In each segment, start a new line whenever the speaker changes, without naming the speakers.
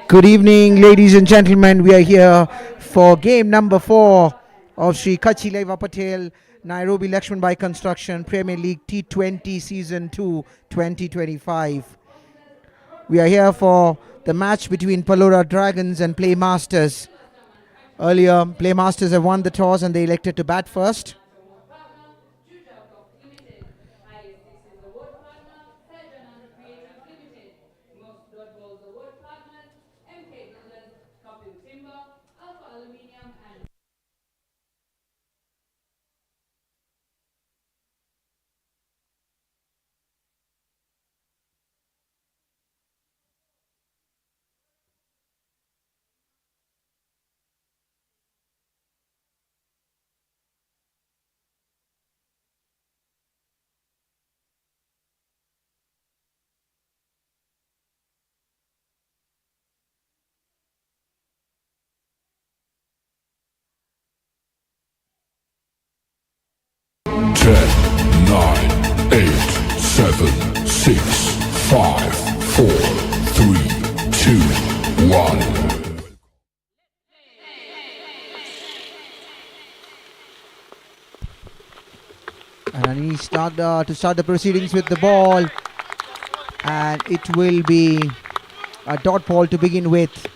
Good evening, ladies and gentlemen. We are here for game number 4 of Sri Kachileva Patel Nairobi LAXMANBHAI Construction Premier League T20 Season 2 2025. We are here for the match between PALORA Dragons and Playmasters. Earlier, Playmasters have won the toss and they elected to bat first.
Ten, nine, 8, 7, 6, 5, 4, 3, 2, 1.
And he to start the proceedings with the ball, and it will be a dot ball to begin with.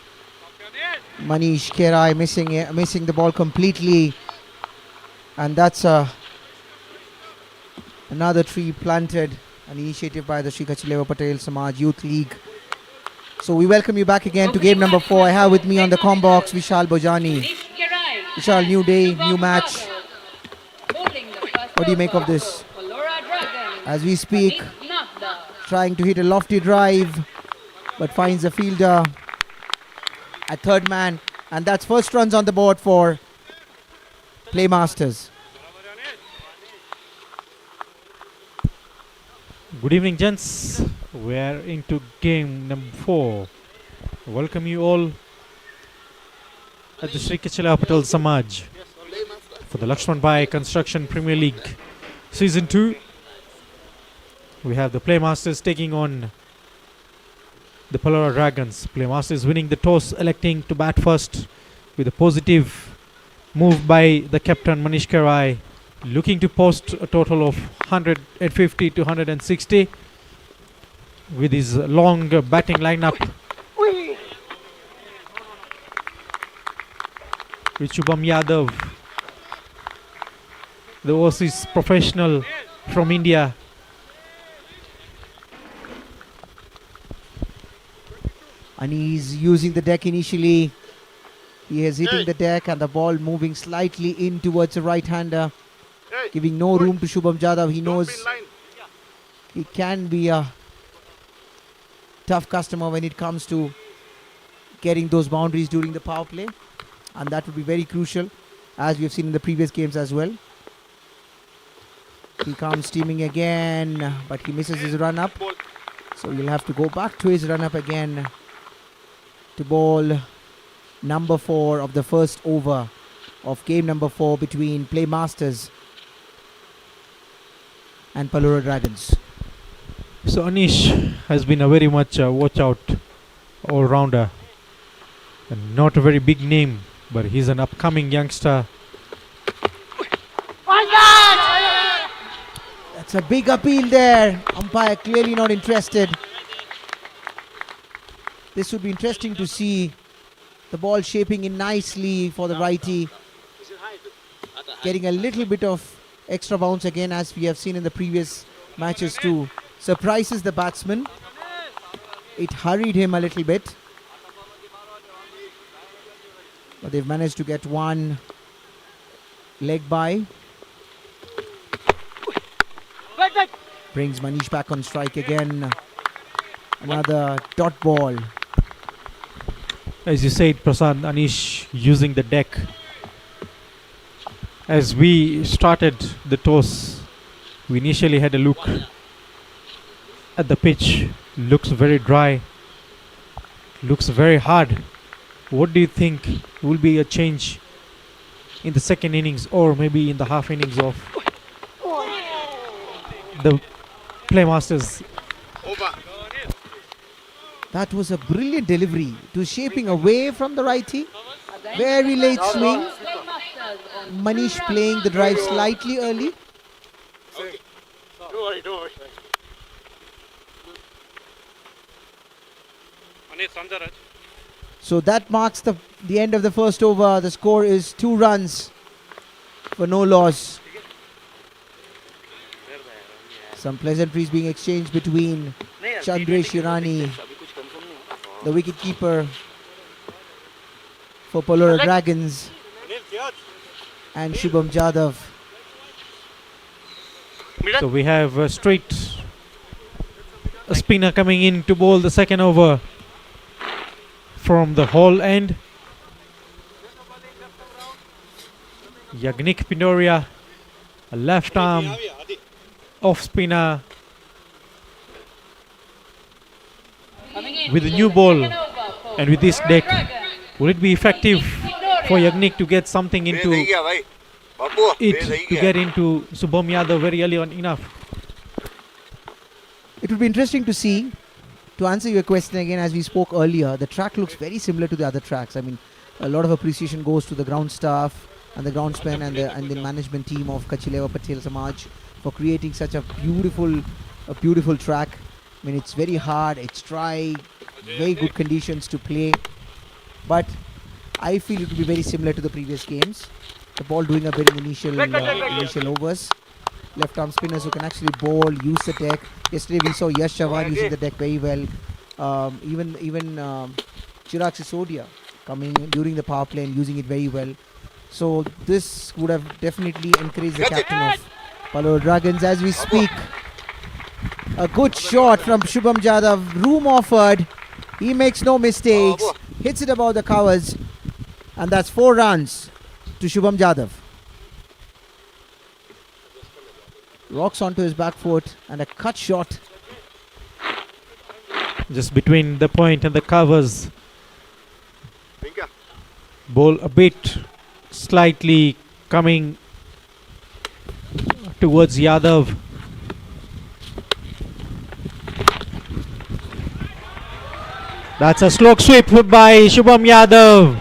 Manish Kerai missing the ball completely, and that's another tree planted, an initiative by the Sri Kachileva Patel Samaj Youth League. So we welcome you back again to game number 4. I have with me on the comm box Vishal Bojani. Vishal, new day, new match. What do you make of this? As we speak, trying to hit a lofty drive, but finds a fielder at third man, and that's first runs on the board for Playmasters.
Good evening, gents. We are into game number 4. Welcome you all at the Sri Kachileva Patel Samaj for the LAXMANBHAI Construction Premier League Season 2. We have the Playmasters taking on the PALORA Dragons. Playmasters winning the toss, electing to bat first with a positive move by the captain Manish Kerai, looking to post a total of 150 to 160 with his long batting lineup, with Shubham Yadav, the overseas professional from India,
and he's using the deck initially. He is hitting the deck and the ball moving slightly in towards the right-hander, giving no room to Shubham Yadav. He knows he can be a tough customer when it comes to getting those boundaries during the power play, and that would be very crucial, as we have seen in the previous games as well. He comes steaming again, but he misses his run-up, so he'll have to go back to his run-up again to ball number 4 of the first over of game number 4 between Playmasters and PALORA Dragons.
So Anish has been a very much watch out all-rounder, and not a very big name, but he's an upcoming youngster.
That's a big appeal there. Umpire clearly not interested. This would be interesting to see the ball shaping in nicely for the righty, getting a little bit of extra bounce again, as we have seen in the previous matches too. Surprises the batsman. It hurried him a little bit, but they've managed to get one leg by. Brings Manish back on strike again. Another dot ball.
As you said, Prasad, Anish using the deck. As we started the toss, we initially had a look at the pitch. Looks very dry, looks very hard. What do you think will be a change in the second innings, or maybe in the half innings of the Playmasters?
That was a brilliant delivery. To shaping away from the righty. Very late swing. Manish playing the drive slightly early.
Don't worry, don't worry.
So that marks the end of the first over. The score is 2 runs for no loss. Some pleasantries being exchanged between Chandresh Irani, the wicketkeeper for PALORA Dragons, and Shubham Jadhav.
So we have a straight spinner coming in to bowl the second over from the Hall end. Yagnik Pindoria, a left arm off spinner with a new ball, and with this deck, will it be effective for Yagnik to get something into it, to get into Shubham Yadav very early on enough?
It would be interesting to see. To answer your question again, as we spoke earlier, the track looks very similar to the other tracks. I mean, a lot of appreciation goes to the ground staff and the groundsman and the management team of Kachileva Patel Samaj for creating such a beautiful track. I mean, it's very hard, it's dry, very good conditions to play. But I feel it will be very similar to the previous games. The ball doing a bit in initial overs. Left arm spinners who can actually bowl, use the deck. Yesterday we saw Yash Chavan using the deck very well. Even Chirag Sisodia coming in during the power play and using it very well. So this would have definitely encouraged the captain of PALORA Dragons as we speak. A good shot from Shubham Jadhav. Room offered. He makes no mistakes. Hits it above the covers. And that's 4 runs to Shubham Jadhav. Rocks onto his back foot and a cut shot.
Just between the point and the covers. Ball a bit slightly coming towards Yadav. That's a slow sweep by Shubham Yadav.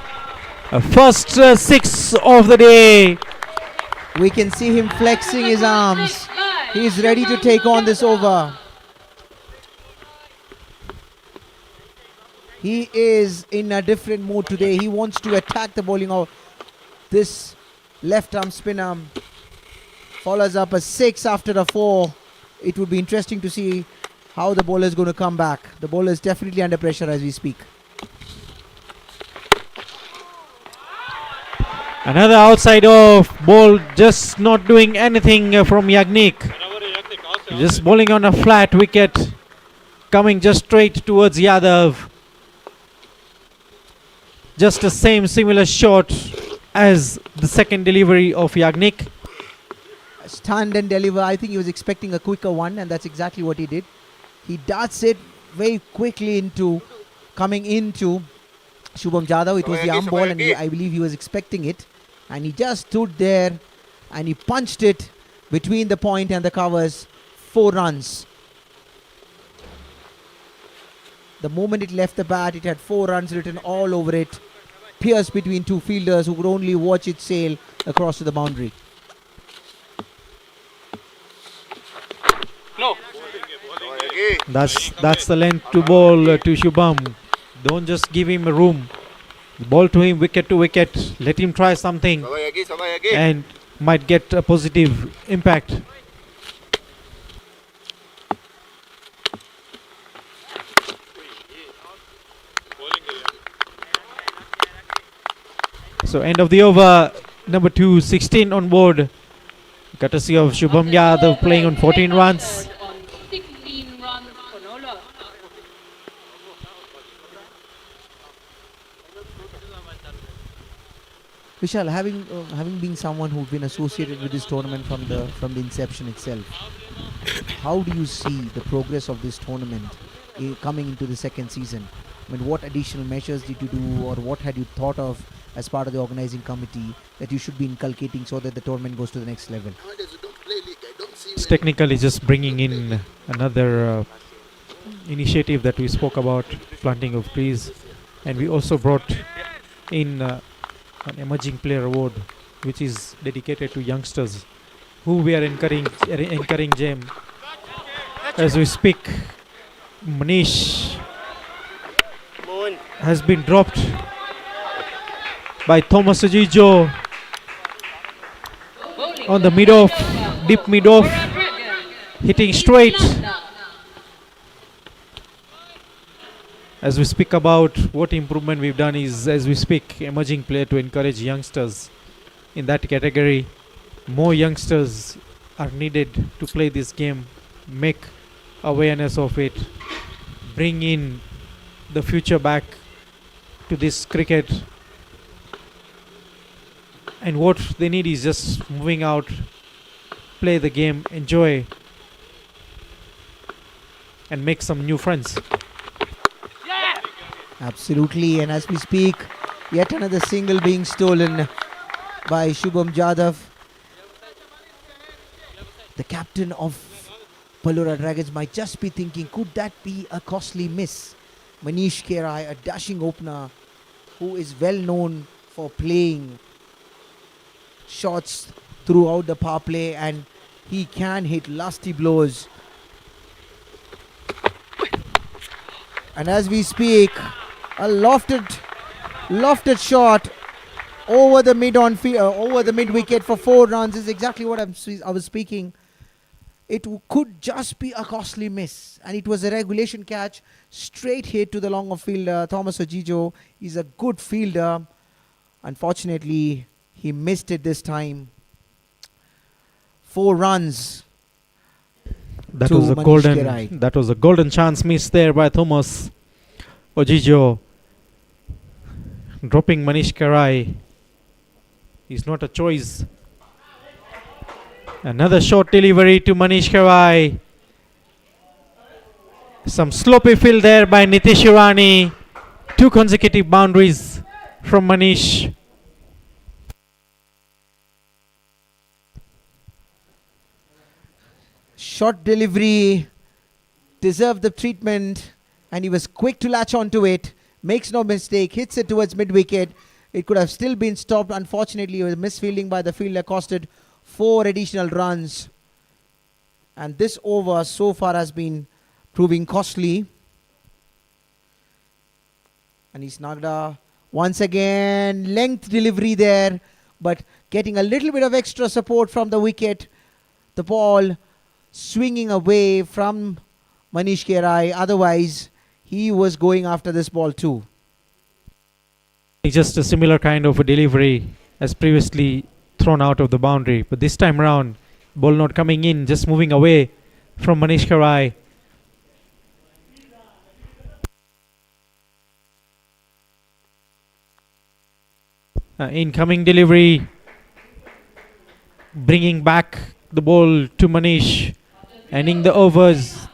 First 6 of the day.
We can see him flexing his arms. He's ready to take on this over. He is in a different mood today. He wants to attack the bowling of this left arm spinner. Follows up a 6 after a 4. It would be interesting to see how the bowler is going to come back. The bowler is definitely under pressure as we speak.
Another outside off ball, just not doing anything from Yagnik. Just bowling on a flat wicket, coming just straight towards Yadav. Just the same similar shot as the second delivery of Yagnik.
Stand and deliver. I think he was expecting a quicker one, and that's exactly what he did. He darts it very quickly coming into Shubham Jadhav. It was the arm ball, and I believe he was expecting it. And he just stood there and he punched it between the point and the covers. 4 runs. The moment it left the bat, it had 4 runs written all over it. Pierced between 2 fielders who could only watch it sail across to the boundary.
No.
That's the length to bowl to Shubham. Don't just give him a room. Ball to him, wicket to wicket. Let him try something and might get a positive impact. So end of the over, number 2, 16 on board. Courtesy of Shubham Yadav playing on 14 runs.
Vishal, having been someone who's been associated with this tournament from the inception itself, how do you see the progress of this tournament coming into the second season? I mean, what additional measures did you do, or what had you thought of as part of the organizing committee that you should be inculcating so that the tournament goes to the next level?
It's technically just bringing in another initiative that we spoke about, planting of trees, and we also brought in an emerging player award, which is dedicated to youngsters, who we are encouraging them as we speak. Manish has been dropped by Thomas Ajijo on the mid-off, deep mid-off, hitting straight. As we speak about what improvement we've done is, as we speak, emerging player to encourage youngsters in that category. More youngsters are needed to play this game, make awareness of it, bring in the future back to this cricket. And what they need is just moving out, play the game, enjoy, and make some new friends.
Absolutely, and as we speak, yet another single being stolen by Shubham Jadhav, the captain of PALORA Dragons. Might just be thinking, could that be a costly miss? Manish Kerai, a dashing opener who is well known for playing shots throughout the power play, and he can hit lusty blows. And as we speak, a lofted shot over the mid wicket for 4 runs is exactly what I was speaking. It could just be a costly miss, and it was a regulation catch, straight hit to the long off fielder. Thomas Ajijo is a good fielder. Unfortunately, he missed it this time. 4 runs.
That was a golden chance missed there by Thomas Ajijo. Dropping Manish Kerai is not a choice. Another short delivery to Manish Kerai. Some sloppy field there by Nitish Irani. 2 consecutive boundaries from Manish.
Short delivery, deserved the treatment, and he was quick to latch onto it. Makes no mistake, hits it towards mid-wicket. It could have still been stopped. Unfortunately, it was misfielding by the fielder, costed 4 additional runs. And this over so far has been proving costly. And he's knocked out once again. Length delivery there, but getting a little bit of extra support from the wicket. The ball swinging away from Manish Kerai. Otherwise, he was going after this ball too.
Just a similar kind of a delivery as previously thrown out of the boundary, but this time around, ball not coming in, just moving away from Manish Kerai. Incoming delivery, bringing back the ball to Manish, ending the overs.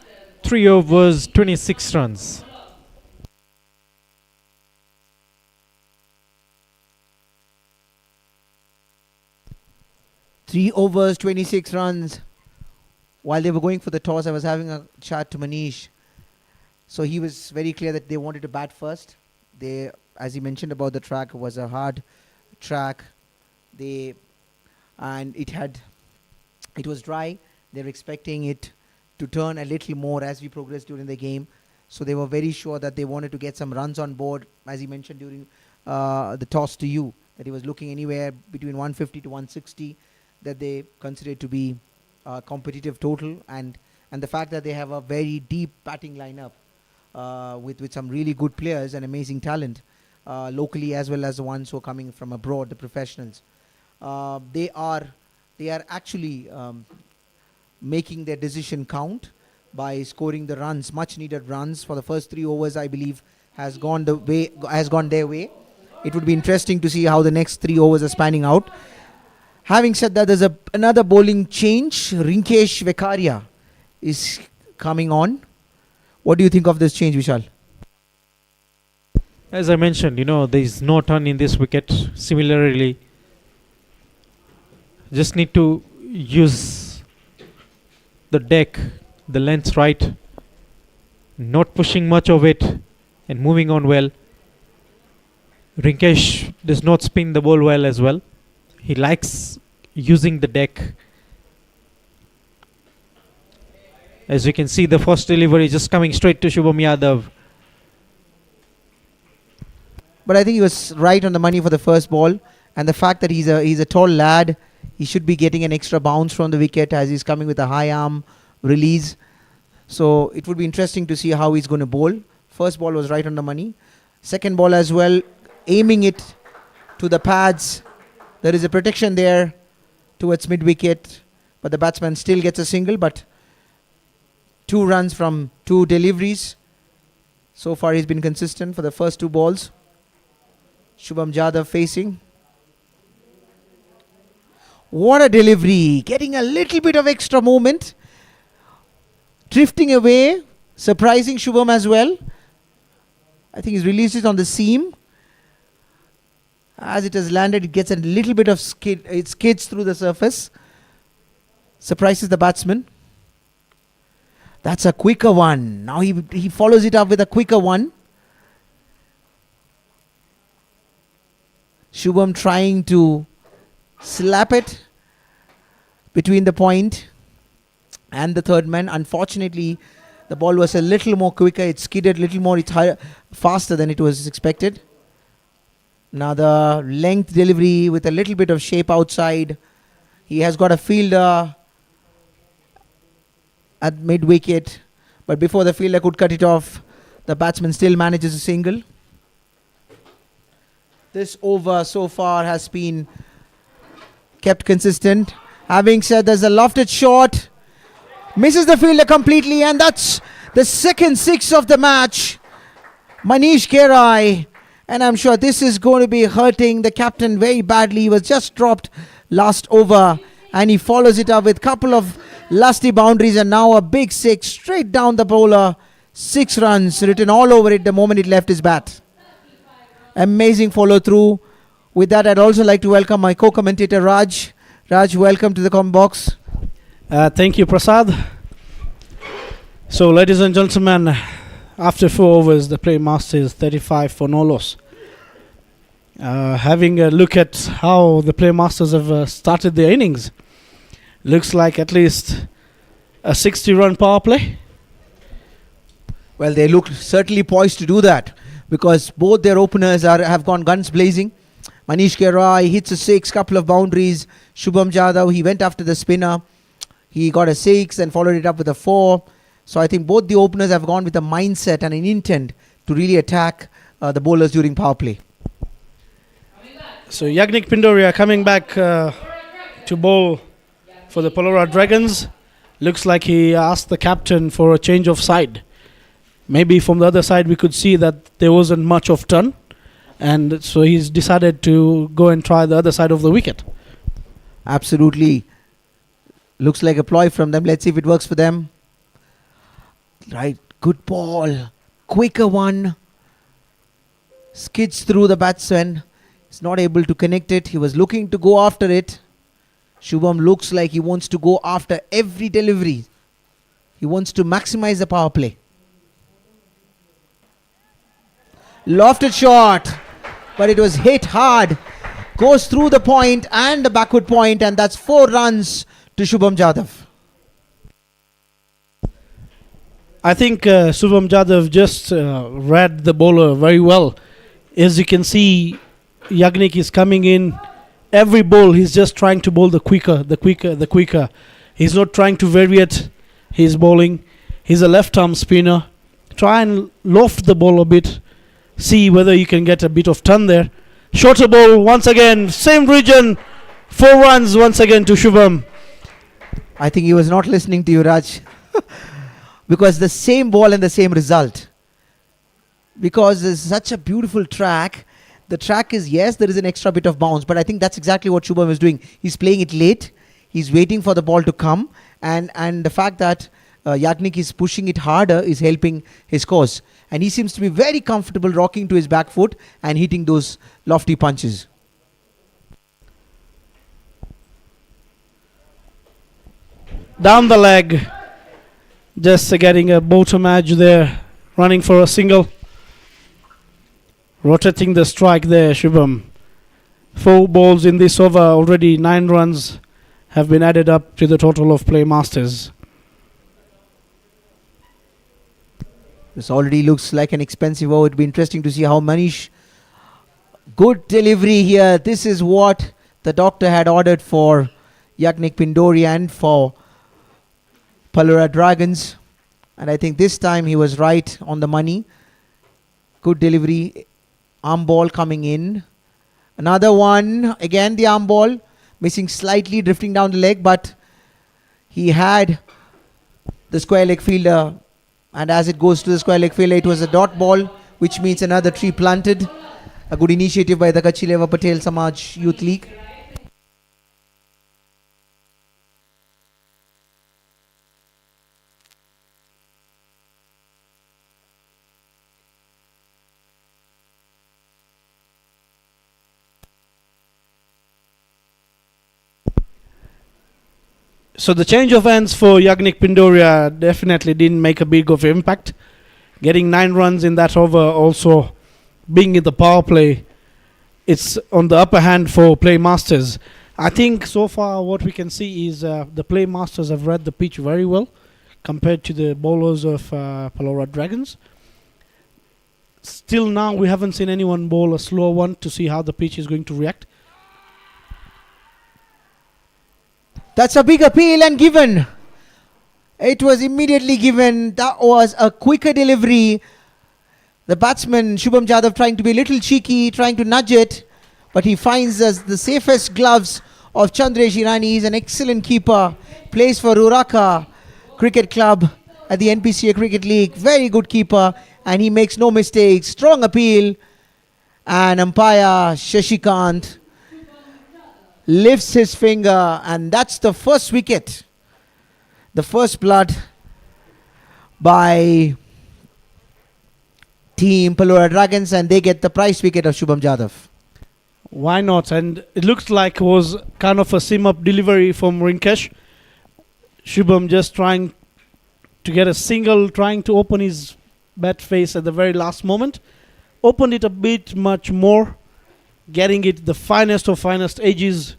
3 overs, 26 runs.
Three overs, 26 runs. While they were going for the toss, I was having a chat to Manish. So he was very clear that they wanted to bat first. They, as he mentioned about the track, was a hard track. And it was dry. They were expecting it to turn a little more as we progressed during the game. So they were very sure that they wanted to get some runs on board, as he mentioned during the toss to you, that he was looking anywhere between 150 to 160, that they considered to be competitive total, and the fact that they have a very deep batting lineup with some really good players and amazing talent locally, as well as the ones who are coming from abroad, the professionals. They are actually making their decision count by scoring the runs, much needed runs for the first 3 overs. I believe has gone their way. It would be interesting to see how the next 3 overs are spanning out. Having said that, there's another bowling change. Rinkesh Vekaria is coming on. What do you think of this change, Vishal?
As I mentioned, there is no turn in this wicket. Similarly, just need to use the deck, the length right, not pushing much of it and moving on well. Rinkesh does not spin the ball well as well. He likes using the deck. As you can see, the first delivery just coming straight to Shubham Yadav.
But I think he was right on the money for the first ball. And the fact that he's a tall lad, he should be getting an extra bounce from the wicket as he's coming with a high arm release. So it would be interesting to see how he's going to bowl. First ball was right on the money. Second ball as well, aiming it to the pads. There is a protection there towards mid-wicket. But the batsman still gets a single. But 2 runs from 2 deliveries. So far he's been consistent for the first 2 balls. Shubham Jadhav facing. What a delivery. Getting a little bit of extra movement. Drifting away. Surprising Shubham as well. I think he's released it on the seam. As it has landed, it gets a little bit of skid. It skids through the surface. Surprises the batsman. That's a quicker one. Now he follows it up with a quicker one. Shubham trying to slap it between the point and the third man. Unfortunately, the ball was a little more quicker. It skidded a little more. It's faster than it was expected. Now the length delivery with a little bit of shape outside. He has got a fielder at mid-wicket. But before the fielder could cut it off, the batsman still manages a single. This over so far has been kept consistent. Having said, there's a lofted shot. Misses the fielder completely, and that's the second 6 of the match. Manish Kerai. And I'm sure this is going to be hurting the captain very badly. He was just dropped last over, and he follows it up with a couple of lusty boundaries, and now a big 6 straight down the bowler. 6 runs written all over it the moment it left his bat. Amazing follow through. With that, I'd also like to welcome my co-commentator Raj. Raj, welcome to the comment box.
Thank you, Prasad. So, ladies and gentlemen, after 4 overs, the Playmasters 35 for no loss. Having a look at how the Playmasters have started their innings, looks like at least a 60-run power play.
Well, they look certainly poised to do that, because both their openers have gone guns blazing. Manish Kerai hits a 6, couple of boundaries. Shubham Jadhav, he went after the spinner. He got a 6 and followed it up with a 4. So I think both the openers have gone with a mindset and an intent to really attack the bowlers during power play.
So Yagnik Pindoria coming back to bowl for the PALORA Dragons. Looks like he asked the captain for a change of side. Maybe from the other side we could see that there wasn't much of turn, and so he's decided to go and try the other side of the wicket.
Absolutely. Looks like a ploy from them. Let's see if it works for them. Right, good ball. Quicker one. Skids through the batsman. He's not able to connect it. He was looking to go after it. Shubham looks like he wants to go after every delivery. He wants to maximize the power play. Lofted shot, but it was hit hard. Goes through the point and the backward point, and that's 4 runs to Shubham Jadhav.
I think Shubham Jadhav just read the bowler very well. As you can see, Yagnik is coming in. Every ball he's just trying to bowl the quicker. He's not trying to variate his bowling. He's a left-arm spinner. Try and loft the ball a bit. See whether you can get a bit of turn there. Shorter ball once again. Same region. 4 runs once again to Shubham.
I think he was not listening to you, Raj. Because the same ball and the same result. Because there's such a beautiful track. The track is, yes, there is an extra bit of bounce, but I think that's exactly what Shubham is doing. He's playing it late. He's waiting for the ball to come. And the fact that Yagnik is pushing it harder is helping his cause. And he seems to be very comfortable rocking to his back foot and hitting those lofty punches.
Down the leg. Just getting a bottom edge there running for a single. Rotating the strike there, Shubham. 4 balls in this over, already 9 runs have been added up to the total of Playmasters.
This already looks like an expensive over. It'd be interesting to see how Manish. Good delivery here. This is what the doctor had ordered for Yagnik Pindori and for PALORA Dragons. And I think this time he was right on the money. Good delivery. Arm ball coming in. Another one. Again the arm ball. Missing slightly, drifting down the leg. But he had the square leg fielder. And as it goes to the square leg fielder, it was a dot ball, which means another tree planted. A good initiative by the Kachileva Patel Samaj Youth League.
So the change of hands for Yagnik Pindoria definitely didn't make a big of impact. Getting 9 runs in that over, also being in the power play, it's on the upper hand for Playmasters. I think so far what we can see is the Playmasters have read the pitch very well compared to the bowlers of PALORA Dragons. Still now we haven't seen anyone bowl a slow one to see how the pitch is going to react.
That's a big appeal and given. It was immediately given. That was a quicker delivery. The batsman Shubham Jadhav trying to be a little cheeky, trying to nudge it, but he finds the safest gloves of Chandresh Irani. He's an excellent keeper. Plays for Ruraka Cricket Club at the NPCA Cricket League. Very good keeper, and he makes no mistakes. Strong appeal, and umpire Shashikant lifts his finger, and that's the first wicket. The first blood by team PALORA Dragons, and they get the prize wicket of Shubham Jadhav.
Why not? And it looked like it was kind of a sim-up delivery from Rinkesh. Shubham just trying to get a single, trying to open his bat face at the very last moment. Opened it a bit much more, getting it the finest of finest edges,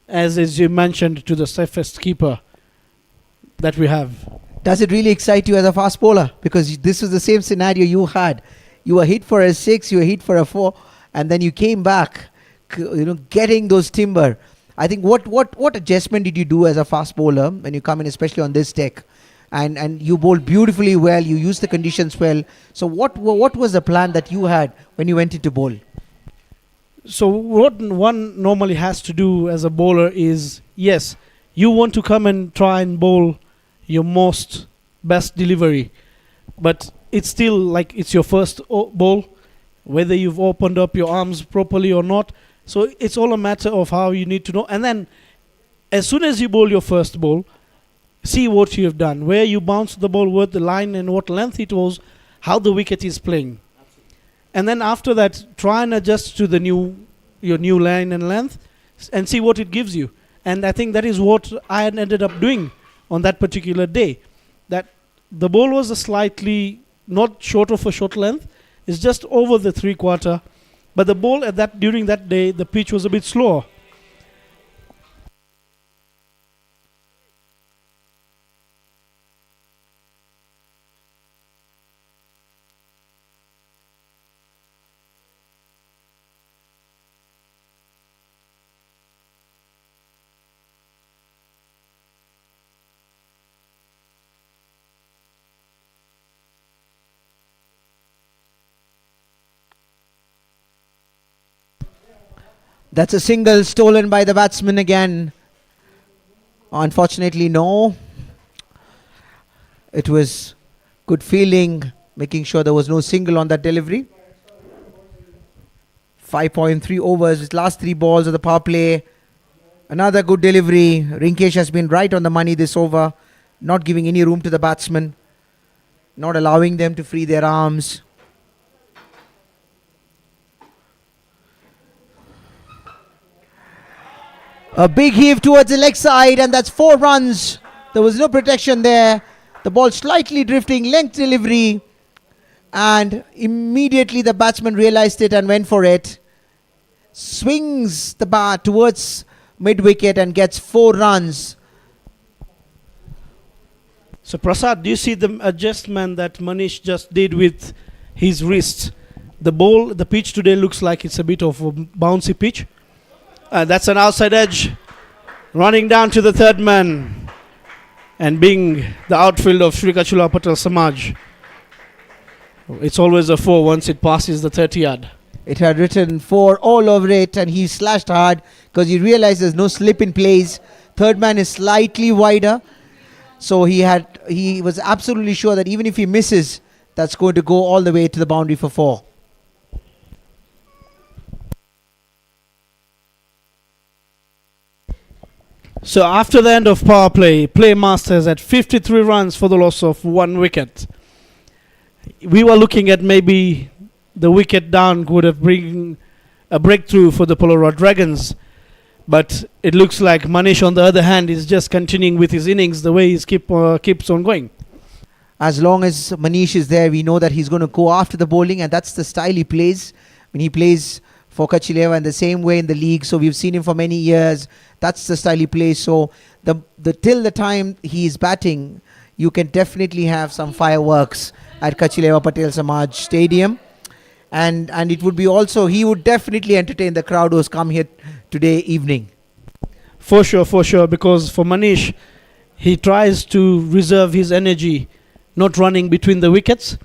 as you mentioned, to the safest keeper that we have.
Does it really excite you as a fast bowler? Because this was the same scenario you had. You were hit for a 6, you were hit for a 4, and then you came back, getting those timber. I think what adjustment did you do as a fast bowler when you come in, especially on this deck? And you bowled beautifully well, you used the conditions well. So what was the plan that you had when you went into bowl?
So what one normally has to do as a bowler is, yes, you want to come and try and bowl your most best delivery, but it's still like it's your first bowl, whether you've opened up your arms properly or not. So it's all a matter of how you need to know. And then as soon as you bowl your first ball, see what you have done, where you bounced the ball, what the line and what length it was, how the wicket is playing. And then after that, try and adjust to your new line and length and see what it gives you. And I think that is what I had ended up doing on that particular day. That the ball was a slightly not short of a short length, it's just over the 3/4. But the ball during that day, the pitch was a bit slower.
That's a single stolen by the batsman again. Unfortunately, no. It was good fielding, making sure there was no single on that delivery. 5.3 overs, his last 3 balls of the power play. Another good delivery. Rinkesh has been right on the money this over, not giving any room to the batsman, not allowing them to free their arms. A big heave towards the leg side, and that's 4 runs. There was no protection there. The ball slightly drifting, length delivery. And immediately the batsman realized it and went for it. Swings the bat towards mid-wicket and gets 4 runs.
So Prasad, do you see the adjustment that Manish just did with his wrist? The pitch today looks like it's a bit of a bouncy pitch. That's an outside edge. Running down to the third man. And being the outfield of Sri Kachula Patel Samaj. It's always a 4 once it passes the 30 yard.
It had written 4 all over it, and he slashed hard because he realized there's no slip in place. Third man is slightly wider. So he was absolutely sure that even if he misses, that's going to go all the way to the boundary for 4.
So after the end of power play, Playmasters at 53 runs for the loss of 1 wicket. We were looking at maybe the wicket down could have bring a breakthrough for the PALORA Dragons. But it looks like Manish, on the other hand, is just continuing with his innings the way he keeps on going.
As long as Manish is there, we know that he's going to go after the bowling, and that's the style he plays. When he plays for Kachileva in the same way in the league, so we've seen him for many years. That's the style he plays. So till the time he is batting, you can definitely have some fireworks at Kachileva Patel Samaj Stadium. And it would be also, he would definitely entertain the crowd who's come here today evening.
For sure, because for Manish, he tries to reserve his energy, not running between the wickets.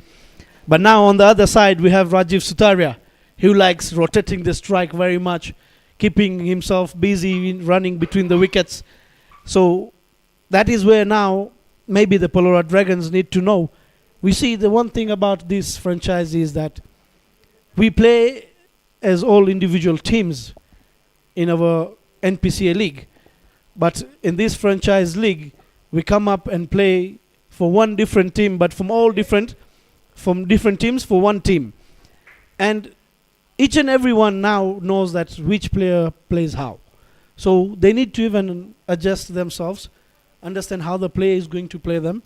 But now on the other side, we have Rajiv Sutaria, who likes rotating the strike very much, keeping himself busy in running between the wickets. So that is where now maybe the PALORA Dragons need to know. We see the one thing about this franchise is that we play as all individual teams in our NPCA league. But in this franchise league, we come up and play for one different team, but from different teams for one team. And each and everyone now knows that which player plays how. So they need to even adjust themselves, understand how the player is going to play them,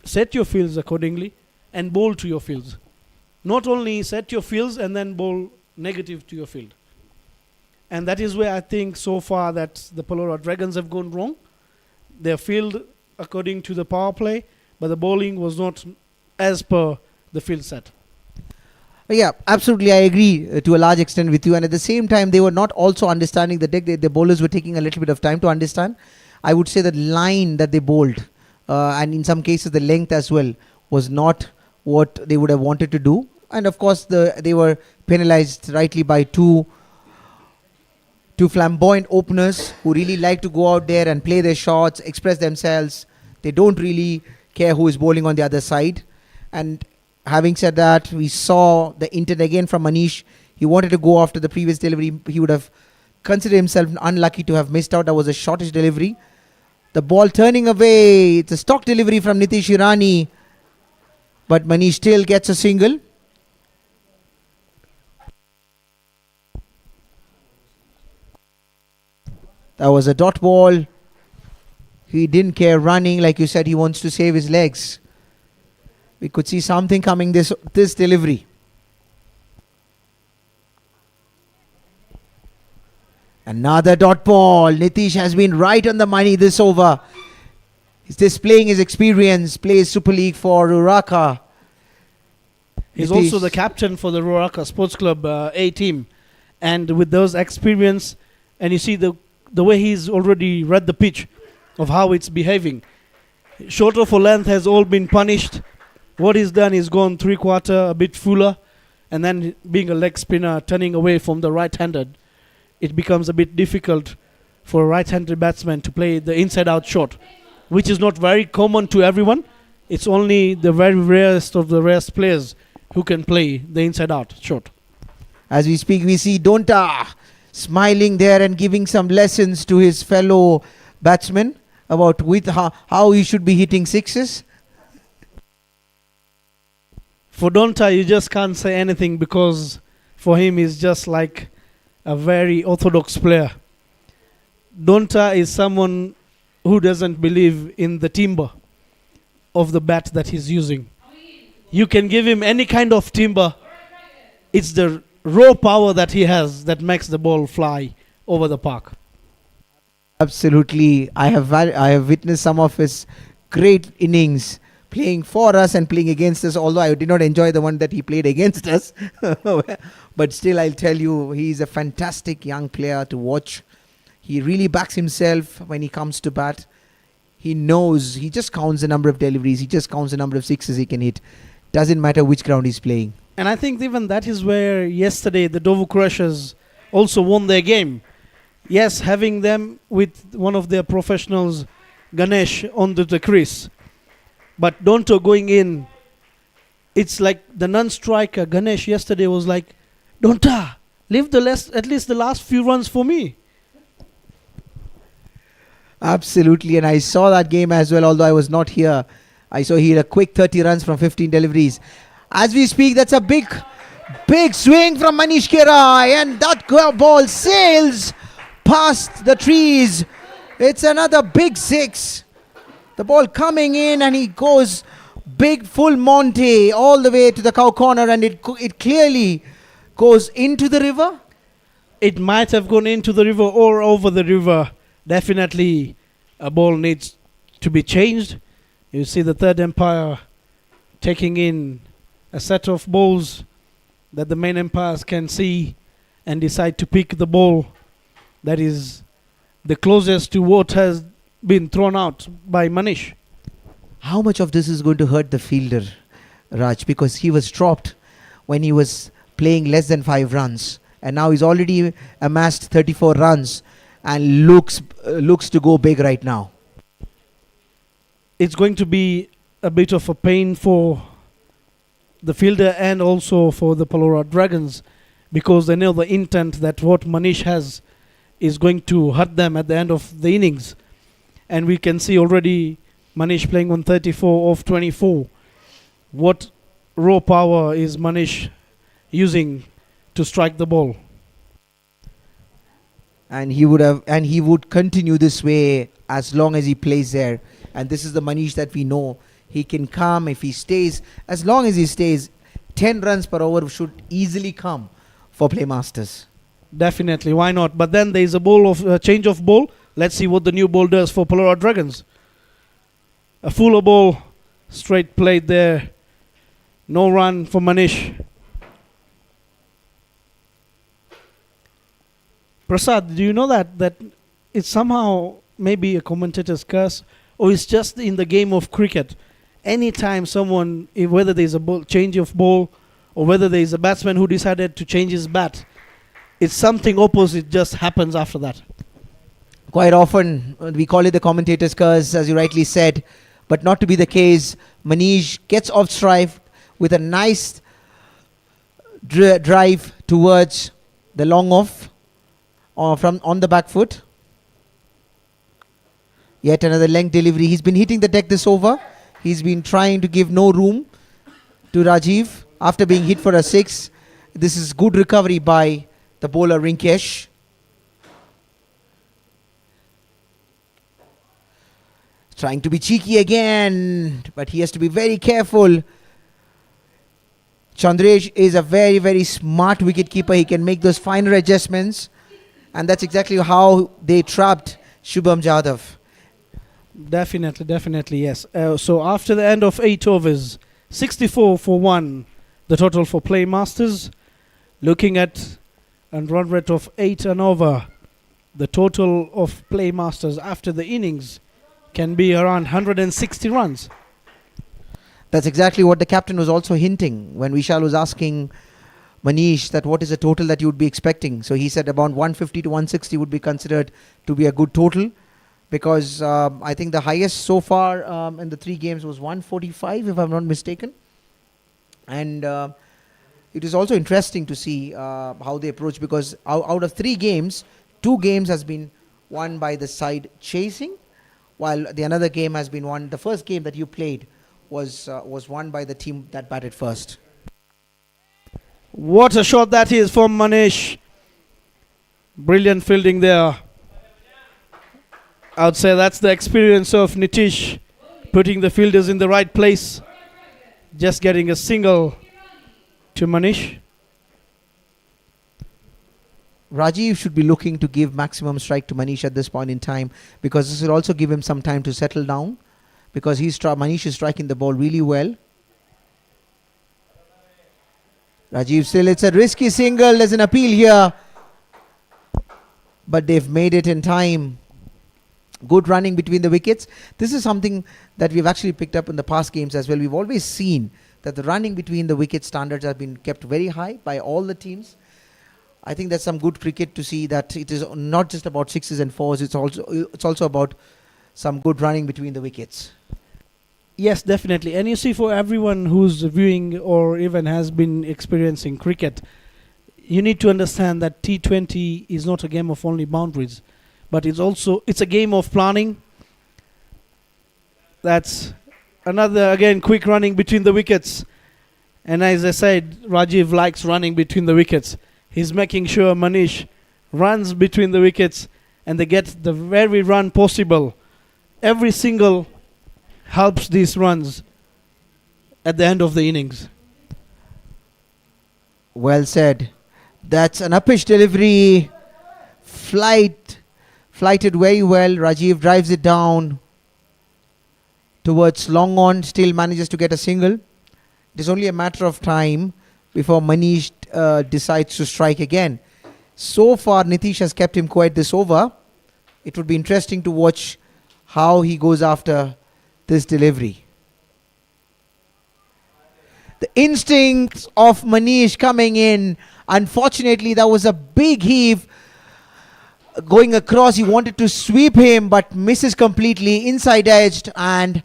set your fields accordingly, and bowl to your fields. Not only set your fields and then bowl negative to your field. And that is where I think so far that the PALORA Dragons have gone wrong. Their field according to the power play, but the bowling was not as per the field set.
Yeah, absolutely. I agree to a large extent with you. And at the same time, they were not also understanding the deck. The bowlers were taking a little bit of time to understand. I would say the line that they bowled, and in some cases the length as well, was not what they would have wanted to do. And of course, they were penalized rightly by two flamboyant openers who really like to go out there and play their shots, express themselves. They don't really care who is bowling on the other side. And having said that, we saw the intent again from Manish. He wanted to go after the previous delivery. He would have considered himself unlucky to have missed out. That was a shortish delivery. The ball turning away. It's a stock delivery from Nitish Irani. But Manish still gets a single. That was a dot ball. He didn't care running. Like you said, he wants to save his legs. We could see something coming this delivery. Another dot ball. Nitish has been right on the money this over. He's displaying his experience. Plays Super League for Ruraka.
He's
Nitish,
also the captain for the Ruraka Sports Club A team. And with those experience, and you see the way he's already read the pitch of how it's behaving. Shorter for length has all been punished. What he's done is gone 3/4, a bit fuller, and then being a leg spinner, turning away from the right-handed, it becomes a bit difficult for a right-handed batsman to play the inside-out shot, which is not very common to everyone. It's only the very rarest of the rarest players who can play the inside-out shot.
as we speak, we see Donta smiling there and giving some lessons to his fellow batsmen about how he should be hitting sixes.
For Donta, you just can't say anything because for him he's just like a very orthodox player. Donta is someone who doesn't believe in the timber of the bat that he's using. You can give him any kind of timber. It's the raw power that he has that makes the ball fly over the park.
Absolutely. I have witnessed some of his great innings playing for us and playing against us, although I did not enjoy the one that he played against us. But still, I'll tell you, he's a fantastic young player to watch. He really backs himself when he comes to bat. He knows, he just counts the number of deliveries, he just counts the number of sixes he can hit. Doesn't matter which ground he's playing.
And I think even that is where yesterday the Dovu Crushers also won their game. Yes, having them with one of their professionals, Ganesh, on the crease. But Donto going in, it's like the non-striker, Ganesh, yesterday was like, Donta, leave at least the last few runs for me.
Absolutely, and I saw that game as well, although I was not here. I saw he had a quick 30 runs from 15 deliveries. As we speak, that's a big swing from Manish Kerai, and that ball sails past the trees. It's another big six. The ball coming in, and he goes big full Monte all the way to the cow corner, and it clearly goes into the river.
It might have gone into the river or over the river. Definitely a ball needs to be changed. You see the third umpire taking in a set of balls that the main umpires can see and decide to pick the ball that is the closest to what has been thrown out by Manish.
How much of this is going to hurt the fielder, Raj? Because he was dropped when he was playing less than 5 runs, and now he's already amassed 34 runs and looks to go big right now.
It's going to be a bit of a pain for the fielder and also for the PALORA Dragons, because they know the intent that what Manish has is going to hurt them at the end of the innings. And we can see already Manish playing on 34 of 24. What raw power is Manish using to strike the ball?
And he would continue this way as long as he plays there. And this is the Manish that we know. He can come if he stays. As long as he stays, 10 runs per over should easily come for Playmasters.
Definitely, why not? But then there is a change of ball. Let's see what the new ball does for PALORA Dragons. A fuller ball, straight played there. No run for Manish. Prasad, do you know that it's somehow maybe a commentator's curse, or it's just in the game of cricket? Anytime someone, whether there's a change of ball or whether there is a batsman who decided to change his bat, it's something opposite just happens after that.
Quite often, we call it the commentator's curse, as you rightly said, but not to be the case. Manish gets off strike with a nice drive towards the long off from on the back foot. Yet another length delivery. He's been hitting the deck this over. He's been trying to give no room to Rajiv after being hit for a 6. This is good recovery by the bowler Rinkesh. Trying to be cheeky again, but he has to be very careful. Chandresh is a very, very smart wicket keeper. He can make those finer adjustments, and that's exactly how they trapped Shubham Jadhav.
Definitely, yes. So after the end of 8 overs, 64 for 1, the total for Playmasters. Looking at a run rate of 8 and over, the total of Playmasters after the innings can be around 160 runs.
That's exactly what the captain was also hinting when Vishal was asking Manish that what is the total that you would be expecting. So he said about 150 to 160 would be considered to be a good total, because I think the highest so far in the 3 games was 145, if I'm not mistaken. And it is also interesting to see how they approach, because out of 3 games, 2 games has been won by the side chasing, while the another game has been won. The first game that you played was won by the team that batted first.
What a shot that is from Manish. Brilliant fielding there. I would say that's the experience of Nitish, putting the fielders in the right place. Just getting a single to Manish.
Rajiv should be looking to give maximum strike to Manish at this point in time, because this will also give him some time to settle down, because Manish is striking the ball really well. Rajiv still, it's a risky single. There's an appeal here, but they've made it in time. Good running between the wickets. This is something that we've actually picked up in the past games as well. We've always seen that the running between the wicket standards have been kept very high by all the teams. I think that's some good cricket to see that it is not just about sixes and fours. It's also about some good running between the wickets.
Yes, definitely. And you see, for everyone who's viewing or even has been experiencing cricket, you need to understand that T20 is not a game of only boundaries, but it's a game of planning. That's another, again, quick running between the wickets. And as I said, Rajiv likes running between the wickets. He's making sure Manish runs between the wickets and they get the very run possible. Every single helps these runs at the end of the innings.
Well said. That's an uppish delivery. Flighted very well. Rajiv drives it down towards long on. Still manages to get a single. It is only a matter of time before Manish decides to strike again. So far, Nitish has kept him quiet this over. It would be interesting to watch how he goes after this delivery. The instincts of Manish coming in. Unfortunately, that was a big heave going across. He wanted to sweep him, but misses completely, inside edged, and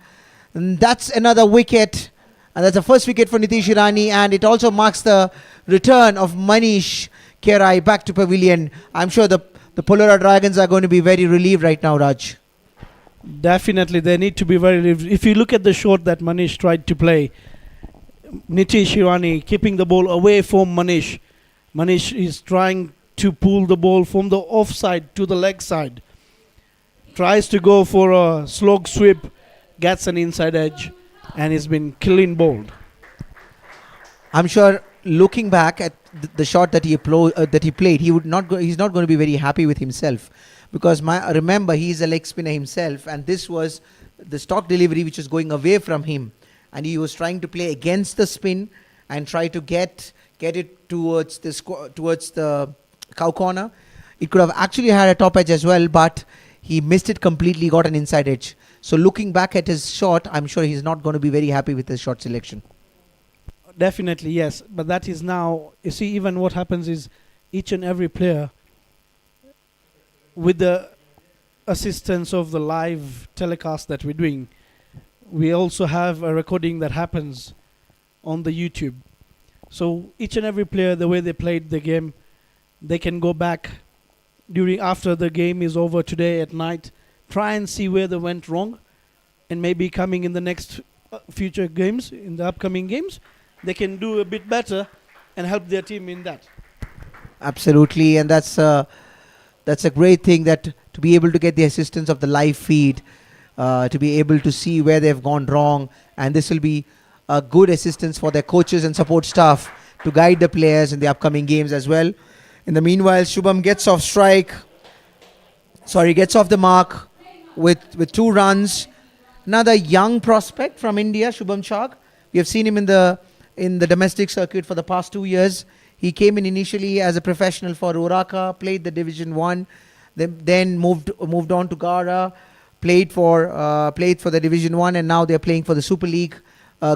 that's another wicket. And that's the first wicket for Nitish Irani, and it also marks the return of Manish Kerai back to pavilion. I'm sure the PALORA Dragons are going to be very relieved right now, Raj.
Definitely, they need to be very relieved. If you look at the shot that Manish tried to play, Nitish Irani keeping the ball away from Manish. Manish is trying to pull the ball from the offside to the leg side. Tries to go for a slog sweep, gets an inside edge, and he's been clean bowled.
I'm sure looking back at the shot that he played, he's not going to be very happy with himself, because remember, he's a leg spinner himself, and this was the stock delivery which was going away from him, and he was trying to play against the spin and try to get it towards the cow corner. It could have actually had a top edge as well, but he missed it completely, got an inside edge. So looking back at his shot, I'm sure he's not going to be very happy with his shot selection.
Definitely, yes. But that is now, you see, even what happens is each and every player, with the assistance of the live telecast that we're doing, we also have a recording that happens on the YouTube. So each and every player, the way they played the game, they can go back after the game is over today at night, try and see where they went wrong, and maybe coming in the next future games, in the upcoming games, they can do a bit better and help their team in that.
Absolutely, and that's a great thing, that to be able to get the assistance of the live feed, to be able to see where they've gone wrong, and this will be a good assistance for their coaches and support staff to guide the players in the upcoming games as well. In the meanwhile, Shubham gets off the mark with 2 runs. Another young prospect from India, Shubham Chag. We have seen him in the domestic circuit for the past 2 years. He came in initially as a professional for Oraka, played the Division 1, then moved on to Gara, played for the Division 1, and now they're playing for the Super League.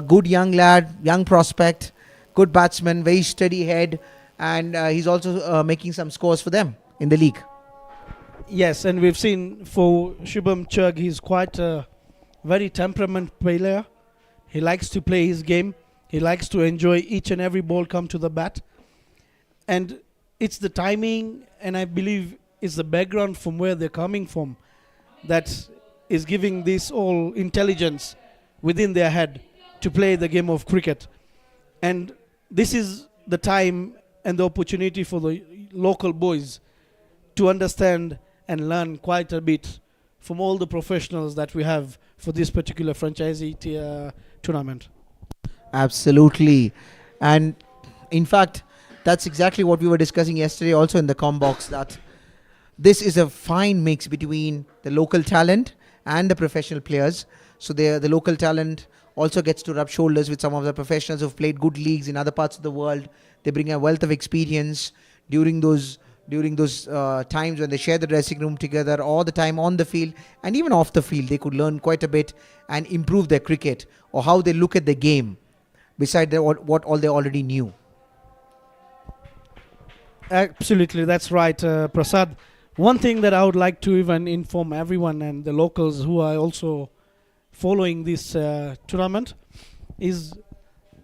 Good young lad, young prospect, good batsman, very steady head, and he's also making some scores for them in the league.
Yes, and we've seen for Shubham Chug, he's quite a very temperament player. He likes to play his game. He likes to enjoy each and every ball come to the bat. And it's the timing, and I believe it's the background from where they're coming from that is giving this all intelligence within their head to play the game of cricket. And this is the time and the opportunity for the local boys to understand and learn quite a bit from all the professionals that we have for this particular franchisee tournament.
Absolutely. And in fact, that's exactly what we were discussing yesterday also in the com box, that this is a fine mix between the local talent and the professional players. So the local talent also gets to rub shoulders with some of the professionals who've played good leagues in other parts of the world. They bring a wealth of experience during those times when they share the dressing room together, all the time on the field and even off the field. They could learn quite a bit and improve their cricket or how they look at the game, beside what all they already knew.
Absolutely, that's right, Prasad. One thing that I would like to even inform everyone and the locals who are also following this tournament is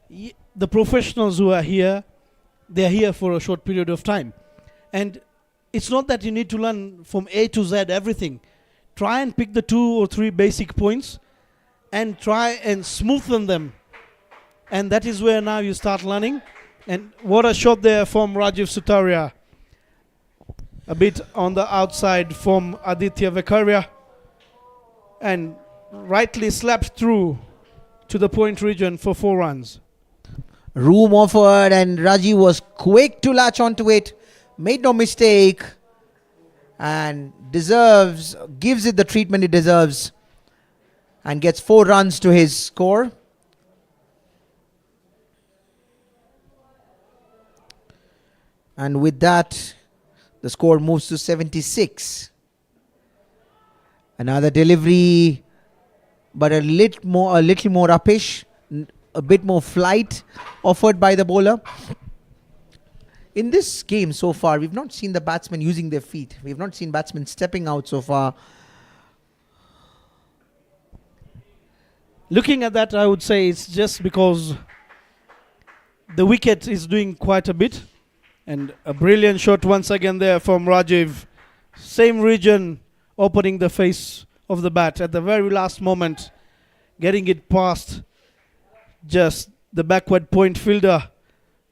the professionals who are here, they are here for a short period of time. And it's not that you need to learn from A to Z everything. Try and pick the 2 or 3 basic points and try and smoothen them. And that is where now you start learning. And what a shot there from Rajiv Sutaria. A bit on the outside from Aditya Vekaria. And rightly slapped through to the point region for 4 runs.
Room offered and Rajiv was quick to latch onto it. Made no mistake. And gives it the treatment it deserves. And gets 4 runs to his score. And with that, the score moves to 76. Another delivery, but a little more uppish, a bit more flight offered by the bowler. In this game so far, we've not seen the batsmen using their feet. We've not seen batsmen stepping out so far.
Looking at that, I would say it's just because the wicket is doing quite a bit. And a brilliant shot once again there from Rajiv. Same region, opening the face of the bat at the very last moment. Getting it past just the backward point fielder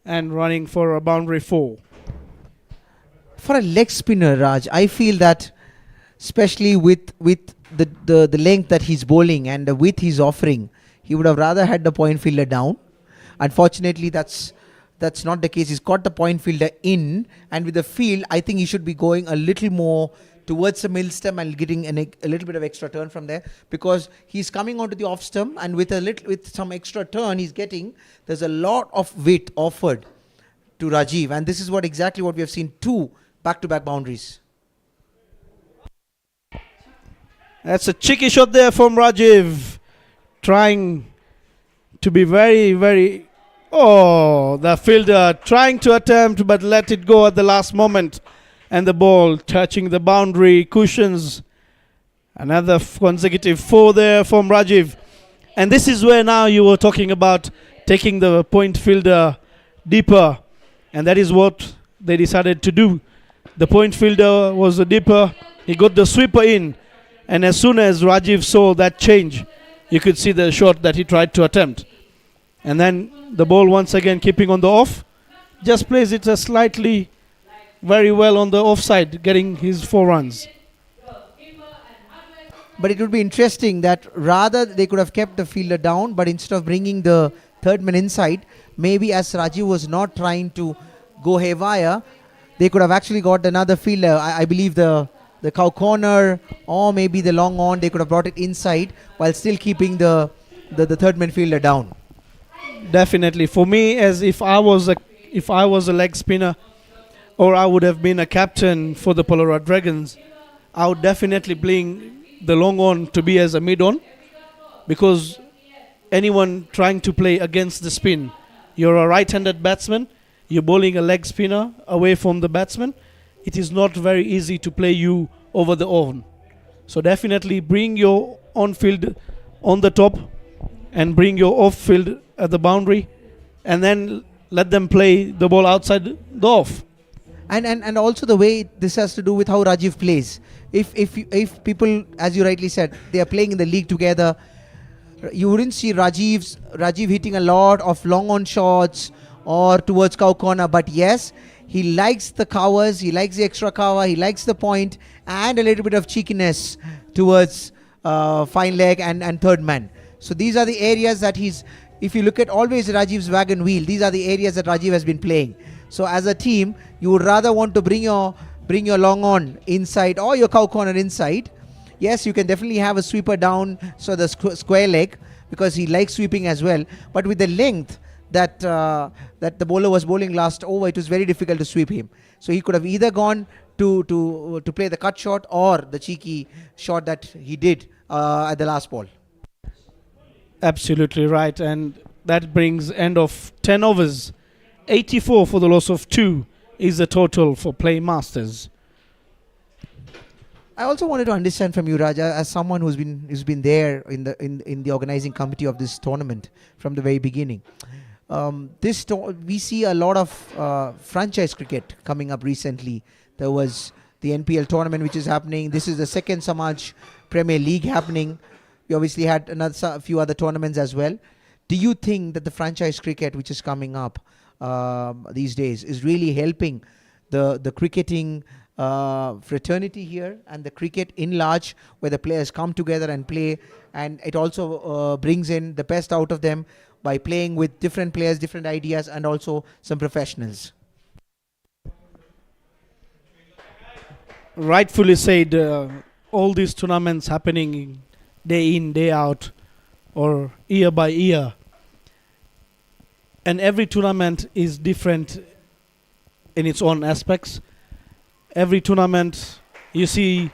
and running for a boundary 4.
For a leg spinner, Raj, I feel that especially with the length that he's bowling and the width he's offering, he would have rather had the point fielder down. Unfortunately, that's not the case. He's got the point fielder in, and with the field, I think he should be going a little more towards the middle stump and getting a little bit of extra turn from there, because he's coming onto the off stump, and with some extra turn there's a lot of width offered to Rajiv, and this is exactly what we have seen, 2 back-to-back boundaries.
That's a cheeky shot there from Rajiv, trying to be very, very... Oh, the fielder trying to attempt but let it go at the last moment. And the ball touching the boundary cushions. Another consecutive 4 there from Rajiv. And this is where now you were talking about taking the point fielder deeper. And that is what they decided to do. The point fielder was a deeper. He got the sweeper in. And as soon as Rajiv saw that change, you could see the shot that he tried to attempt. And then the ball once again keeping on the off. Just plays it slightly very well on the offside, getting his 4 runs.
But it would be interesting that rather they could have kept the fielder down, but instead of bringing the third man inside, maybe as Rajiv was not trying to go haywire, they could have actually got another fielder. I believe the cow corner or maybe the long on, they could have brought it inside while still keeping the third man fielder down.
Definitely. For me, as if I was a leg spinner, or I would have been a captain for the PALORA Dragons, I would definitely bring the long on to be as a mid on, because anyone trying to play against the spin, you're a right-handed batsman, you're bowling a leg spinner away from the batsman, it is not very easy to play you over the on. So definitely bring your on field on the top and bring your off field at the boundary, and then let them play the ball outside the off.
And also the way this has to do with how Rajiv plays. If people, as you rightly said, they are playing in the league together, you wouldn't see Rajiv hitting a lot of long on shots or towards cow corner. But yes, he likes the covers, he likes the extra cover, he likes the point, and a little bit of cheekiness towards fine leg and third man. So these are the areas that he's if you look at always Rajiv's wagon wheel, these are the areas that Rajiv has been playing. So as a team, you would rather want to bring your long on inside or your cow corner inside. Yes, you can definitely have a sweeper down, so the square leg, because he likes sweeping as well. But with the length that that the bowler was bowling last over, it was very difficult to sweep him. So he could have either gone to play the cut shot or the cheeky shot that he did at the last ball.
Absolutely right, and that brings end of 10 overs. 84 for the loss of 2 is the total for Playmasters.
I also wanted to understand from you, Raja, as someone who's been there in the organizing committee of this tournament from the very beginning. We see a lot of franchise cricket coming up recently. There was the NPL tournament which is happening. This is the second Samaj Premier League happening. We obviously had a few other tournaments as well. Do you think that the franchise cricket which is coming up these days is really helping the cricketing fraternity here and the cricket in large, where the players come together and play, and it also brings in the best out of them by playing with different players, different ideas, and also some professionals?
Rightfully said, all these tournaments happening day in, day out, or year by year. And every tournament is different in its own aspects. Every tournament, you see,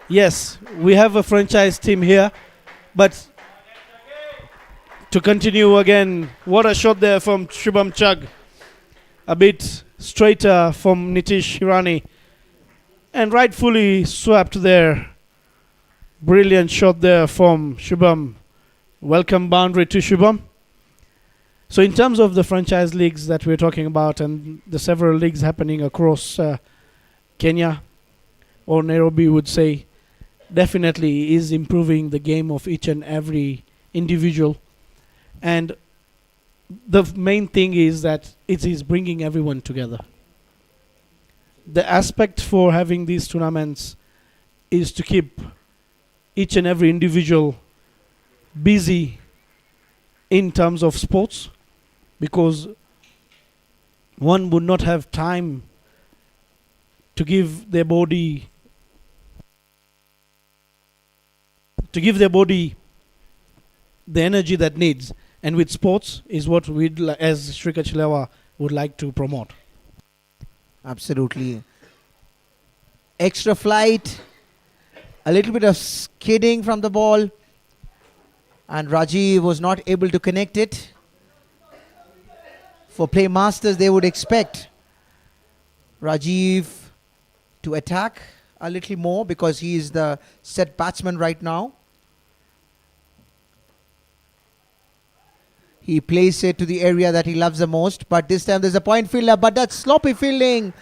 yes, we have a franchise team here, but to continue again, what a shot there from Shubham Chugg. A bit straighter from Nitish Hirani. And rightfully swept there. Brilliant shot there from Shubham. Welcome boundary to Shubham. So in terms of the franchise leagues that we're talking about and the several leagues happening across Kenya, or Nairobi would say, definitely is improving the game of each and every individual. And the main thing is that it is bringing everyone together. The aspect for having these tournaments is to keep each and every individual busy in terms of sports, because one would not have time to give their body the energy that needs, and with sports is what we'd as Sri Kachilewa would like to promote.
Absolutely. Extra flight, a little bit of skidding from the ball, and Rajiv was not able to connect it. For Playmasters, they would expect Rajiv to attack a little more, because he is the set batsman right now. He plays it to the area that he loves the most, but this time there's a point fielder, but that's sloppy fielding,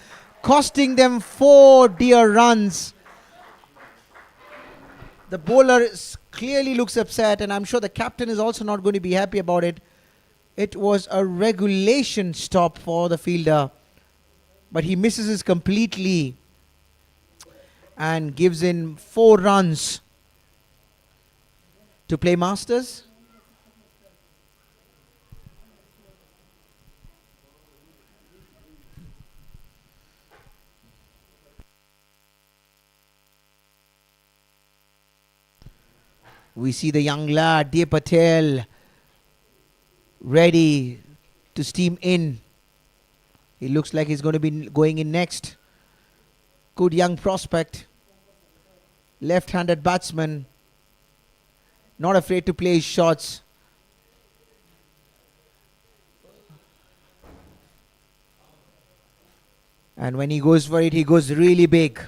costing them 4 dear runs. The bowler clearly looks upset, and I'm sure the captain is also not going to be happy about it. It was a regulation stop for the fielder, but he misses it completely and gives in 4 runs to Playmasters. We see the young lad, Dev Patel, ready to steam in. He looks like he's going to be going in next. Good young prospect. Left-handed batsman. Not afraid to play his shots. And when he goes for it, he goes really big.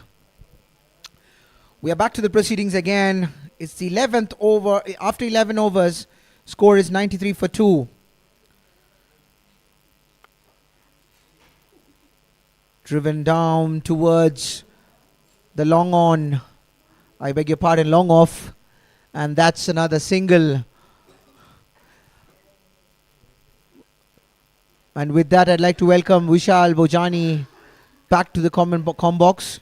We are back to the proceedings again. It's the 11th over. After 11 overs, score is 93 for 2. Driven down towards the long on. I beg your pardon, long off. And that's another single. And with that, I'd like to welcome Vishal Bojani back to the com box.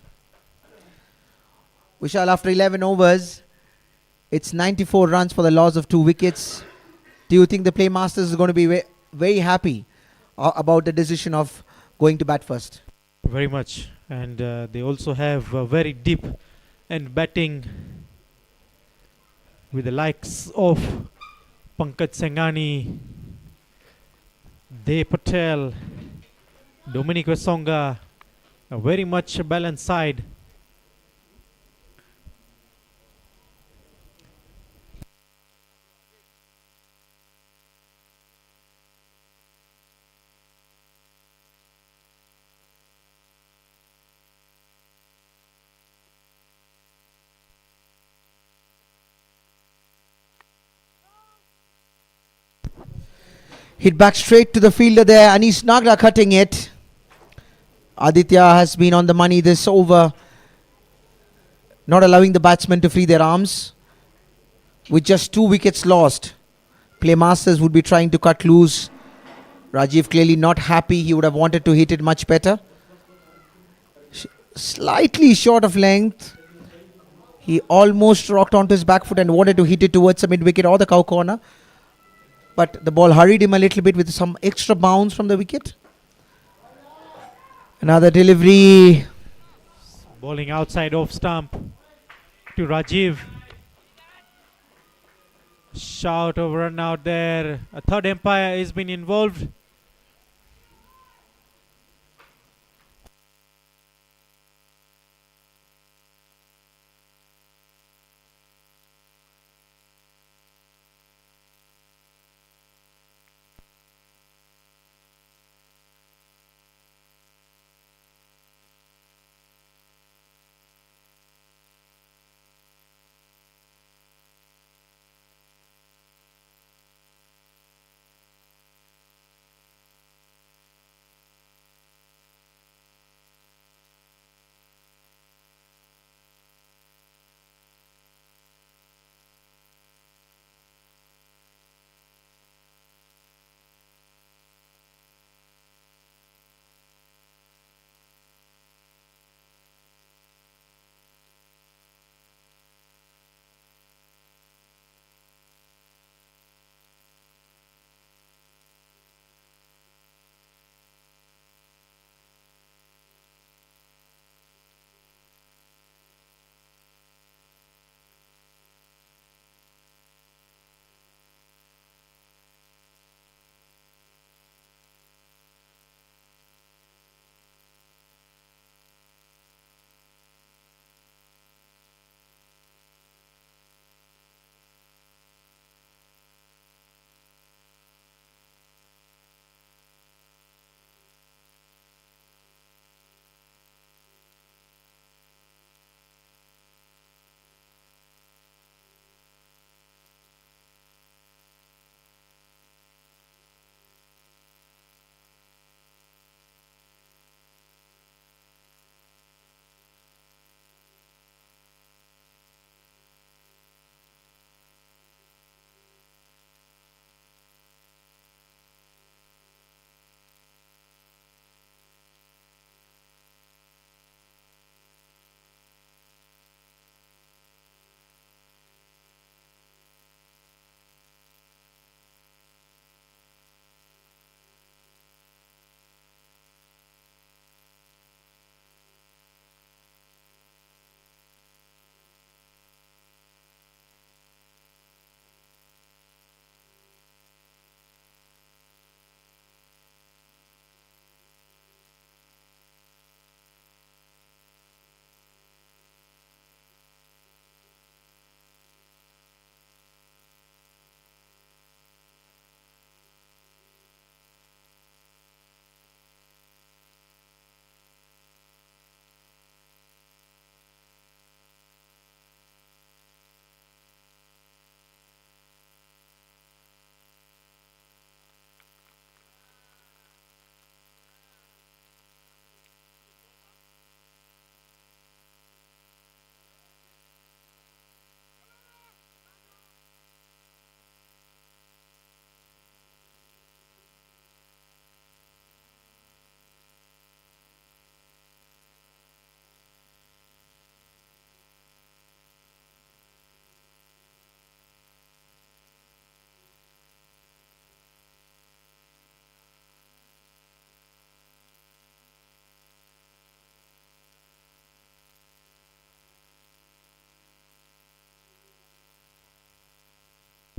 Vishal, after 11 overs, it's 94 runs for the loss of 2 wickets. Do you think the Playmasters is going to be very happy about the decision of going to bat first?
Very much. And they also have very deep and batting with the likes of Pankaj Sangani, Dev Patel, Dominic Wesonga, a very much balanced side.
Hit back straight to the fielder there. Anish Nagra cutting it. Aditya has been on the money this over, not allowing the batsmen to free their arms. With just 2 wickets lost, Playmasters would be trying to cut loose. Rajiv clearly not happy. He would have wanted to hit it much better. Slightly short of length. He almost rocked onto his back foot and wanted to hit it towards the mid wicket or the cow corner. But the ball hurried him a little bit with some extra bounce from the wicket. Another delivery.
Bowling outside off stump to Rajiv. Shout of run out there. A third umpire has been involved.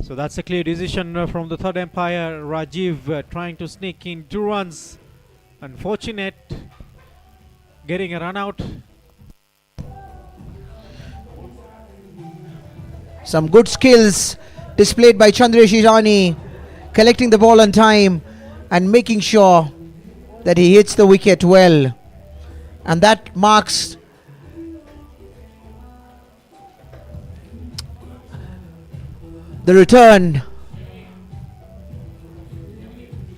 So that's a clear decision from the third umpire. Rajiv trying to sneak in 2 runs. Unfortunate. Getting a run out.
Some good skills displayed by Chandresh Irani, collecting the ball on time and making sure that he hits the wicket well. And that marks the return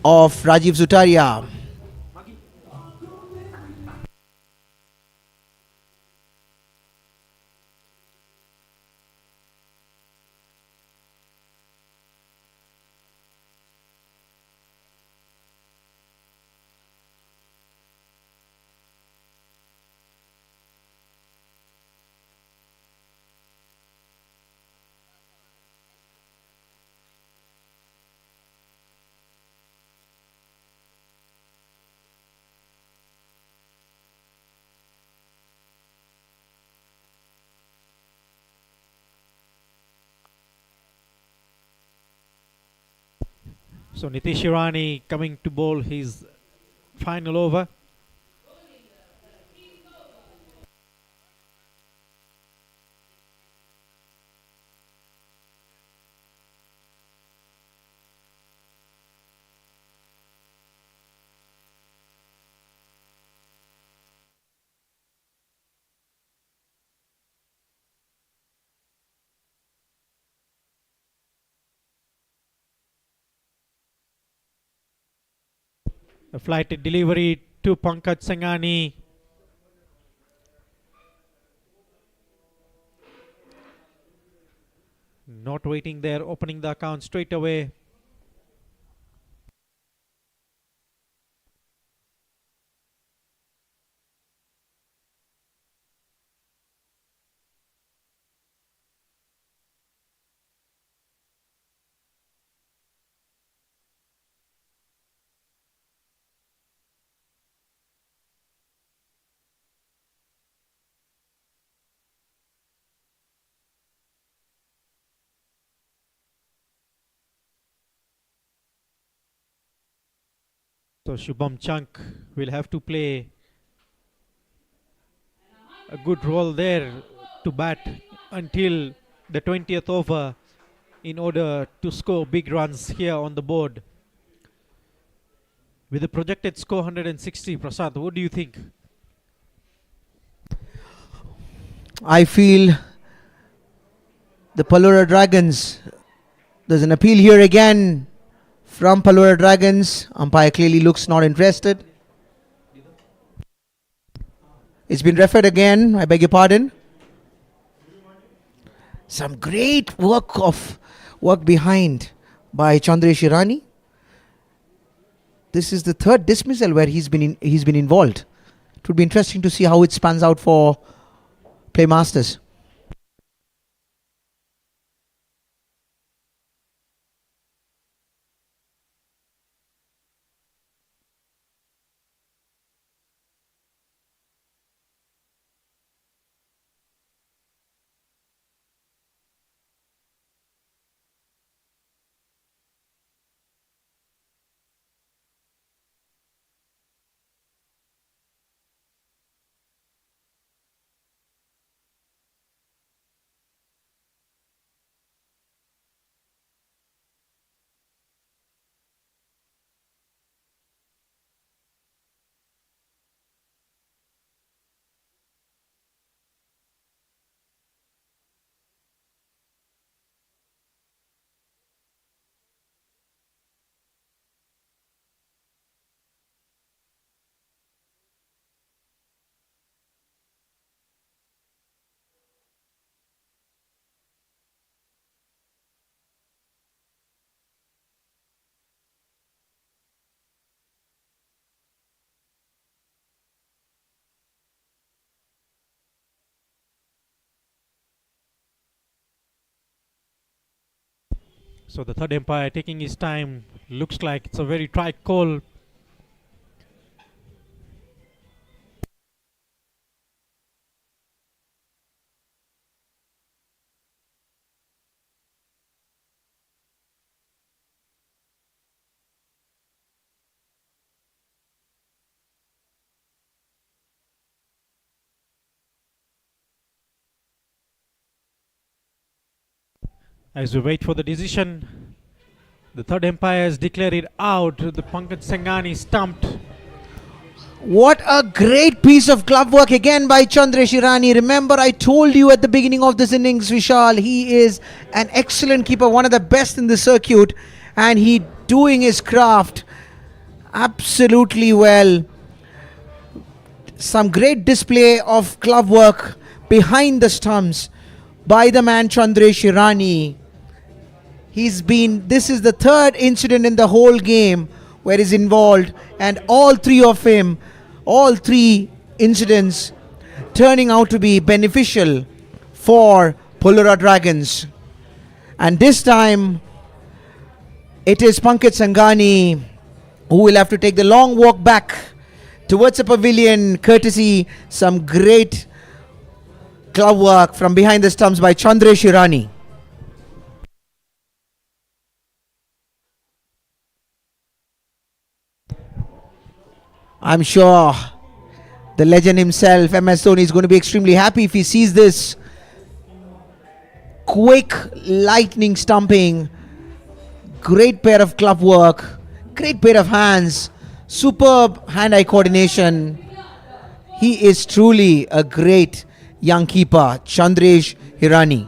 of Rajiv Zutaria.
So Nitish Irani coming to bowl his final over. A flighted delivery to Pankaj Sangani. Not waiting there, opening the account straight away. So Shubham Chunk will have to play a good role there to bat until the 20th over in order to score big runs here on the board. With the projected score 160, Prasad, what do you think?
I feel the PALORA Dragons, there's an appeal here again from PALORA Dragons. Umpire clearly looks not interested. It's been referred again, I beg your pardon. Some great work behind by Chandresh Irani. This is the third dismissal where he's been involved. It would be interesting to see how it spans out for Playmasters.
So the third umpire taking his time. Looks like it's a very tight call. As we wait for the decision, the third umpire has declared it out. The Pankaj Sangani stumped.
What a great piece of glove work again by Chandresh Irani. Remember, I told you at the beginning of this innings, Vishal, he is an excellent keeper, one of the best in the circuit, and he doing his craft absolutely well. Some great display of glove work behind the stumps by the man Chandresh Irani. This is the third incident in the whole game where he's involved, and all three incidents turning out to be beneficial for PALORA Dragons. And this time it is Pankaj Sangani who will have to take the long walk back towards the pavilion, courtesy some great glove work from behind the stumps by Chandresh Irani. I'm sure the legend himself, MS Dhoni, is going to be extremely happy if he sees this quick lightning stumping. Great pair of glove work, great pair of hands, superb hand-eye coordination. He is truly a great young keeper, Chandresh Irani.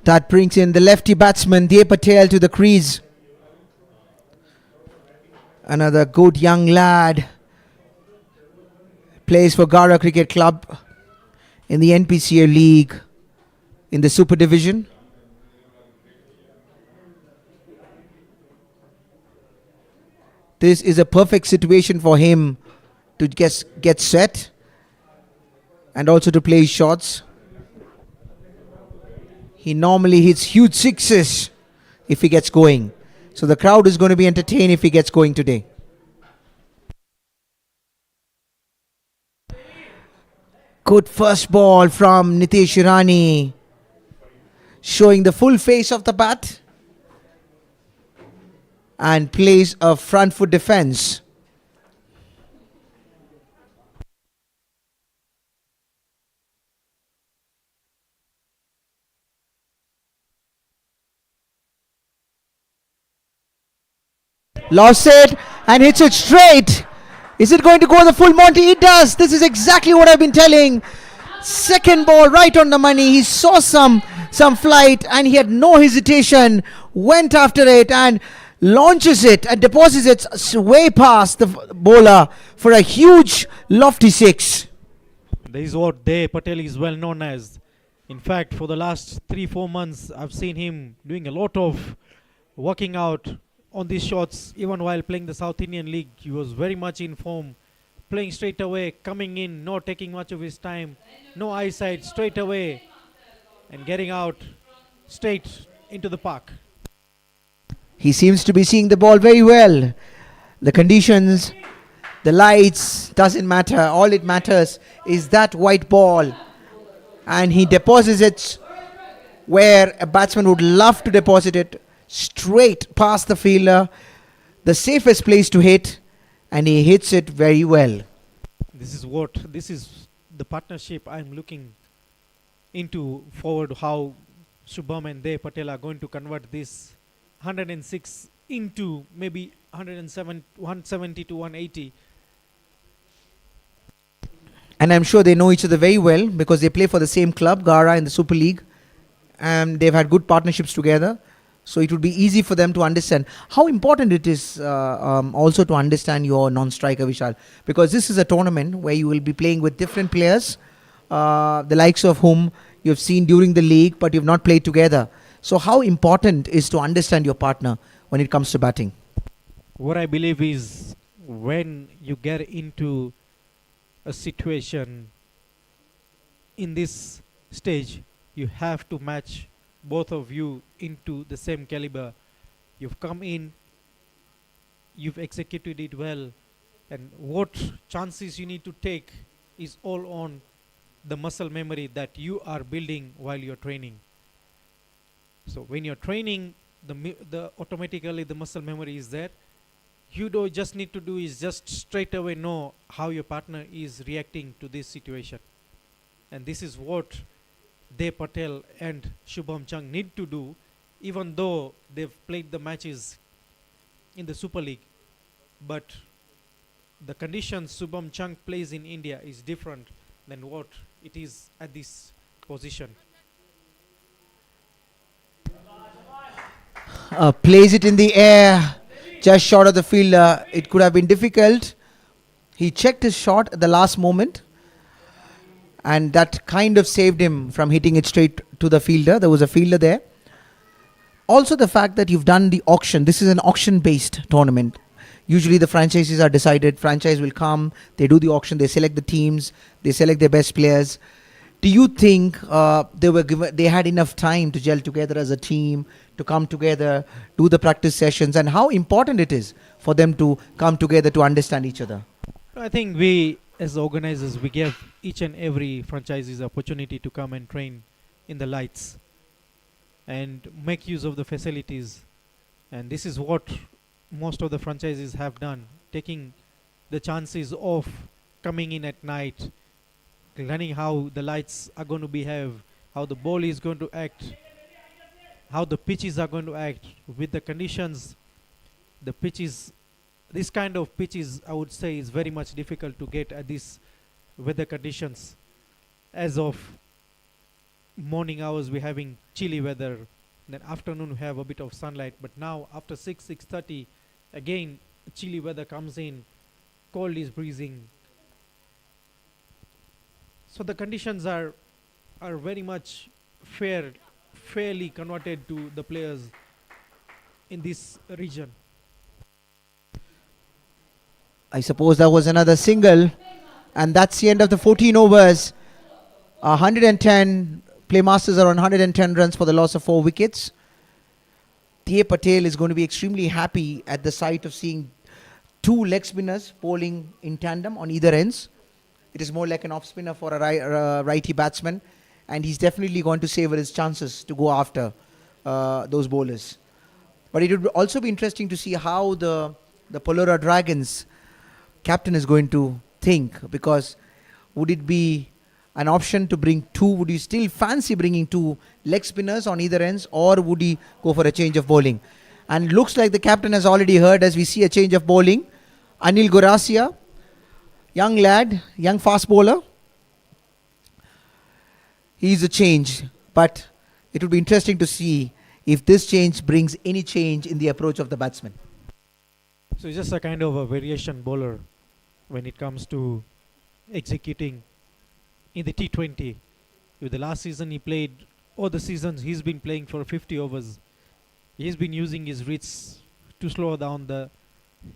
That brings in the lefty batsman Dev Patel to the crease. Another good young lad. Plays for Gara Cricket Club in the NPCA League in the Super Division. This is a perfect situation for him to get set and also to play his shots. He normally hits huge sixes if he gets going. So the crowd is going to be entertained if he gets going today. Good first ball from Nitesh Irani, showing the full face of the bat and plays a front foot defense. Lost it and hits it straight. Is it going to go the full Monty? It does. This is exactly what I've been telling. Second ball right on the money. He saw some flight and he had no hesitation. Went after it and launches it and deposits it way past the bowler for a huge lofty six.
This is what Dev Patel is well known as. In fact, for the last 3-4 months, I've seen him doing a lot of working out on these shots. Even while playing the South Indian League, he was very much in form, playing straight away, coming in, not taking much of his time, no eyesight, straight away and getting out straight into the park.
He seems to be seeing the ball very well. The conditions, the lights, doesn't matter. All it matters is that white ball, and he deposits it where a batsman would love to deposit it, straight past the fielder, the safest place to hit, and he hits it very well.
This is the partnership I'm looking into forward, how Shubham and Dev Patel are going to convert this 106 into maybe 170 to 180.
And I'm sure they know each other very well because they play for the same club, Gara, in the Super League, and they've had good partnerships together. So it would be easy for them to understand how important it is also to understand your non-striker, Vishal, because this is a tournament where you will be playing with different players, the likes of whom you've seen during the league, but you've not played together. So how important is to understand your partner when it comes to batting?
What I believe is when you get into a situation in this stage, you have to match both of you into the same caliber. You've come in, you've executed it well, and what chances you need to take is all on the muscle memory that you are building while you're training. So when you're training, the automatically the muscle memory is there. You don't just need to do is just straight away know how your partner is reacting to this situation. And this is what Dev Patel and Shubham Chung need to do, even though they've played the matches in the Super League. But the conditions Shubham Chung plays in India is different than what it is at this position.
Plays it in the air, just short of the fielder. It could have been difficult. He checked his shot at the last moment, and that kind of saved him from hitting it straight to the fielder. There was a fielder there. Also the fact that you've done the auction. This is an auction-based tournament. Usually the franchises are decided. Franchise will come, they do the auction, they select the teams, they select their best players. Do you think they had enough time to gel together as a team, to come together, do the practice sessions, and how important it is for them to come together to understand each other?
I think we, as organizers, we give each and every franchisees opportunity to come and train in the lights and make use of the facilities. And this is what most of the franchises have done, taking the chances of coming in at night, learning how the lights are going to behave, how the ball is going to act, how the pitches are going to act with the conditions. The pitches, this kind of pitches, I would say, is very much difficult to get at this weather conditions. As of morning hours, we're having chilly weather. Then afternoon, we have a bit of sunlight. But now, after 6:30, again, chilly weather comes in. Cold is breezing. So the conditions are very much fairly converted to the players in this region.
I suppose that was another single, and that's the end of the 14 overs. 110, Playmasters are on 110 runs for the loss of 4 wickets. Dev Patel is going to be extremely happy at the sight of seeing 2 leg spinners bowling in tandem on either ends. It is more like an off spinner for a righty batsman, and he's definitely going to savour his chances to go after those bowlers. But it would also be interesting to see how the PALORA Dragons captain is going to think, because would it be an option to bring 2? Would you still fancy bringing 2 leg spinners on either ends, or would he go for a change of bowling? And looks like the captain has already heard, as we see a change of bowling. Anil Gorasia, young lad, young fast bowler. He's a change, but it would be interesting to see if this change brings any change in the approach of the batsman.
So it's just a kind of a variation bowler when it comes to executing in the T20. With the last season he played, all the seasons he's been playing for 50 overs. He's been using his wrists to slow down the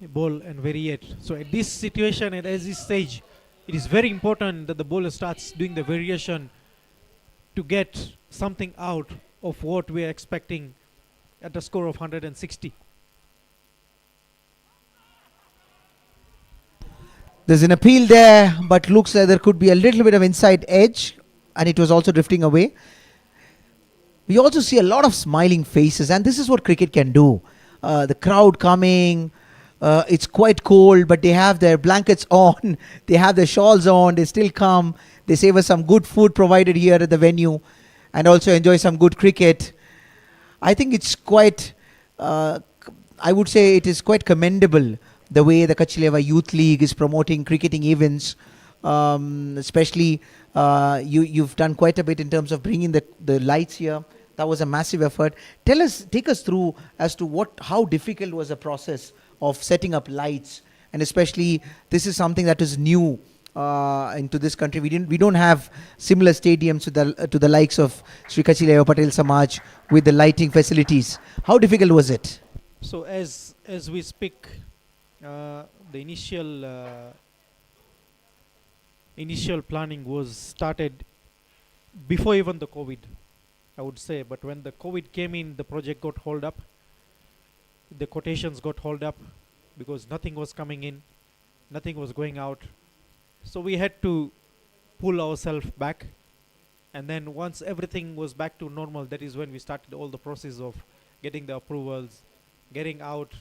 ball and vary it. So at this situation and at this stage, it is very important that the bowler starts doing the variation to get something out of what we are expecting at a score of 160.
There's an appeal there, but looks like there could be a little bit of inside edge, and it was also drifting away. We also see a lot of smiling faces, and this is what cricket can do. The crowd coming, it's quite cold, but they have their blankets on, they have their shawls on, they still come, they save us some good food provided here at the venue, and also enjoy some good cricket. I think it's quite, I would say it is quite commendable the way the Kachileva Youth League is promoting cricketing events. Especially you've done quite a bit in terms of bringing the lights here, That was a massive effort. Take us through as to how difficult was the process of setting up lights, and especially this is something that is new into this country. We don't have similar stadiums to the likes of Sri Kachileva Patel Samaj with the lighting facilities. How difficult was it?
So as we speak, the initial planning was started before even the COVID, I would say. But when the COVID came in, the project got hold up. The quotations got hold up because nothing was coming in, nothing was going out. So we had to pull ourselves back. And then once everything was back to normal, that is when we started all the process of getting the approvals, getting out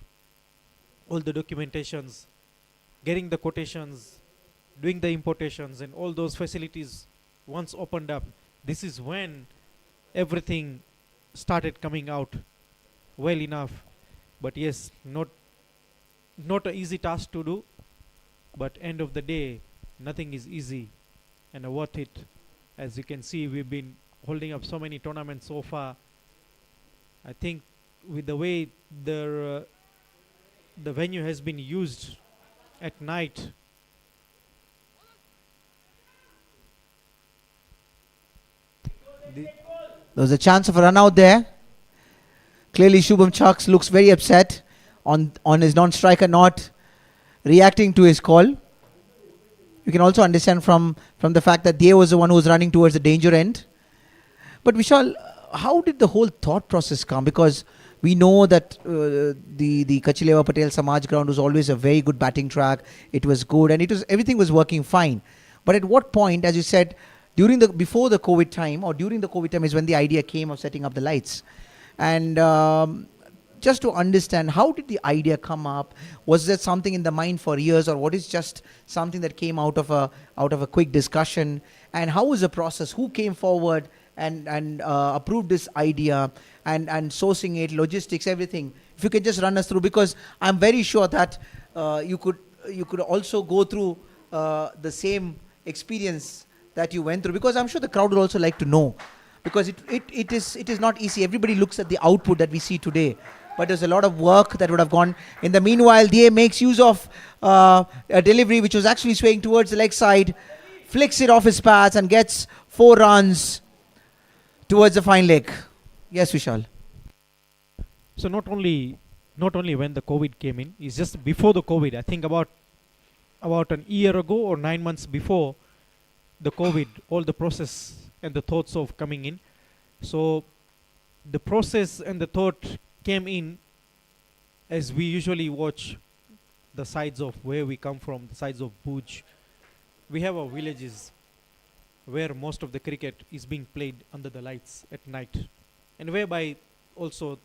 all the documentations, getting the quotations, doing the importations, and all those facilities once opened up. This is when everything started coming out well enough. But yes, not an easy task to do, but end of the day, nothing is easy and worth it. As you can see, we've been holding up so many tournaments so far. I think with the way the venue has been used at night,
there was a chance of a run out there. Clearly Shubham Chucks looks very upset on his non-striker not reacting to his call. You can also understand from the fact that Dave was the one who was running towards the danger end. But Vishal, how did the whole thought process come? Because we know that the Kachileva Patel Samaj ground was always a very good batting track. It was good and everything was working fine. But at what point, as you said, before the COVID time or during the COVID time is when the idea came of setting up the lights. And just to understand, how did the idea come up? Was there something in the mind for years, or what is just something that came out of a quick discussion? And how was the process? Who came forward and approved this idea and sourcing it, logistics, everything? If you can just run us through, because I'm very sure that you could also go through the same experience that you went through, because I'm sure the crowd would also like to know, because it is not easy. Everybody looks at the output that we see today, but there's a lot of work that would have gone. In the meanwhile, DA makes use of a delivery which was actually swaying towards the leg side, flicks it off his pads and gets 4 runs towards the fine leg. Yes, Vishal.
so not only when the COVID came in, it's just before the COVID. I think about an year ago or 9 months before the COVID, all the process and the thoughts of coming in. So the process and the thought came in as we usually watch the sides of where we come from, the sides of Bhuj. We have our villages where most of the cricket is being played under the lights at night, and whereby also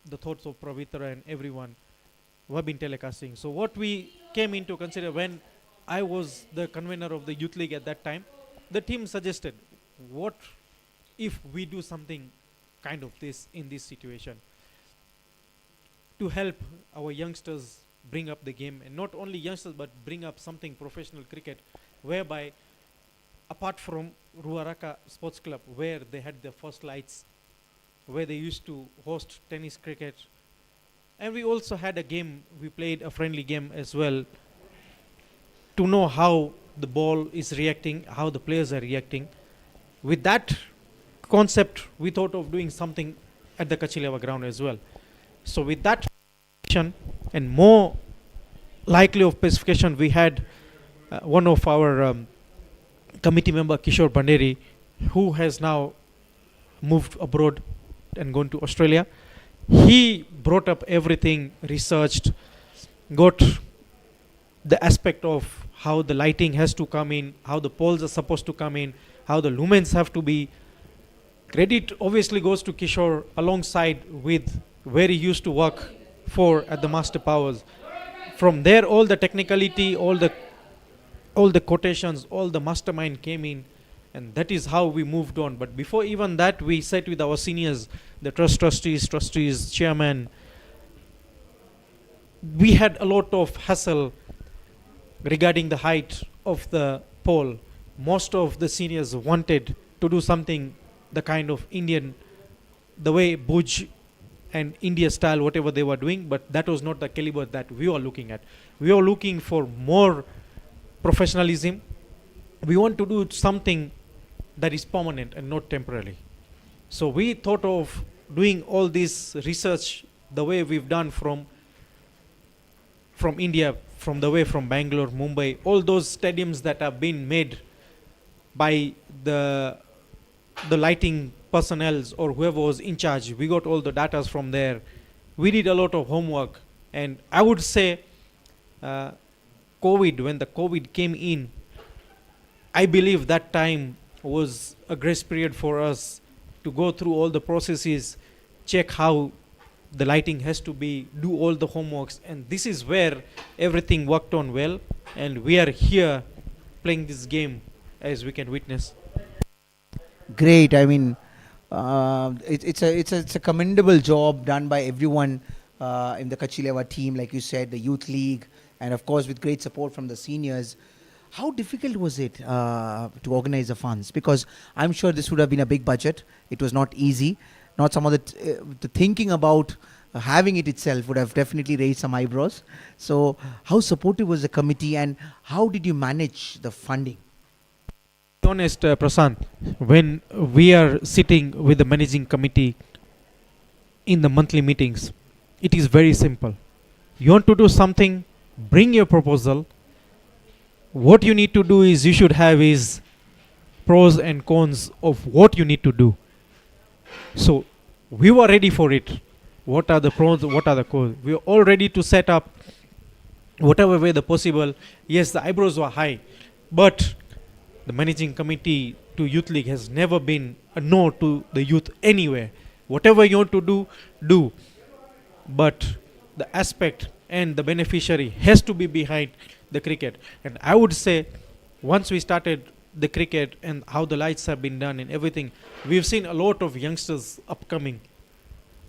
the thoughts of Pravitra and everyone who have been telecasting. So what we came in to consider, when I was the convener of the youth league at that time, the team suggested, what if we do something kind of this in this situation to help our youngsters bring up the game, and not only youngsters but bring up something professional cricket, whereby apart from Ruaraka Sports Club, where they had their first lights, where they used to host tennis cricket, and we also had a game, we played a friendly game as well, to know how the ball is reacting, how the players are reacting. With that concept, we thought of doing something at the Kachileva ground as well. So with that and more likely of specification, we had one of our committee member, Kishore Banderi, who has now moved abroad and gone to Australia. He brought up everything, researched, got the aspect of how the lighting has to come in, how the poles are supposed to come in, how the lumens have to be. Credit obviously goes to Kishore, alongside with where he used to work for at the Master Powers. From there, all the technicality, all the quotations, all the mastermind came in, and that is how we moved on. But before even that, we sat with our seniors, the trustees, chairman. We had a lot of hassle regarding the height of the pole. Most of the seniors wanted to do something the kind of Indian the way Bhuj and India style, whatever they were doing, but that was not the caliber that we were looking at. We were looking for more professionalism. We want to do something that is permanent and not temporary. So we thought of doing all this research the way we've done from India, from the way from Bangalore, Mumbai, all those stadiums that have been made by the lighting personnel or whoever was in charge. We got all the data from there. We did a lot of homework, and I would say when the COVID came in, I believe that time was a grace period for us to go through all the processes, check how the lighting has to be, do all the homeworks, and this is where everything worked on well, and we are here playing this game as we can witness.
Great. I mean, it's a commendable job done by everyone in the Kachileva team, like you said, the youth league, and of course with great support from the seniors. How difficult was it to organize the funds? Because I'm sure this would have been a big budget. It was not easy. Not some of the thinking about having it itself would have definitely raised some eyebrows. So how supportive was the committee, and how did you manage the funding?
To be honest, Prasant, when we are sitting with the managing committee in the monthly meetings, it is very simple. You want to do something, bring your proposal. What you need to do is you should have is pros and cons of what you need to do. So we were ready for it. What are the pros, what are the cons? We were all ready to set up whatever way the possible. Yes, the eyebrows were high, but the managing committee to Youth League has never been a no to the youth anywhere. Whatever you want to do, do. But the aspect and the beneficiary has to be behind the cricket. And I would say once we started the cricket and how the lights have been done and everything, we've seen a lot of youngsters upcoming.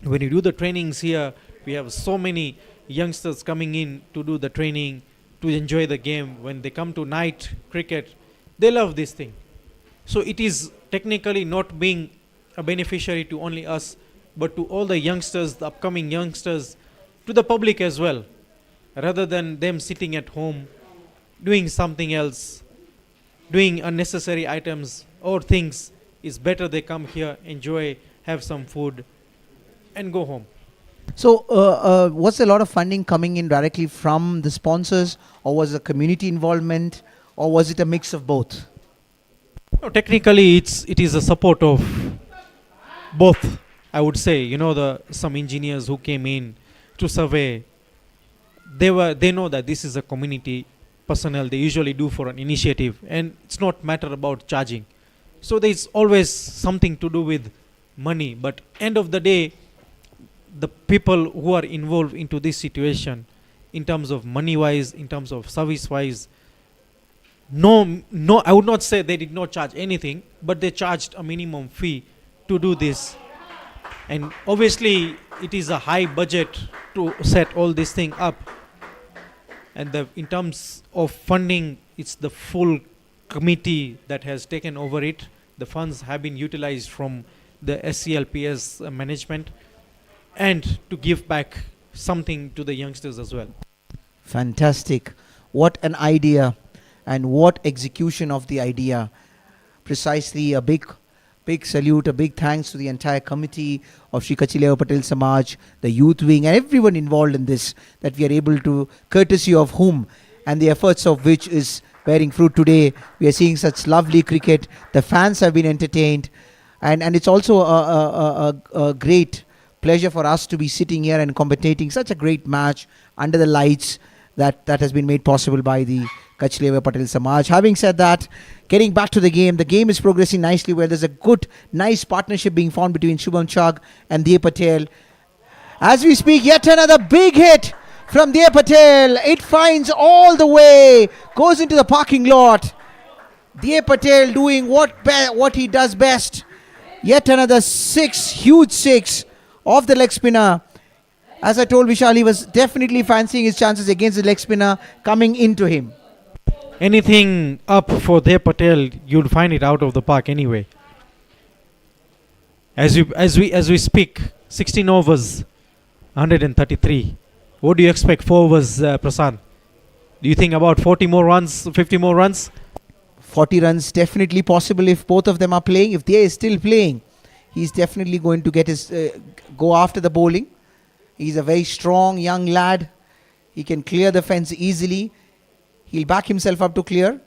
When you do the trainings here, we have so many youngsters coming in to do the training, to enjoy the game. When they come to night cricket, they love this thing. So it is technically not being a beneficiary to only us, but to all the youngsters, the upcoming youngsters, to the public as well. Rather than them sitting at home, doing something else, doing unnecessary items or things, it's better they come here, enjoy, have some food, and go home.
So was a lot of funding coming in directly from the sponsors, or was the community involvement, or was it a mix of both?
No, technically, it is a support of both. I would say, some engineers who came in to survey, they know that this is a community personnel. They usually do for an initiative, and it's not matter about charging. So there's always something to do with money. But end of the day, the people who are involved into this situation, in terms of money wise, in terms of service wise, no, I would not say they did not charge anything, but they charged a minimum fee to do this. And obviously it is a high budget to set all this thing up. And in terms of funding, it's the full committee that has taken over it. The funds have been utilized from the SCLPS management, and to give back something to the youngsters as well.
Fantastic. What an idea, and what execution of the idea. Precisely, a big salute, a big thanks to the entire committee of Shri Kachileva Patel Samaj, the youth wing, and everyone involved in this, that we are able to, courtesy of whom and the efforts of which is bearing fruit today. We are seeing such lovely cricket. The fans have been entertained, and it's also a great pleasure for us to be sitting here and commentating such a great match under the lights that has been made possible by the Kachileva Patel Samaj. Having said that, getting back to the game is progressing nicely, where there's a good, nice partnership being found between Shubham Chugh and Diya Patel. As we speak, yet another big hit from Diya Patel. It finds all the way, goes into the parking lot. Diya Patel doing what he does best. Yet another huge six of the leg spinner. As I told Vishal, he was definitely fancying his chances against the leg spinner coming into him.
Anything up for Diya Patel, you'd find it out of the park anyway. As we speak, 16 overs, 133. What do you expect? 4 overs, Prasan? Do you think about 40 more runs, 50 more runs?
40 runs definitely possible if both of them are playing. If they are still playing, he's definitely going to get his go after the bowling. He's a very strong young lad. He can clear the fence easily. He'll back himself up to clear.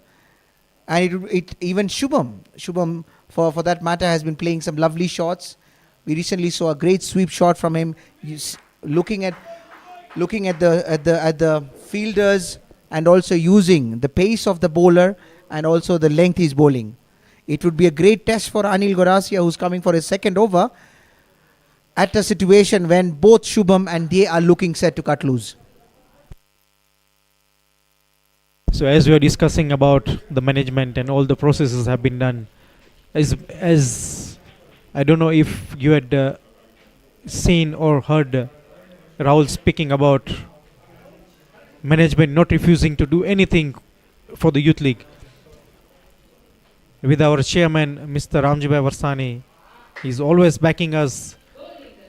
And even Shubham for that matter has been playing some lovely shots. We recently saw a great sweep shot from him. Looking at the fielders and also using the pace of the bowler and also the length he's bowling. It would be a great test for Anil Gorasia, who's coming for his second over, at a situation when both Shubham and they are looking set to cut loose.
So as we are discussing about the management and all the processes have been done, as I don't know if you had seen or heard Rahul speaking about management not refusing to do anything for the youth league. With our chairman, Mr. Ramjibhai Varsani, he's always backing us.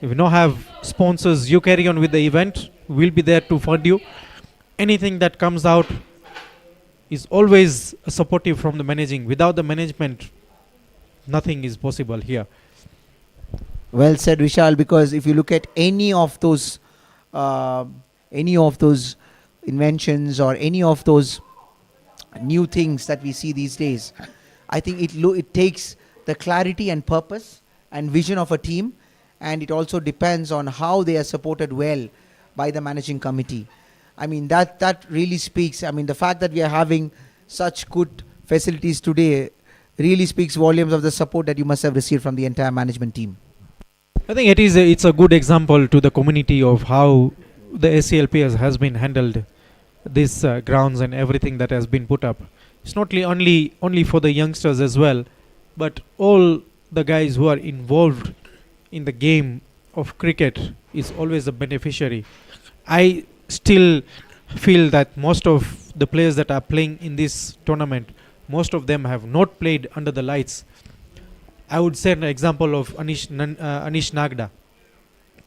If we don't have sponsors, you carry on with the event. We'll be there to fund you. Anything that comes out is always supportive from the managing. Without the management, nothing is possible here.
Well said, Vishal, because if you look at any of those inventions or any of those new things that we see these days, I think it takes the clarity and purpose and vision of a team, and it also depends on how they are supported well by the managing committee. I mean, that really speaks. I mean, the fact that we are having such good facilities today really speaks volumes of the support that you must have received from the entire management team.
I think it's a good example to the community of how the SCLPS has been handled, these grounds and everything that has been put up. It's not only for the youngsters as well, but all the guys who are involved in the game of cricket is always a beneficiary. I still feel that most of the players that are playing in this tournament, most of them have not played under the lights. I would say an example of Anish Nagda.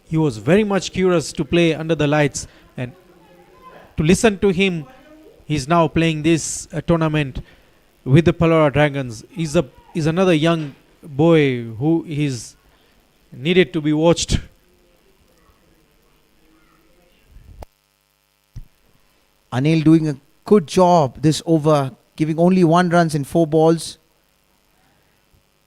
He was very much curious to play under the lights, and to listen to him, he's now playing this tournament with the PALORA Dragons. He's another young boy who is needed to be watched.
Anil doing a good job this over, giving only 1 run in 4 balls.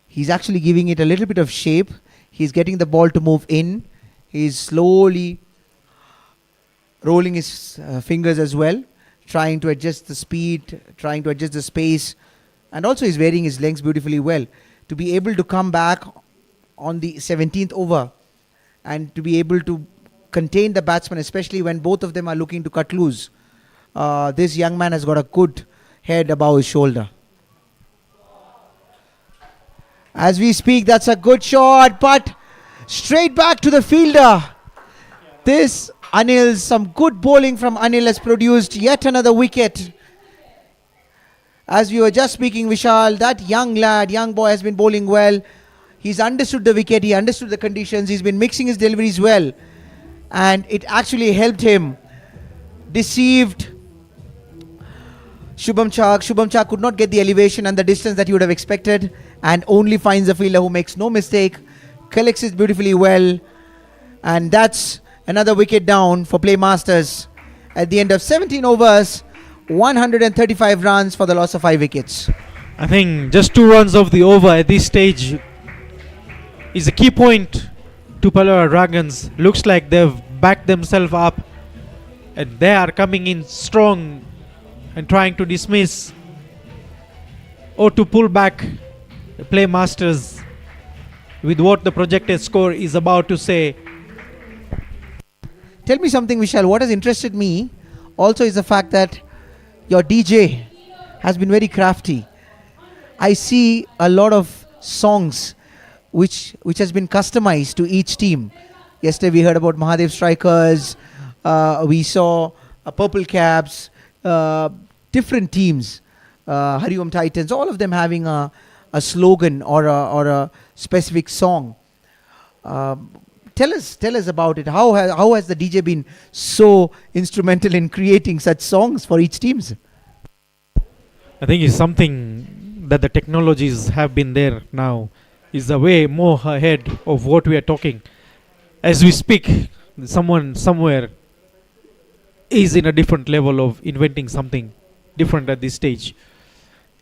He's actually giving it a little bit of shape. He's getting the ball to move in. He's slowly rolling his fingers as well, trying to adjust the speed, trying to adjust the space, and also he's varying his lengths beautifully well. To be able to come back on the 17th over and to be able to contain the batsman, especially when both of them are looking to cut loose, this young man has got a good head above his shoulder. As we speak, that's a good shot, but straight back to the fielder. This Anil, some good bowling from Anil has produced yet another wicket. As we were just speaking, Vishal, that young boy has been bowling well. He's understood the wicket, he understood the conditions, he's been mixing his deliveries well, and it actually helped him. Deceived Shubham Chak could not get the elevation and the distance that you would have expected, and only finds the fielder who makes no mistake, collects it beautifully well, and that's another wicket down for Playmasters at the end of 17 overs, 135 runs for the loss of 5 wickets.
I think just 2 runs of the over at this stage is a key point to PALORA Dragons. Looks like they've backed themselves up and they are coming in strong and trying to dismiss or to pull back the Playmasters with what the projected score is about to say.
Tell me something, Vishal. What has interested me also is the fact that your DJ has been very crafty. I see a lot of songs which has been customized to each team. Yesterday we heard about Mahadev Strikers. We saw Purple Caps, different teams, Hariom Titans, all of them having a slogan or a specific song. Tell us about it. How has the DJ been so instrumental in creating such songs for each teams?
I think it's something that the technologies have been there now. Is a way more ahead of what we are talking. As we speak, someone somewhere is in a different level of inventing something different at this stage.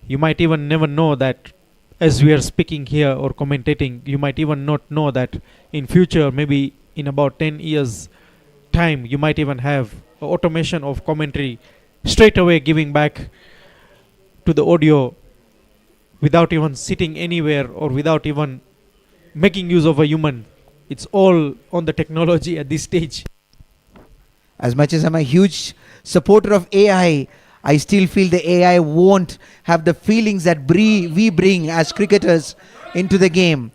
You might even never know that as we are speaking here or commentating, you might even not know that in future, maybe in about 10 years time, you might even have automation of commentary straight away giving back to the audio without even sitting anywhere or without even making use of a human. It's all on the technology at this stage.
As much as I'm a huge supporter of AI, I still feel the AI won't have the feelings that we bring as cricketers into the game.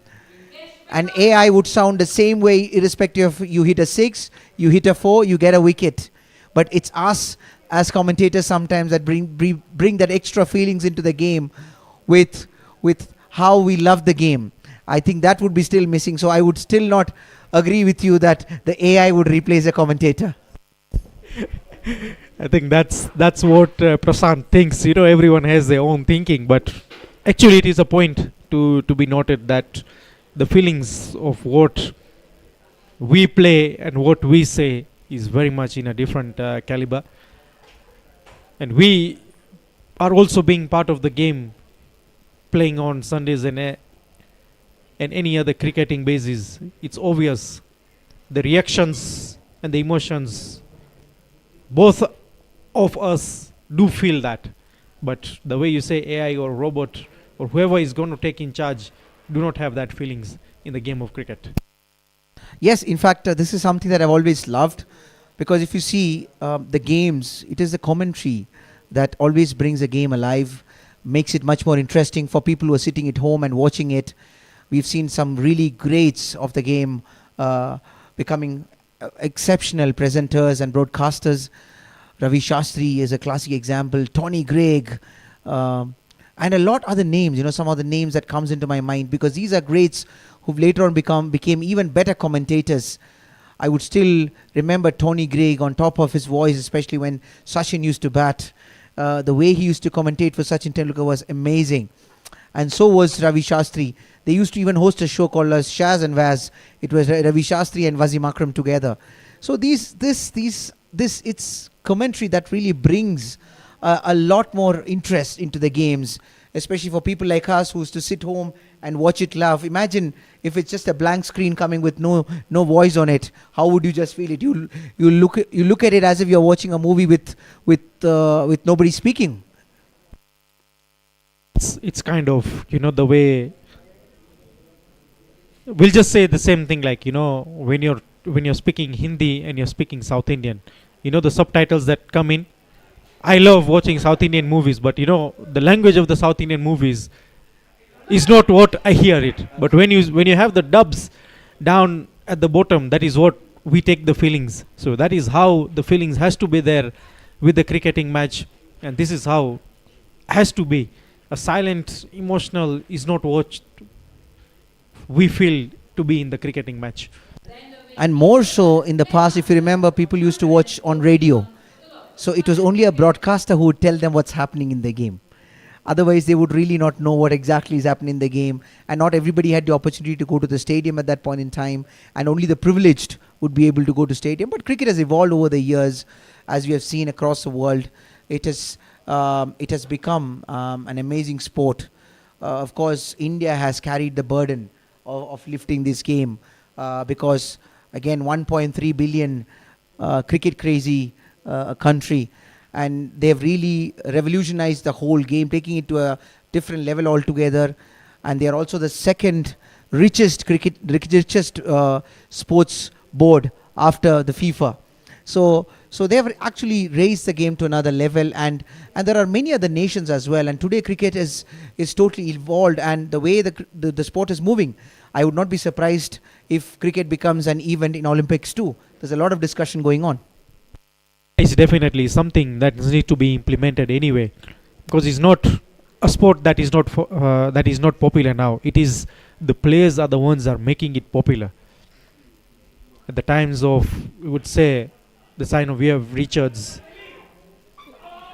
And AI would sound the same way irrespective of you hit a 6, you hit a 4, you get a wicket. But it's us as commentators sometimes that bring that extra feelings into the game with how we love the game. I think that would be still missing. So I would still not agree with you that the AI would replace a commentator.
I think that's what Prasant thinks. Everyone has their own thinking, but actually it is a point to be noted that the feelings of what we play and what we say is very much in a different caliber. And we are also being part of the game, playing on Sundays and any other cricketing basis. It's obvious the reactions and the emotions, both of us do feel that. But the way you say AI or robot or whoever is going to take in charge do not have that feelings in the game of cricket.
Yes, in fact, this is something that I've always loved, because if you see the games, it is the commentary that always brings the game alive, makes it much more interesting for people who are sitting at home and watching it. We've seen some really greats of the game becoming exceptional presenters and broadcasters. Ravi Shastri is a classic example, Tony Greig, and a lot other names, some of the names that comes into my mind, because these are greats who've later on became even better commentators. I would still remember Tony Greig on top of his voice, especially when Sachin used to bat. The way he used to commentate for Sachin Tendulkar was amazing. And so was Ravi Shastri. They used to even host a show called as Shaz and Vaz. It was Ravi Shastri and Wazim Akram together. So this it's commentary that really brings a lot more interest into the games, especially for people like us who used to sit home and watch it live. Imagine if it's just a blank screen coming with no voice on it. How would you just feel it? You look at it as if you're watching a movie with nobody speaking.
It's kind of the way. We'll just say the same thing, like when you're speaking Hindi and you're speaking South Indian, the subtitles that come in. I love watching South Indian movies, but the language of the South Indian movies is not what I hear it. But when you have the dubs down at the bottom, that is what we take the feelings. So that is how the feelings has to be there with the cricketing match, and this is how has to be. A silent, emotional is not what we feel to be in the cricketing match.
And more so in the past, if you remember, people used to watch on radio. So it was only a broadcaster who would tell them what's happening in the game. Otherwise, they would really not know what exactly is happening in the game. And not everybody had the opportunity to go to the stadium at that point in time. And only the privileged would be able to go to stadium. But cricket has evolved over the years, as we have seen across the world. It has become an amazing sport. Of course, India has carried the burden of lifting this game because, again, 1.3 billion cricket crazy country, and they've really revolutionized the whole game, taking it to a different level altogether. And they are also the second richest sports board after the FIFA. So they have actually raised the game to another level, and there are many other nations as well. And today cricket is totally evolved, and the way the sport is moving, I would not be surprised if cricket becomes an event in Olympics too. There's a lot of discussion going on.
It's definitely something that needs to be implemented anyway, because it's not a sport that is not popular now. It is the players are the ones that are making it popular. at the times of, we would say, the sign of V.F. Richards,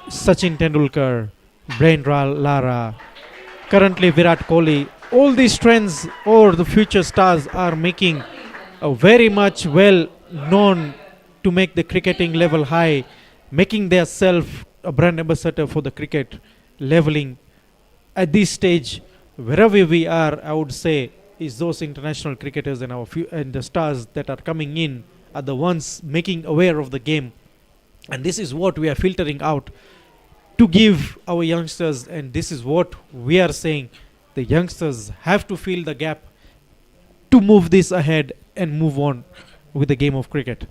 Sachin Tendulkar, Brain Lara, currently Virat Kohli. All these trends or the future stars are making a very much well known to make the cricketing level high, making their self a brand ambassador for the cricket leveling. At this stage, wherever we are, I would say, is those international cricketers and and the stars that are coming in are the ones making aware of the game. And this is what we are filtering out to give our youngsters, and this is what we are saying. The youngsters have to fill the gap to move this ahead and move on with the game of cricket.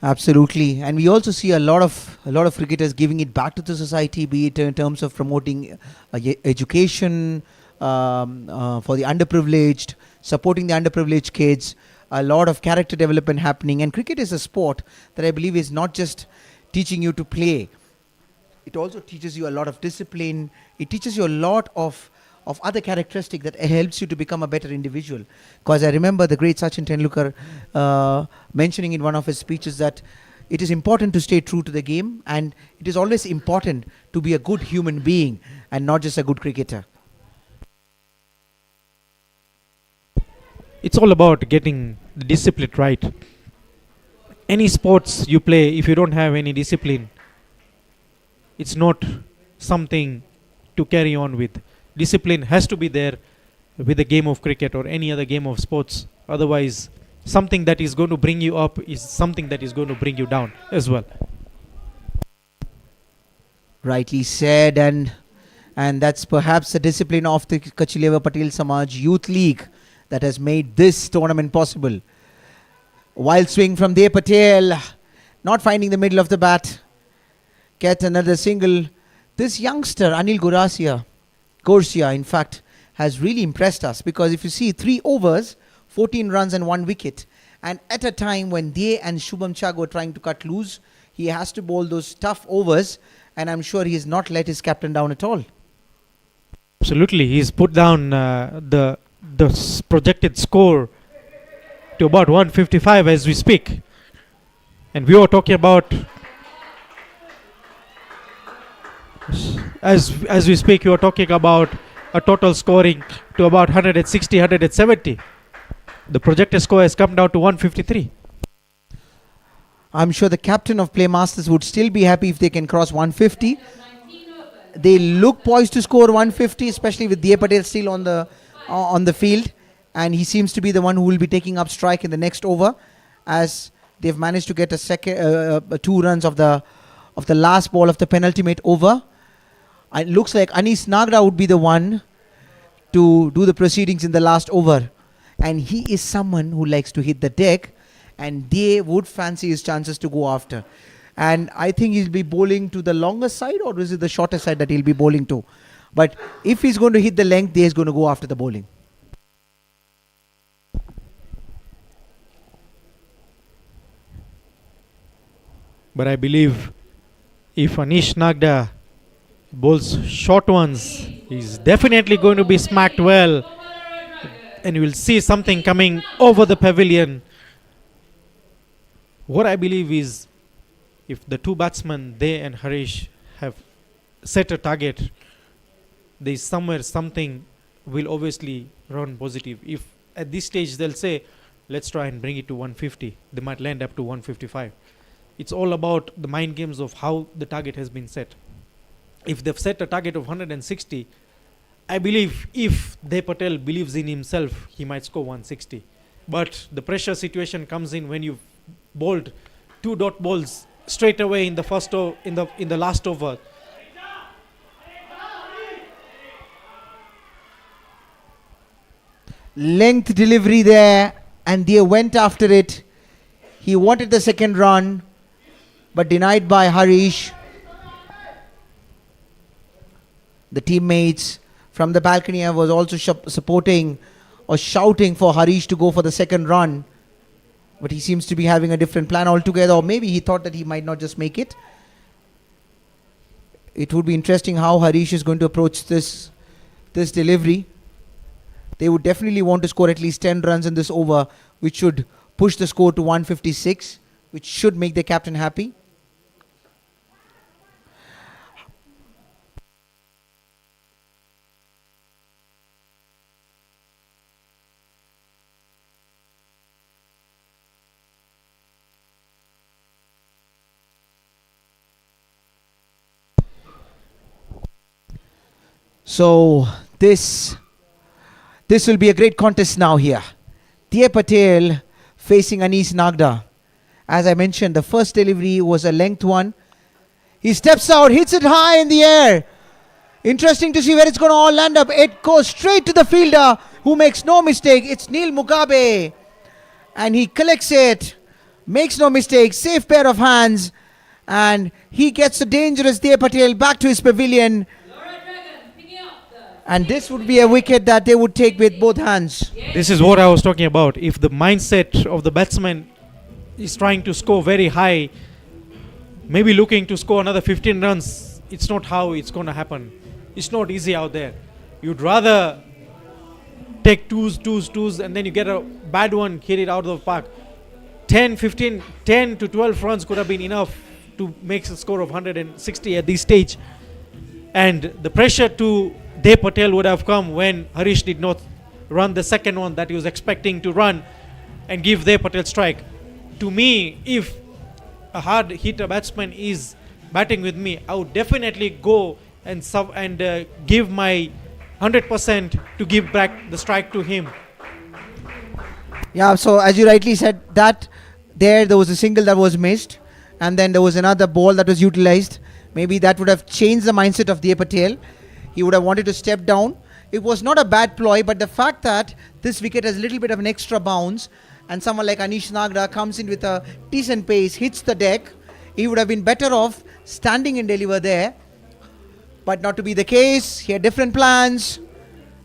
Absolutely, and we also see a lot of cricketers giving it back to the society, be it in terms of promoting education for the underprivileged, supporting the underprivileged kids. A lot of character development happening, and cricket is a sport that I believe is not just teaching you to play. It also teaches you a lot of discipline. It teaches you a lot of other characteristics that helps you to become a better individual. Because I remember the great Sachin Tendulkar mentioning in one of his speeches that it is important to stay true to the game, and it is always important to be a good human being and not just a good cricketer.
It's all about getting the discipline right. Any sports you play, if you don't have any discipline, it's not something to carry on with. Discipline has to be there with the game of cricket or any other game of sports. Otherwise, something that is going to bring you up is something that is going to bring you down as well.
Rightly said, and that's perhaps the discipline of the Kachileva Patel Samaj Youth League that has made this tournament possible. Wild swing from Dev Patel, not finding the middle of the bat. Get another single. This youngster, Anil Gorsia, in fact, has really impressed us, because if you see 3 overs, 14 runs and 1 wicket, and at a time when Dev and Shubham Chag were trying to cut loose, he has to bowl those tough overs, and I'm sure he has not let his captain down at all.
Absolutely, he's put down the projected score to about 155 as we speak, and we were talking about as we speak, you are talking about a total scoring to about 160, 170. The projected score has come down to 153.
I'm sure the captain of Playmasters would still be happy if they can cross 150. They look poised to score 150, especially with Dev Patel still on the field, and he seems to be the one who will be taking up strike in the next over, as they've managed to get a 2 runs of the last ball of the penultimate over. It looks like Anis Nagda would be the one to do the proceedings in the last over, and he is someone who likes to hit the deck, and they would fancy his chances to go after. And I think he'll be bowling to the longer side, or is it the shorter side that he'll be bowling to? But if he's going to hit the length, he's going to go after the bowling.
But I believe if Anish Nagda bowls short ones, he's definitely going to be smacked well, and you will see something coming over the pavilion. What I believe is, if the 2 batsmen, they and Harish, have set a target, there is something will obviously run positive. If at this stage they'll say, let's try and bring it to 150, they might land up to 155. It's all about the mind games of how the target has been set. If they've set a target of 160, I believe if Dev Patel believes in himself, he might score 160. But the pressure situation comes in when you've bowled 2 dot balls straight away in the first in the last over.
Length delivery there, and they went after it. He wanted the second run, but denied by Harish. The teammates from the balcony was also supporting or shouting for Harish to go for the second run, but he seems to be having a different plan altogether, or maybe he thought that he might not just make it. It would be interesting how Harish is going to approach this delivery. They would definitely want to score at least 10 runs in this over, which should push the score to 156, which should make the captain happy. So this will be a great contest now here. Diya Patel facing Anis Nagda. As I mentioned, the first delivery was a length one. He steps out, hits it high in the air. Interesting to see where it's going to all land up. It goes straight to the fielder, who makes no mistake. It's Neil Mugabe. And he collects it. Makes no mistake. Safe pair of hands. And he gets the dangerous Diya Patel back to his pavilion. And this would be a wicket that they would take with both hands.
This is what I was talking about. If the mindset of the batsman is trying to score very high, maybe looking to score another 15 runs, it's not how it's going to happen. It's not easy out there. You'd rather take twos, and then you get a bad one, hit it out of the park. 10 to 12 runs could have been enough to make a score of 160 at this stage. And the pressure to Diya Patel would have come when Harish did not run the second one that he was expecting to run and give Diya Patel strike. To me, if a hard hitter batsman is batting with me, I would definitely go and give my 100% to give back the strike to him.
Yeah, so as you rightly said, that there was a single that was missed, and then there was another ball that was utilized. Maybe that would have changed the mindset of Diya Patel. He would have wanted to step down. It was not a bad ploy, but the fact that this wicket has a little bit of an extra bounce, and someone like Anish Nagda comes in with a decent pace, hits the deck, he would have been better off standing and deliver there. But not to be the case. He had different plans,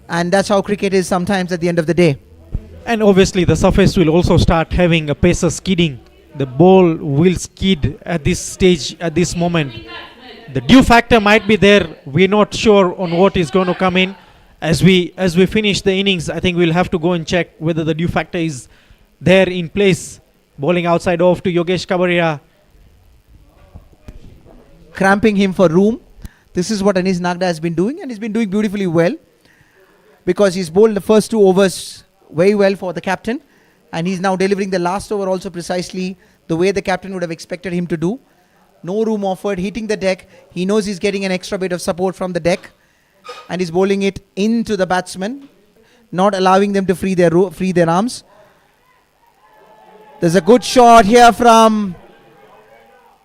and that's how cricket is sometimes at the end of the day.
And obviously the surface will also start having a pacer skidding. The ball will skid at this stage, at this moment. The dew factor might be there. We're not sure on what is going to come in. As we finish the innings, I think we'll have to go and check whether the dew factor is there in place. Bowling outside off to Yogesh Kabaria.
Cramping him for room. This is what Anis Nagda has been doing, and he's been doing beautifully well, because he's bowled the first 2 overs very well for the captain, and he's now delivering the last over also precisely the way the captain would have expected him to do. No room offered, hitting the deck. He knows he's getting an extra bit of support from the deck, and he's bowling it into the batsman, not allowing them to free their arms. There's a good shot here from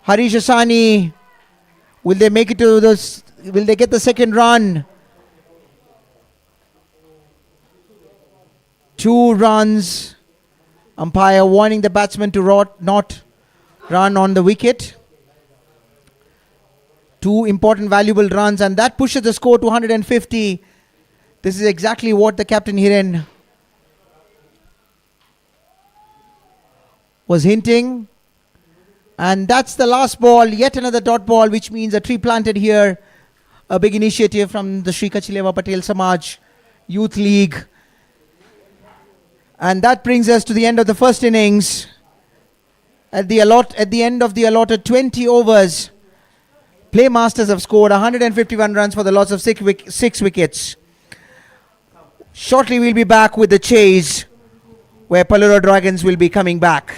Harish Asani. Will they make it to this? Will they get the second run? 2 runs. Umpire warning the batsman to not run on the wicket. 2 important valuable runs, and that pushes the score to 150. This is exactly what the captain Hiren was hinting. And that's the last ball, yet another dot ball, which means a tree planted here. A big initiative from the Sri Kachileva Patel Samaj Youth League. And that brings us to the end of the first innings. At the end of the allotted 20 overs, Playmasters have scored 151 runs for the loss of 6 wickets. Shortly we'll be back with the chase, where PALORA Dragons will be coming back.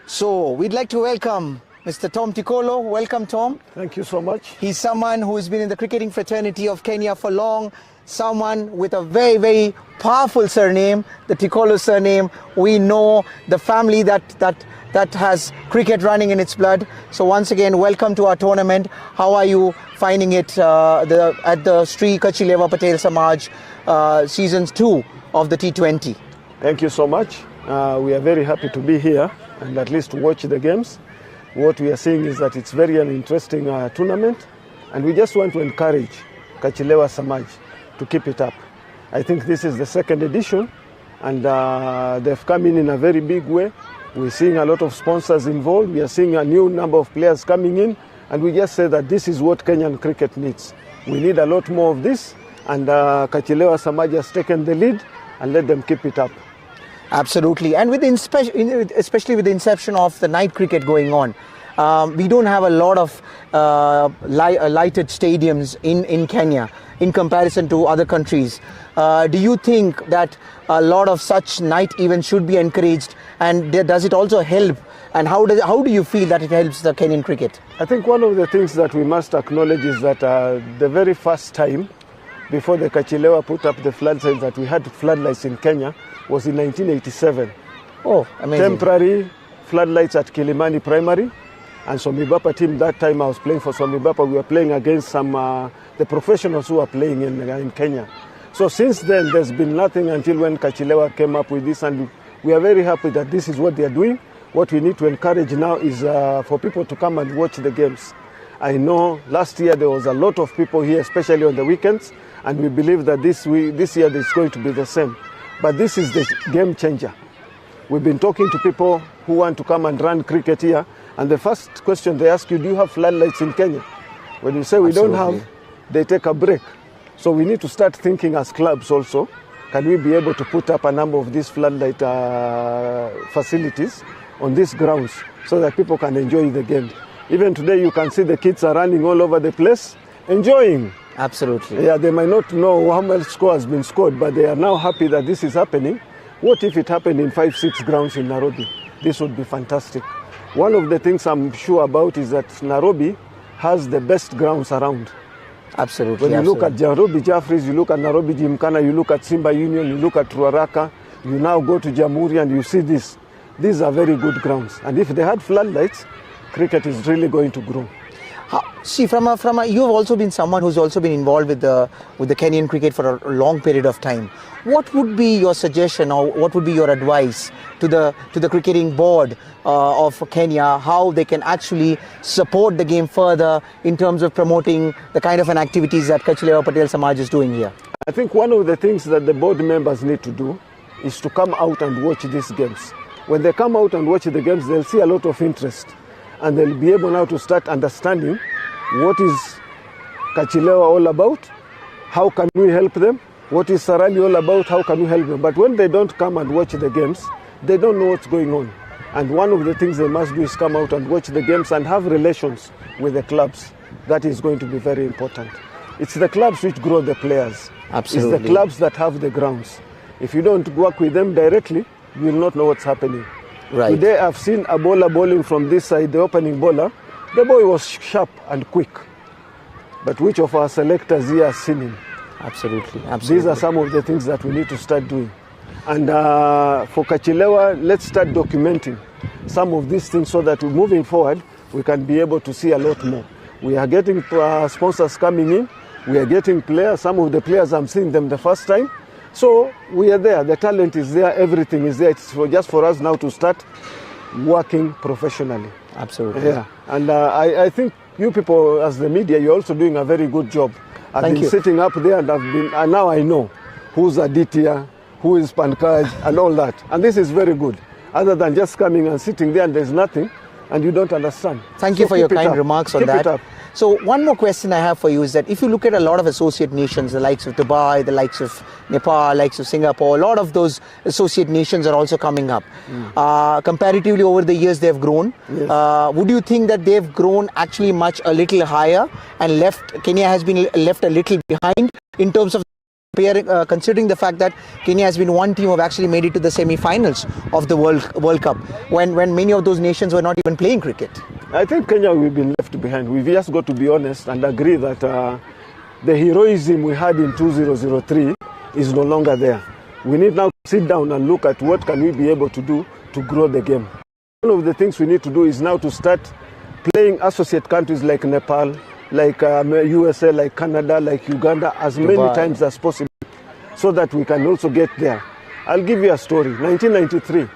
So we'd like to welcome Mr. Tom Tikolo. Welcome, Tom.
Thank you so much.
He's someone who has been in the cricketing fraternity of Kenya for long, someone with a very, very powerful surname, the Tikolo surname. We know the family that has cricket running in its blood. So once again, welcome to our tournament. How are you finding it at the Sri Kachileva Patel Samaj Season 2 of the T20?
Thank you so much. We are very happy to be here and at least watch the games. What we are seeing is that it's very an interesting tournament, and we just want to encourage Kachilewa Samaj to keep it up. I think this is the second edition, and they've come in a very big way. We're seeing a lot of sponsors involved. We are seeing a new number of players coming in, and we just say that this is what Kenyan cricket needs. We need a lot more of this, and Kachilewa Samaj has taken the lead, and let them keep it up.
Absolutely, and especially with the inception of the night cricket going on, we don't have a lot of lighted stadiums in Kenya in comparison to other countries. Do you think that a lot of such night events should be encouraged, and does it also help, and how do you feel that it helps the Kenyan cricket?
I think one of the things that we must acknowledge is that the very first time before the Kachilewa put up the floodlights, that we had floodlights in Kenya, was in 1987.
Oh, amazing.
Temporary floodlights at Kilimani Primary. And Somibapa team, that time I was playing for Somibapa, we were playing against some the professionals who are playing in Kenya. So since then, there's been nothing until when Kachilewa came up with this, and we are very happy that this is what they are doing. What we need to encourage now is for people to come and watch the games. I know last year there was a lot of people here, especially on the weekends, and we believe that this year it's going to be the same. But this is the game changer. We've been talking to people who want to come and run cricket here, and the first question they ask you, do you have floodlights in Kenya? When you say we don't have, they take a break. So we need to start thinking as clubs also, can we be able to put up a number of these floodlight facilities on these grounds so that people can enjoy the game. Even today you can see the kids are running all over the place, enjoying.
Absolutely.
Yeah, they might not know how much score has been scored, but they are now happy that this is happening. What if it happened in 5-6 grounds in Nairobi? This would be fantastic. One of the things I'm sure about is that Nairobi has the best grounds around.
Absolutely.
When you look at Nairobi Jaffrey's, you look at Nairobi Gymkhana, you look at Simba Union, you look at Ruaraka, you now go to Jamhuri and you see this. These are very good grounds. And if they had floodlights, cricket is really going to grow.
See, you have also been someone who's also been involved with the Kenyan cricket for a long period of time. What would be your suggestion, or what would be your advice to the cricketing board of Kenya, how they can actually support the game further in terms of promoting the kind of activities that Kachilewa Patel Samaj is doing here?
I think one of the things that the board members need to do is to come out and watch these games. When they come out and watch the games, they'll see a lot of interest, and they'll be able now to start understanding what is Kachilewa all about, how can we help them, what is Sarali all about, how can we help them. But when they don't come and watch the games, they don't know what's going on. And one of the things they must do is come out and watch the games and have relations with the clubs. That is going to be very important. It's the clubs which grow the players.
Absolutely.
It's the clubs that have the grounds. If you don't work with them directly, you will not know what's happening.
Right.
Today I've seen a bowler bowling from this side, the opening bowler. The boy was sharp and quick. But which of our selectors here has seen him?
Absolutely.
These are some of the things that we need to start doing. And for Kachilewa, let's start documenting some of these things so that moving forward, we can be able to see a lot more. We are getting sponsors coming in. We are getting players. Some of the players, I'm seeing them the first time. So we are there. The talent is there. Everything is there. It's just for us now to start working professionally.
Absolutely.
Yeah. And I think you people, as the media, you're also doing a very good job. I've been sitting up there, and now I know who's Aditya, who is Pankaj, and all that. And this is very good. Other than just coming and sitting there and there's nothing, and you don't understand.
Thank you for your kind remarks on that.
Keep it up.
So one more question I have for you is that if you look at a lot of associate nations, the likes of Dubai, the likes of Nepal, likes of Singapore, a lot of those associate nations are also coming up. Comparatively over the years they've grown.
Yes.
Would you think that they've grown actually a little higher and Kenya has been left a little behind in terms of considering the fact that Kenya has been one team who have actually made it to the semi-finals of the World Cup, when many of those nations were not even playing cricket.
I think Kenya, we've been left behind. We've just got to be honest and agree that the heroism we had in 2003 is no longer there. We need now to sit down and look at what can we be able to do to grow the game. One of the things we need to do is now to start playing associate countries like Nepal, like USA, like Canada, like Uganda, as many times as possible, so that we can also get there. I'll give you a story. 1993,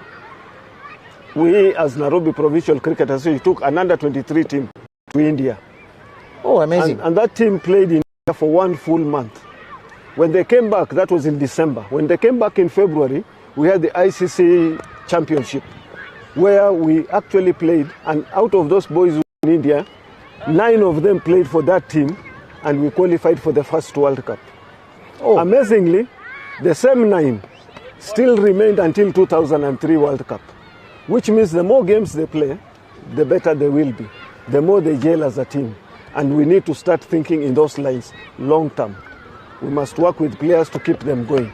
we as Nairobi Provincial Cricket Association took an under-23 team to India.
Oh, amazing.
And that team played in India for 1 full month. When they came back, that was in December. When they came back in February, we had the ICC Championship, where we actually played, and out of those boys in India, 9 of them played for that team, and we qualified for the first World Cup. Oh. Amazingly, the same 9 still remained until 2003 World Cup, which means the more games they play, the better they will be, the more they gel as a team. And we need to start thinking in those lines long term. We must work with players to keep them going.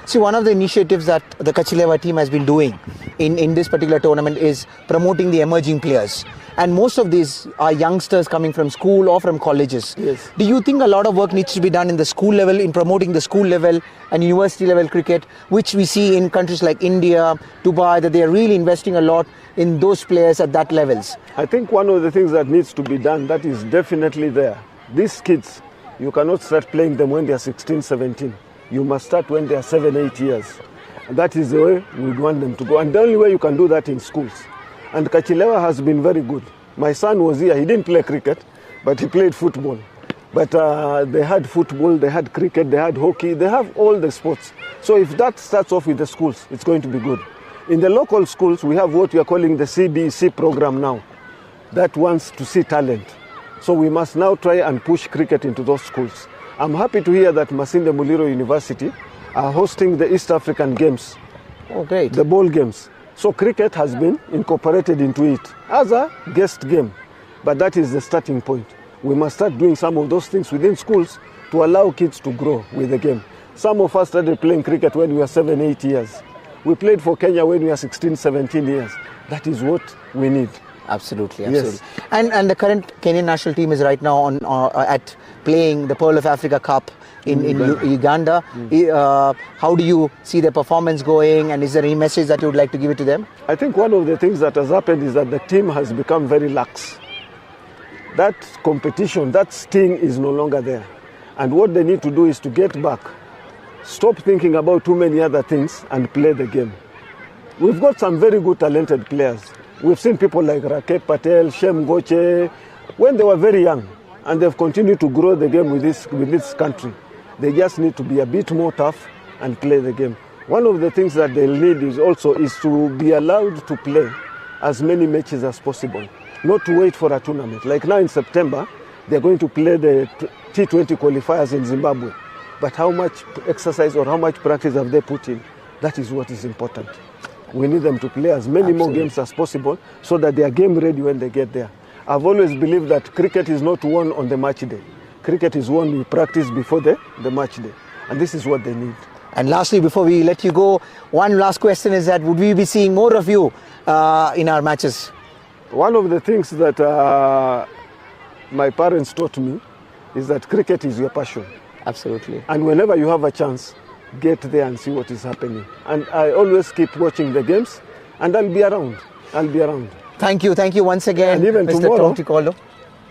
See, one of the initiatives that the Kachileva team has been doing in this particular tournament is promoting the emerging players. And most of these are youngsters coming from school or from colleges.
Yes.
Do you think a lot of work needs to be done in the school level, in promoting the school level and university level cricket, which we see in countries like India, Dubai, that they are really investing a lot in those players at that levels?
I think one of the things that needs to be done, that is definitely there. These kids, you cannot start playing them when they are 16, 17. You must start when they are 7, 8 years. And that is the way we want them to go. And the only way you can do that in schools. And Kachilewa has been very good. My son was here. He didn't play cricket, but he played football. But they had football, they had cricket, they had hockey, they have all the sports. So if that starts off with the schools, it's going to be good. In the local schools, we have what we are calling the CBC program now. That wants to see talent. So we must now try and push cricket into those schools. I'm happy to hear that Masinde Muliro University are hosting the East African Games.
Oh, great.
The ball games. So cricket has been incorporated into it as a guest game. But that is the starting point. We must start doing some of those things within schools to allow kids to grow with the game. Some of us started playing cricket when we were 7, 8 years. We played for Kenya when we were 16, 17 years. That is what we need.
Absolutely. Yes. And the current Kenyan national team is right now on at playing the Pearl of Africa Cup in Uganda. How do you see their performance going, and is there any message that you would like to give it to them?
I think one of the things that has happened is that the team has become very lax. That competition, that sting is no longer there. And what they need to do is to get back, stop thinking about too many other things and play the game. We've got some very good talented players. We've seen people like Rakesh Patel, Shem Goche, when they were very young, and they've continued to grow the game with this country. They just need to be a bit more tough and play the game. One of the things that they'll need is to be allowed to play as many matches as possible, not to wait for a tournament. Like now in September, they're going to play the T20 qualifiers in Zimbabwe. But how much exercise or how much practice have they put in? That is what is important. We need them to play as many more games as possible so that they are game ready when they get there. I've always believed that cricket is not won on the match day. Cricket is won in practice before the match day. And this is what they need.
And lastly, before we let you go, one last question is that would we be seeing more of you in our matches?
One of the things that my parents taught me is that cricket is your passion.
Absolutely.
And whenever you have a chance, get there and see what is happening. And I always keep watching the games, and I'll be around.
Thank you once again,
and even
Mr.
tomorrow,
Tontikoldo.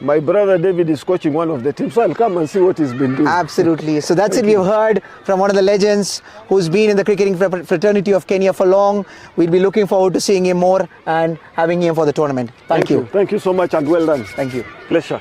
My brother David is coaching one of the teams, so I'll come and see what he's been doing.
Absolutely. So that's it. We've heard from one of the legends who's been in the cricketing fraternity of Kenya for long. We'll be looking forward to seeing him more and having him for the tournament. Thank you.
Thank you so much, and well done.
Thank you.
Pleasure.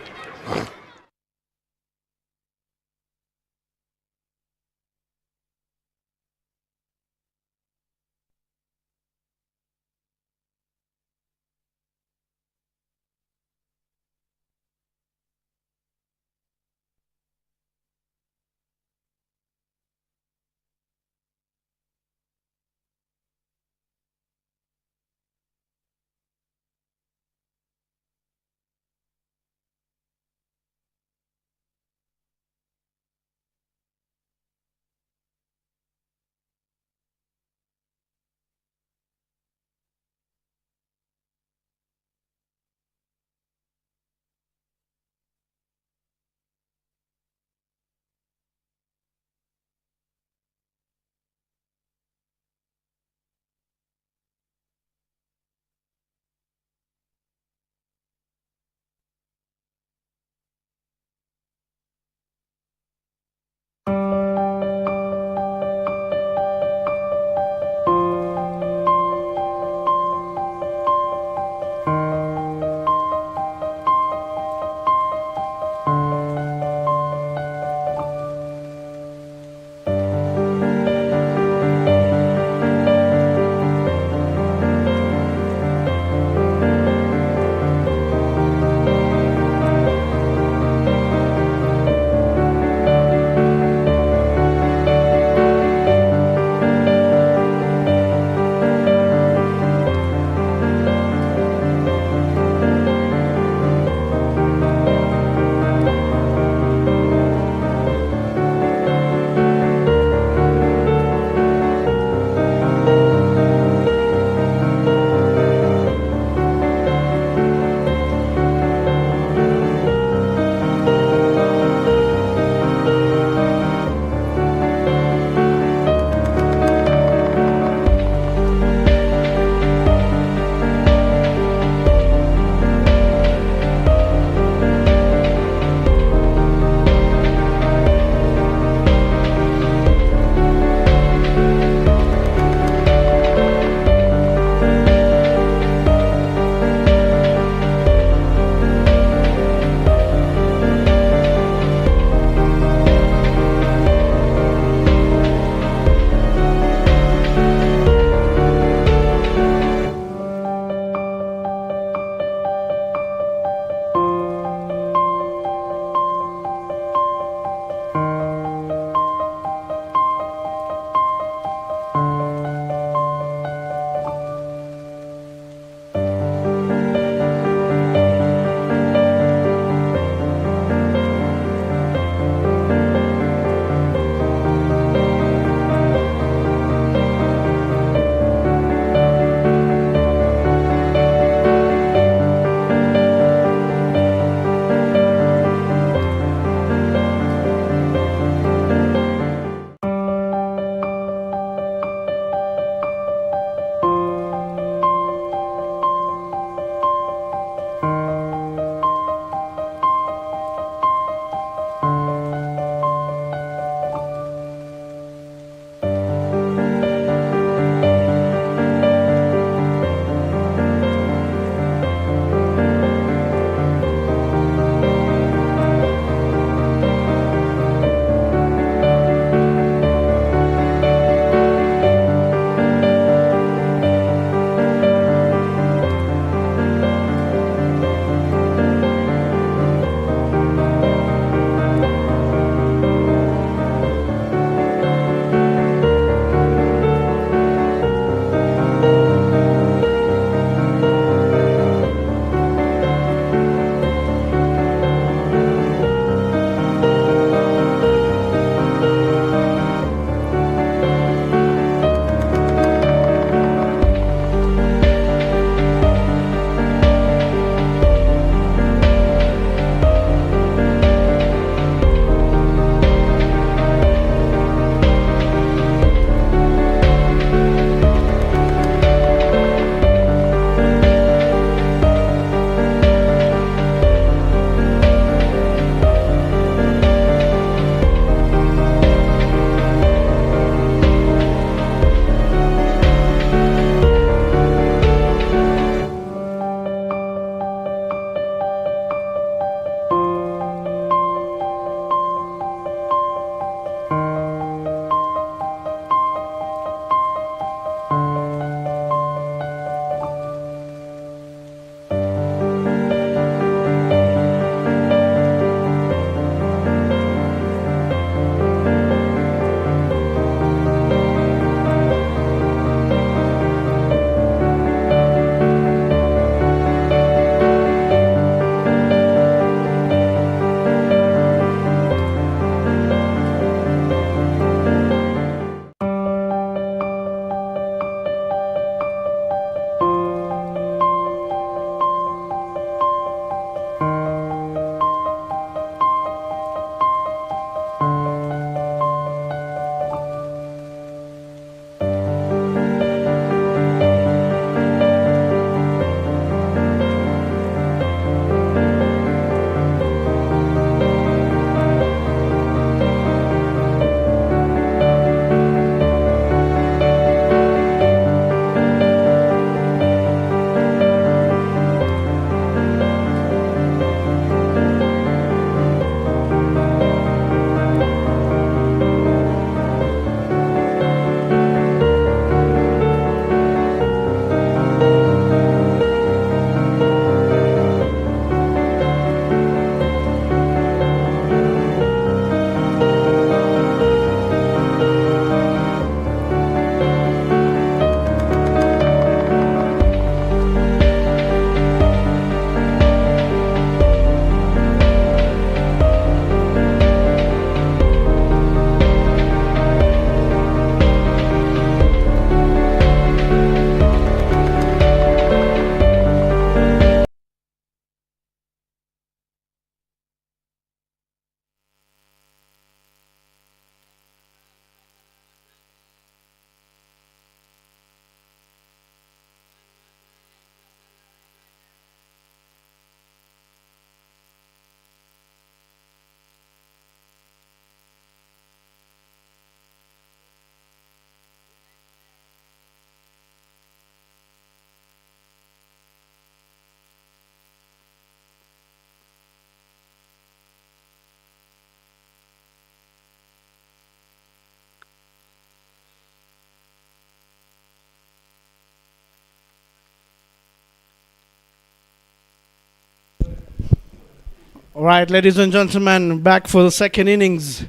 All right, ladies and gentlemen, back for the second innings.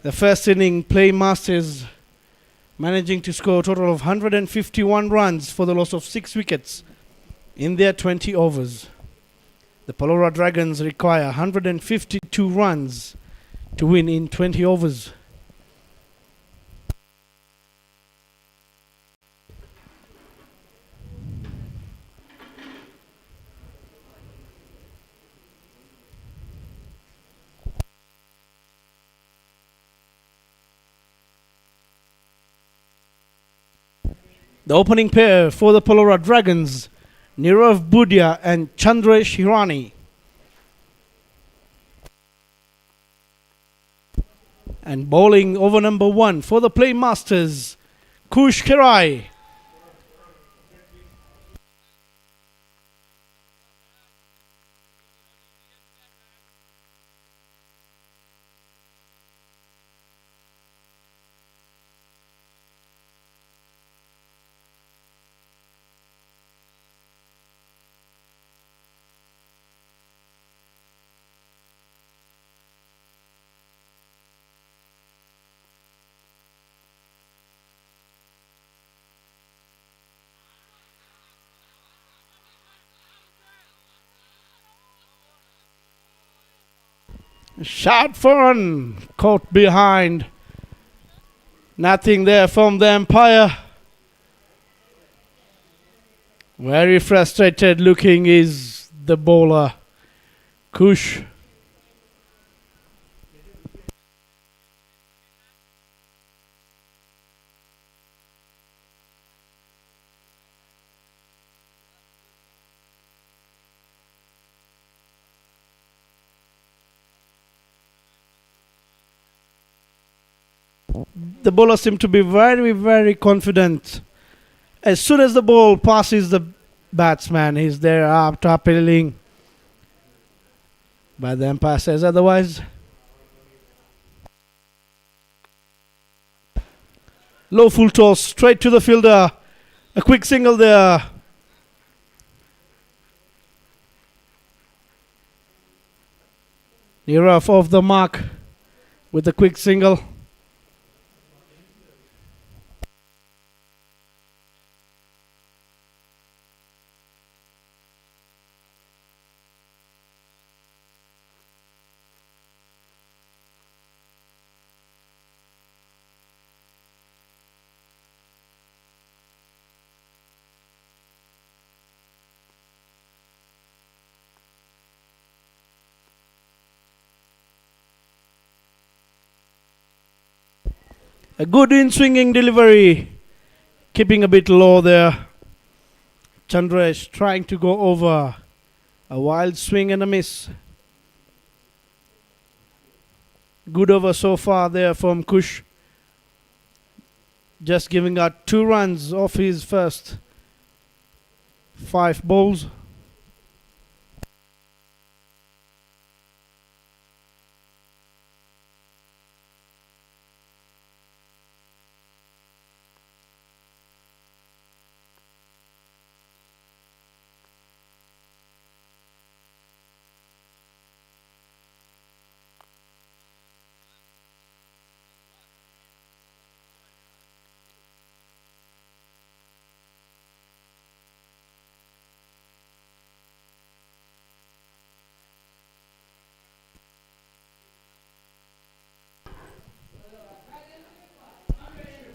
The first inning, Playmasters managing to score a total of 151 runs for the loss of 6 wickets in their 20 overs. The PALORA Dragons require 152 runs to win in 20 overs. The opening pair for the PALORA Dragons, Nirav Budia and Chandresh Hirani. And bowling over number 1 for the Playmasters, Kush Kerai. Shot for run, caught behind. Nothing there from the umpire. Very frustrated looking is the bowler, Kush. The bowler seemed to be very, very confident. As soon as the ball passes the batsman, he's there after appealing. But the umpire says otherwise. Low full toss, straight to the fielder. A quick single there. Nirav off the mark with a quick single. A good in-swinging delivery, keeping a bit low there. Chandresh trying to go over. A wild swing and a miss. Good over so far there from Kush. Just giving out 2 runs off his first 5 balls.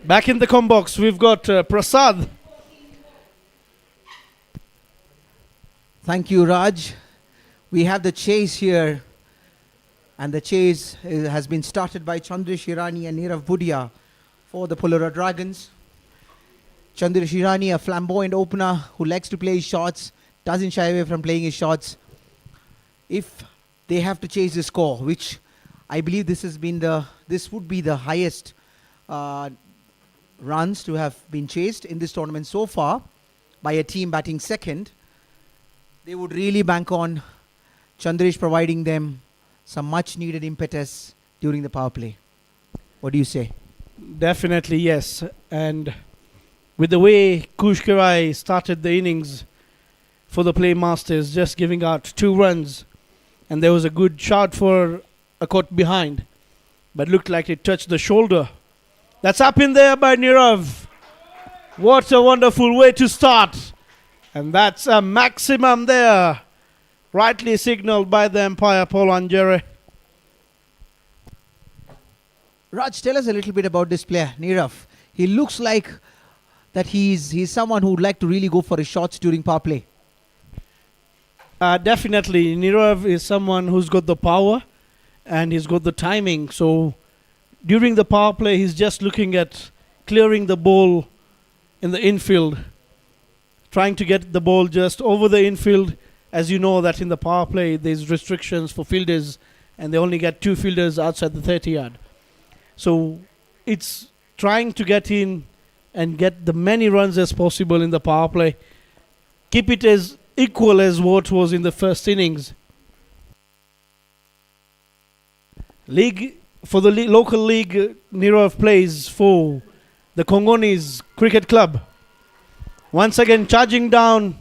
Back in the com box, we've got Prasad.
Thank you, Raj. We have the chase here, and the chase has been started by Chandresh Hirani and Nirav Budia for the PALORA Dragons. Chandresh Hirani, a flamboyant opener who likes to play his shots, doesn't shy away from playing his shots. If they have to chase the score, which I believe this would be the highest runs to have been chased in this tournament so far by a team batting second, they would really bank on Chandresh providing them some much needed impetus during the power play. What do you say?
Definitely yes. And with the way Kush Kerai started the innings for the Playmasters, just giving out 2 runs and there was a good shot for a caught behind, but looked like it touched the shoulder. That's up in there by Nirav. What a wonderful way to start. And that's a maximum there. Rightly signaled by the umpire, Paul Anjere.
Raj, tell us a little bit about this player, Nirav. He looks like that he's someone who would like to really go for his shots during power play.
Definitely, Nirav is someone who's got the power and he's got the timing. So during the power play, he's just looking at clearing the ball in the infield, trying to get the ball just over the infield. As you know that in the power play, there's restrictions for fielders and they only get 2 fielders outside the 30-yard. So it's trying to get in and get the many runs as possible in the power play. Keep it as equal as what was in the first innings. For the local league, Nirav plays for the Kongonis Cricket Club. Once again charging down.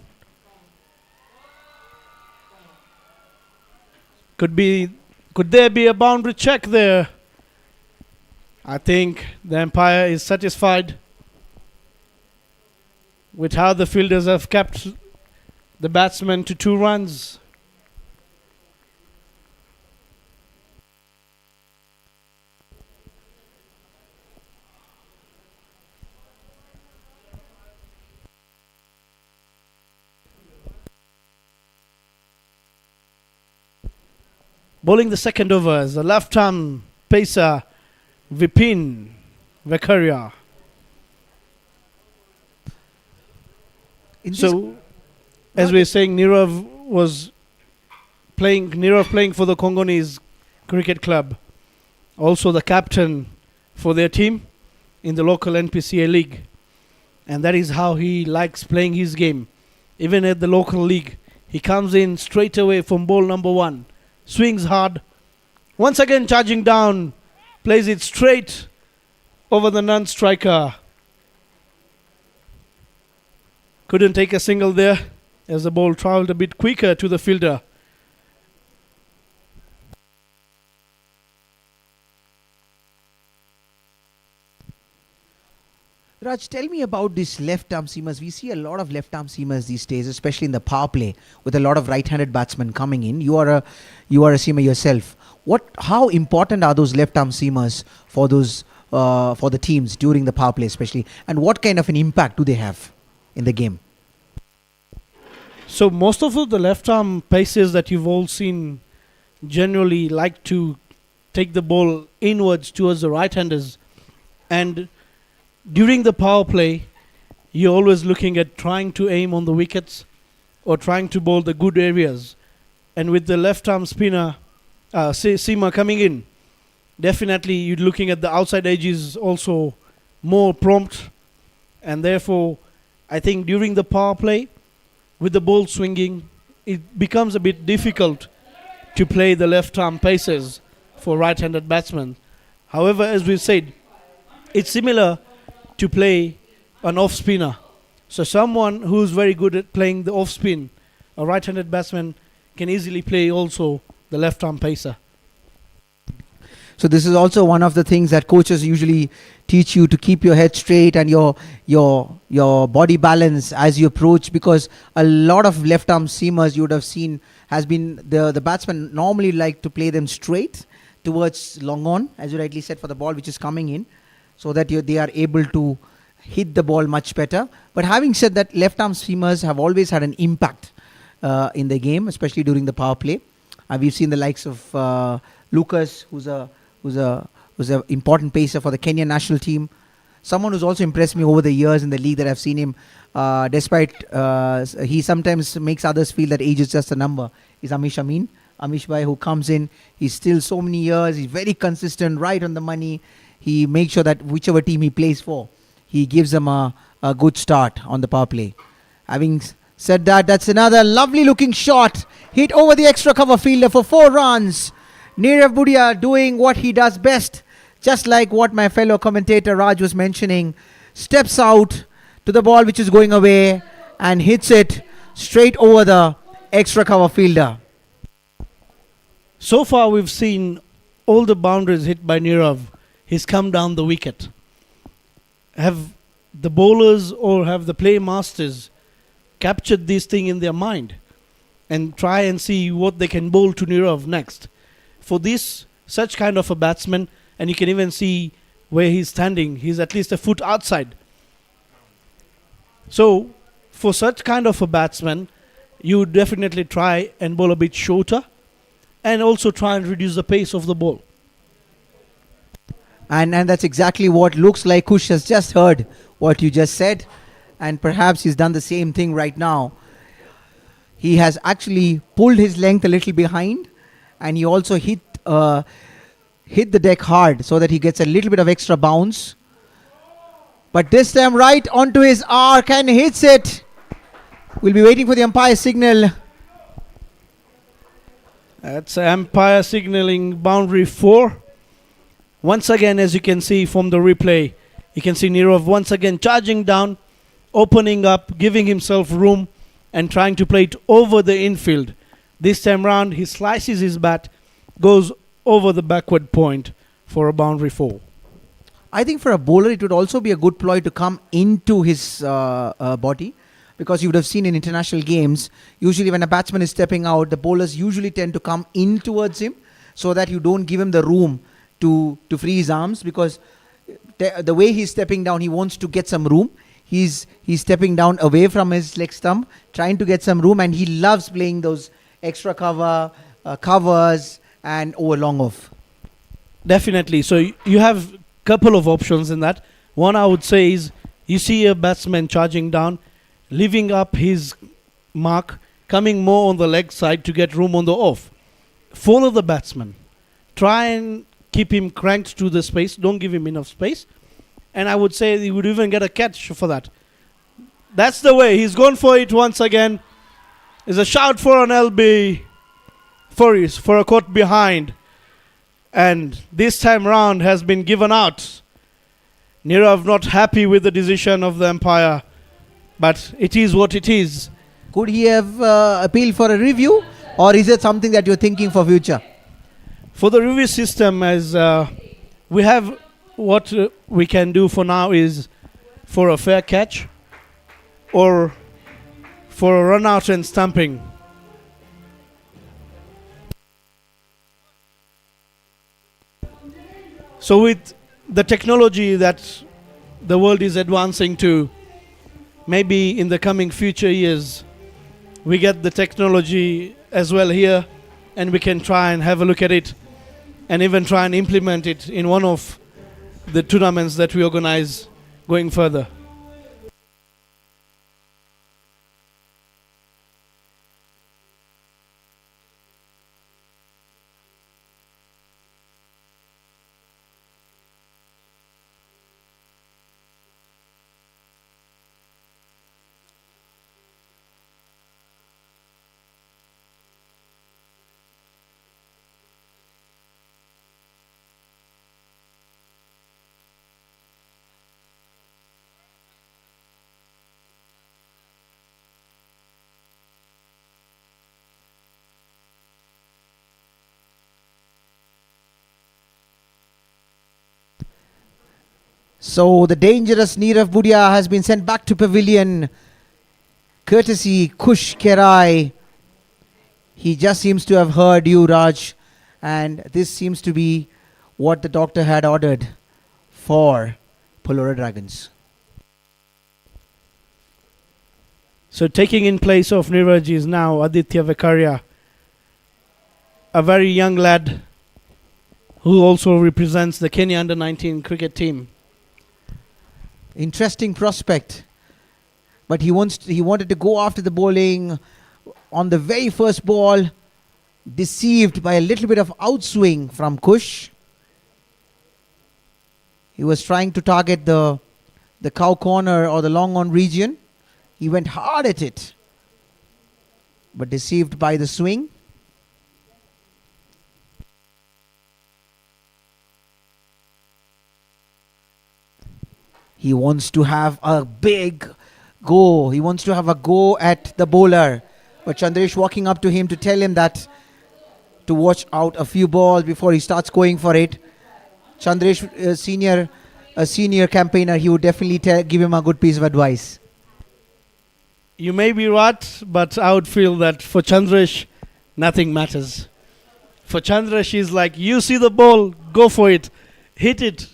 Could there be a boundary check there? I think the umpire is satisfied with how the fielders have kept the batsman to 2 runs. Bowling the second over is the left-arm pacer Vipin Vekaria. So, as we were saying, Nirav playing for the Congolese Cricket Club, also the captain for their team in the local NPCA league, and that is how he likes playing his game. Even at the local league, he comes in straight away from ball number 1, swings hard, once again charging down, plays it straight over the non-striker. Couldn't take a single there as the ball travelled a bit quicker to the fielder.
Raj, tell me about these left-arm seamers. We see a lot of left-arm seamers these days, especially in the power play, with a lot of right-handed batsmen coming in. You are a seamer yourself. How important are those left-arm seamers for the teams during the power play, especially, and what kind of an impact do they have in the game?
So most of the left-arm paces that you've all seen generally like to take the ball inwards towards the right-handers, and during the power play, you're always looking at trying to aim on the wickets or trying to bowl the good areas. And with the left-arm spinner, seamer coming in, definitely you're looking at the outside edges also more prompt. And therefore, I think during the power play, with the ball swinging, it becomes a bit difficult to play the left-arm paces for right-handed batsmen. However, as we said, it's similar to play an off-spinner. So someone who's very good at playing the off-spin, a right-handed batsman, can easily play also the left-arm pacer.
So this is also one of the things that coaches usually teach you, to keep your head straight and your body balance as you approach, because a lot of left-arm seamers you would have seen has been the batsmen normally like to play them straight towards long on, as you rightly said, for the ball which is coming in, so that they are able to hit the ball much better. But having said that, left-arm seamers have always had an impact in the game, especially during the power play. We've seen the likes of Lucas, who's an important pacer for the Kenyan national team. Someone who's also impressed me over the years in the league that I've seen him, despite he sometimes makes others feel that age is just a number, is Amishbhai, who comes in. He's still so many years. He's very consistent, right on the money. He makes sure that whichever team he plays for, he gives them a good start on the power play. Having said that, that's another lovely looking shot hit over the extra cover fielder for 4 runs. Nirav Budia doing what he does best, just like what my fellow commentator Raj was mentioning. Steps out to the ball which is going away and hits it straight over the extra cover fielder.
So far, we've seen all the boundaries hit by Nirav. He's come down the wicket. Have the bowlers or have the Playmasters captured this thing in their mind and try and see what they can bowl to Nirav next? For this, such kind of a batsman, and you can even see where he's standing, he's at least a foot outside. So, for such kind of a batsman, you would definitely try and bowl a bit shorter and also try and reduce the pace of the ball.
And that's exactly what looks like. Kush has just heard what you just said, and perhaps he's done the same thing right now. He has actually pulled his length a little behind, and he also hit the deck hard so that he gets a little bit of extra bounce. But this time right onto his arc and hits it. We'll be waiting for the umpire signal.
That's umpire signaling boundary 4. Once again, as you can see from the replay, you can see Nirav once again charging down, opening up, giving himself room and trying to play it over the infield. This time round, he slices his bat, goes over the backward point for a boundary 4.
I think for a bowler, it would also be a good ploy to come into his body, because you would have seen in international games, usually when a batsman is stepping out, the bowlers usually tend to come in towards him so that you don't give him the room to free his arms, because the way he's stepping down, he wants to get some room. He's stepping down away from his leg stump, trying to get some room, and he loves playing those extra covers and over long off.
Definitely. So you have a couple of options in that. One, I would say, is you see a batsman charging down, leaving up his mark, coming more on the leg side to get room on the off. Follow the batsman. Try and keep him cranked to the space. Don't give him enough space. And I would say he would even get a catch for that. That's the way. He's gone for it once again. There's a shout for an LB. For a caught behind. And this time round has been given out. Nirav not happy with the decision of the umpire. But it is what it is.
Could he have appealed for a review, or is it something that you're thinking for future?
For the review system, as we have, what we can do for now is for a fair catch or for a run out and stumping. So with the technology that the world is advancing to, maybe in the coming future years, we get the technology as well here, and we can try and have a look at it and even try and implement it in one of the tournaments that we organize going further.
So the dangerous Nirav Budia has been sent back to pavilion, courtesy Kush Kerai. He just seems to have heard you, Raj, and this seems to be what the doctor had ordered for PALORA Dragons.
So taking in place of Niraj is now Aditya Vekaria, a very young lad who also represents the Kenya under-19 cricket team.
Interesting prospect, but he wanted to go after the bowling on the very first ball, deceived by a little bit of outswing from Kush. He was trying to target the cow corner or the long on region. He went hard at it, but deceived by the swing. He wants to have a big go. He wants to have a go at the bowler. But Chandresh walking up to him to tell him that to watch out a few balls before he starts going for it. Chandresh, a senior campaigner, he would definitely give him a good piece of advice.
You may be right, but I would feel that for Chandresh, nothing matters. For Chandresh, he's like, you see the ball, go for it. Hit it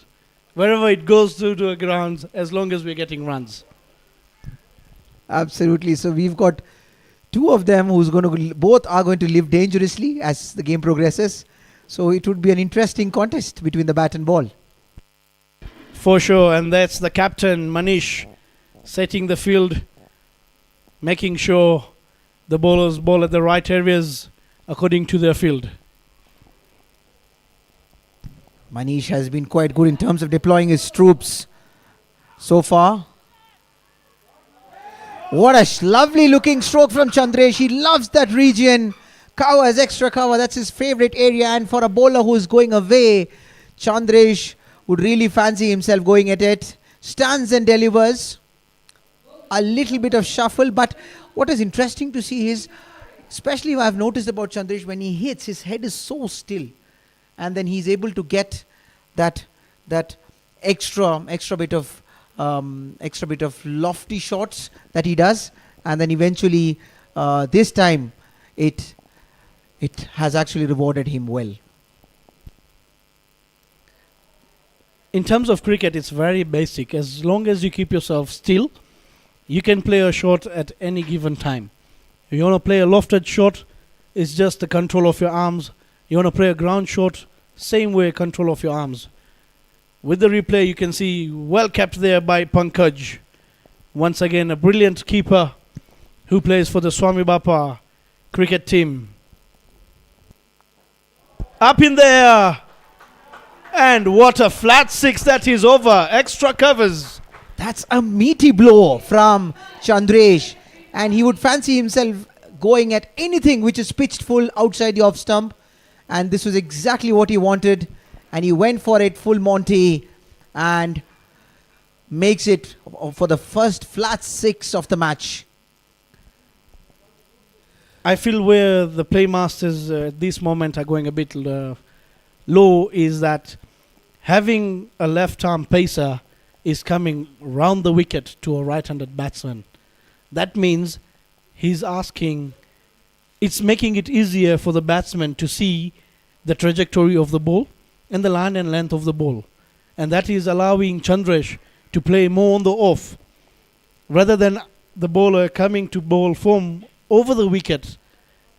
wherever it goes through to the grounds, as long as we're getting runs.
Absolutely. So we've got two of them both are going to live dangerously as the game progresses. So it would be an interesting contest between the bat and ball.
For sure, and that's the captain, Manish, setting the field, making sure the bowlers bowl at the right areas according to their field.
Manish has been quite good in terms of deploying his troops so far. What a lovely looking stroke from Chandresh. He loves that region. Covers, extra cover, that's his favorite area. And for a bowler who is going away, Chandresh would really fancy himself going at it. Stands and delivers. A little bit of shuffle. But what is interesting to see is, especially what I've noticed about Chandresh, when he hits, his head is so still. And then he's able to get that extra bit of lofty shots that he does, and then eventually this time it has actually rewarded him well.
In terms of cricket, it's very basic. As long as you keep yourself still, you can play a shot at any given time. If you want to play a lofted shot, it's just the control of your arms. You want to play a ground shot, same way, control of your arms. With the replay, you can see well kept there by Pankaj. Once again, a brilliant keeper who plays for the Swami Bapa cricket team. Up in there. And what a flat six that is over. Extra covers.
That's a meaty blow from Chandresh. And he would fancy himself going at anything which is pitched full outside the off stump. And this was exactly what he wanted. And he went for it full Monty and makes it for the first flat six of the match.
I feel where the Playmasters at this moment are going a bit low is that having a left-arm pacer is coming round the wicket to a right-handed batsman. That means he's asking, it's making it easier for the batsman to see the trajectory of the ball and the line and length of the ball. And that is allowing Chandresh to play more on the off, rather than the bowler coming to bowl from over the wicket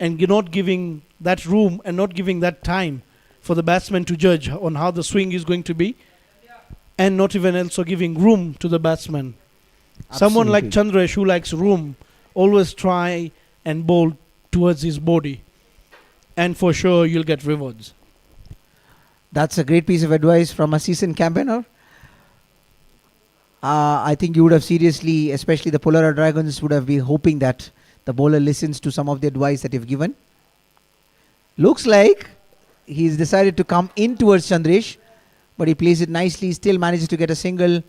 and not giving that room and not giving that time for the batsman to judge on how the swing is going to be, and not even also giving room to the batsman.
Absolutely.
Someone like Chandresh who likes room always try and bowl towards his body, and for sure you'll get rewards.
That's a great piece of advice from a seasoned campaigner. I think you would have seriously, especially the PALORA Dragons, would have been hoping that the bowler listens to some of the advice that you've given. Looks like he's decided to come in towards Chandresh, but he plays it nicely, still manages to get a single,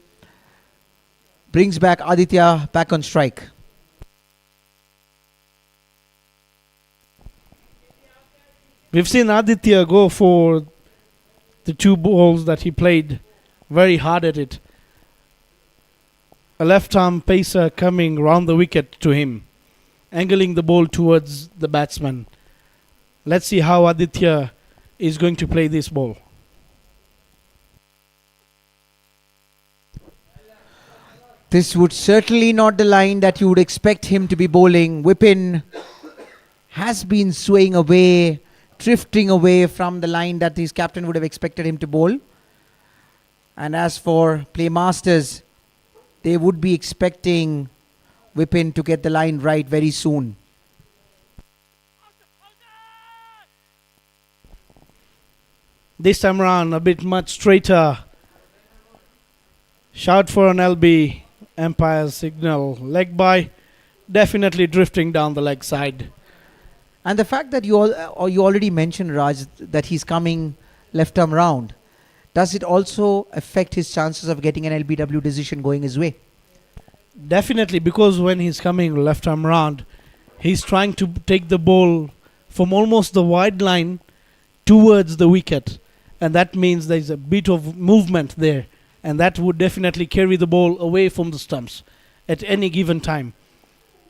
brings back Aditya back on strike.
We've seen Aditya go for the two balls that he played, very hard at it. A left-arm pacer coming round the wicket to him, angling the ball towards the batsman. Let's see how Aditya is going to play this ball.
This would certainly not the line that you would expect him to be bowling. Vipin has been swaying away, drifting away from the line that his captain would have expected him to bowl. And as for Playmasters, they would be expecting Vipin to get the line right very soon.
This time around, a bit much straighter. Shout for an LB. Empire's signal. Leg by. Definitely drifting down the leg side.
And the fact that you already mentioned, Raj, that he's coming left arm round, does it also affect his chances of getting an LBW decision going his way?
Definitely, because when he's coming left arm round, he's trying to take the ball from almost the wide line towards the wicket, and that means there's a bit of movement there, and that would definitely carry the ball away from the stumps at any given time,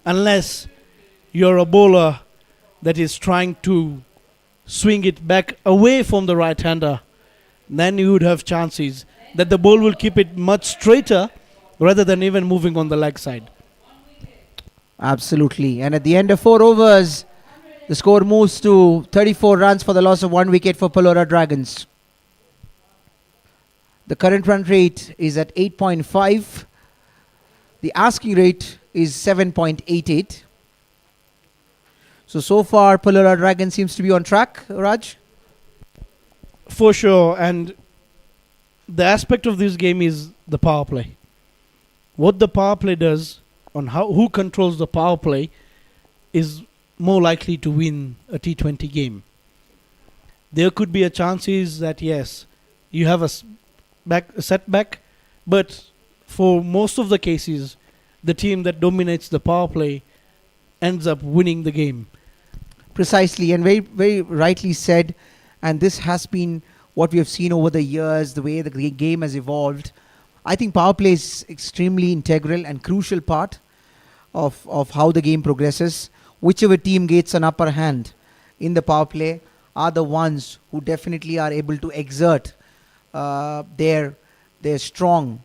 unless you're a bowler that is trying to swing it back away from the right-hander. Then you would have chances that the ball will keep it much straighter rather than even moving on the leg side.
Absolutely. And at the end of 4 overs, the score moves to 34 runs for the loss of 1 wicket for PALORA Dragons. The current run rate is at 8.5. The asking rate is 7.88. So far, PALORA Dragons seems to be on track, Raj?
For sure, and the aspect of this game is the power play. What the power play does, on who controls the power play, is more likely to win a T20 game. There could be a chances that yes, you have a setback, but for most of the cases, the team that dominates the power play ends up winning the game.
Precisely, and very, very rightly said. And this has been what we have seen over the years, the way the game has evolved. I think power play is extremely integral and crucial part of how the game progresses. Whichever team gets an upper hand in the power play are the ones who definitely are able to exert their strong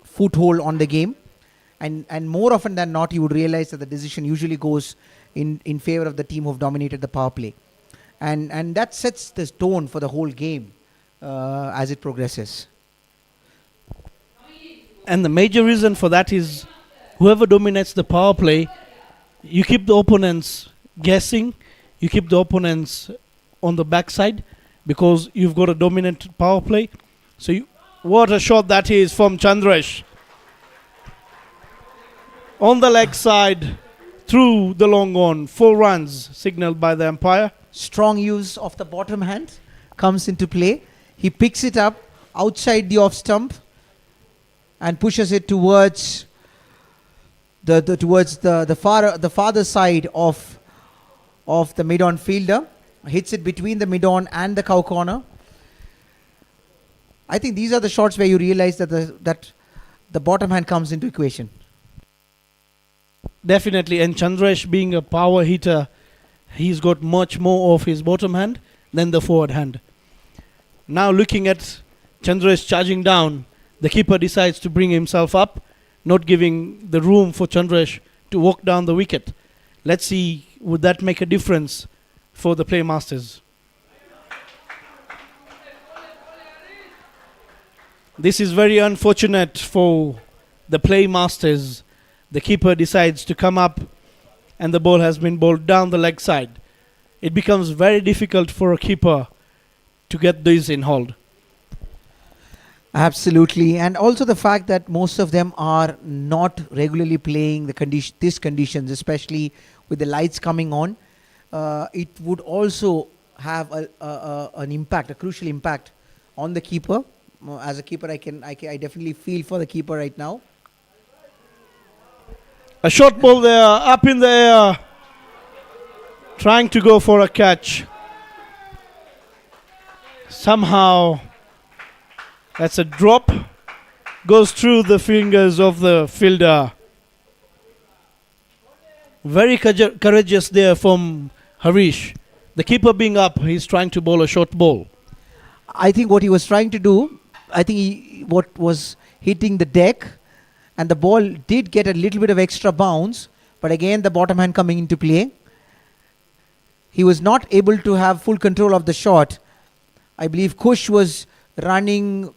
foothold on the game. And more often than not, you would realize that the decision usually goes in favor of the team who've dominated the power play. And that sets the tone for the whole game as it progresses.
And the major reason for that is whoever dominates the power play, you keep the opponents guessing, you keep the opponents on the backside because you've got a dominant power play. So what a shot that is from Chandresh. On the leg side, through the long on, 4 runs signaled by the umpire.
Strong use of the bottom hand comes into play. He picks it up outside the off stump and pushes it towards the farther side of the mid-on fielder. Hits it between the mid-on and the cow corner. I think these are the shots where you realize that the bottom hand comes into equation.
Definitely, and Chandresh being a power hitter, he's got much more of his bottom hand than the forward hand. Now looking at Chandresh charging down, the keeper decides to bring himself up, not giving the room for Chandresh to walk down the wicket. Let's see, would that make a difference for the Playmasters? This is very unfortunate for the Playmasters. The keeper decides to come up and the ball has been bowled down the leg side. It becomes very difficult for a keeper to get this in hold.
Absolutely, and also the fact that most of them are not regularly playing these conditions, especially with the lights coming on. It would also have an impact, a crucial impact on the keeper. As a keeper, I definitely feel for the keeper right now.
A short ball there, up in the air, trying to go for a catch. Somehow, that's a drop, goes through the fingers of the fielder. Very courageous there from Harish. The keeper being up, he's trying to bowl a short ball.
I think what he was trying to do, what was hitting the deck, and the ball did get a little bit of extra bounce, but again the bottom hand coming into play. He was not able to have full control of the shot. I believe Kush was running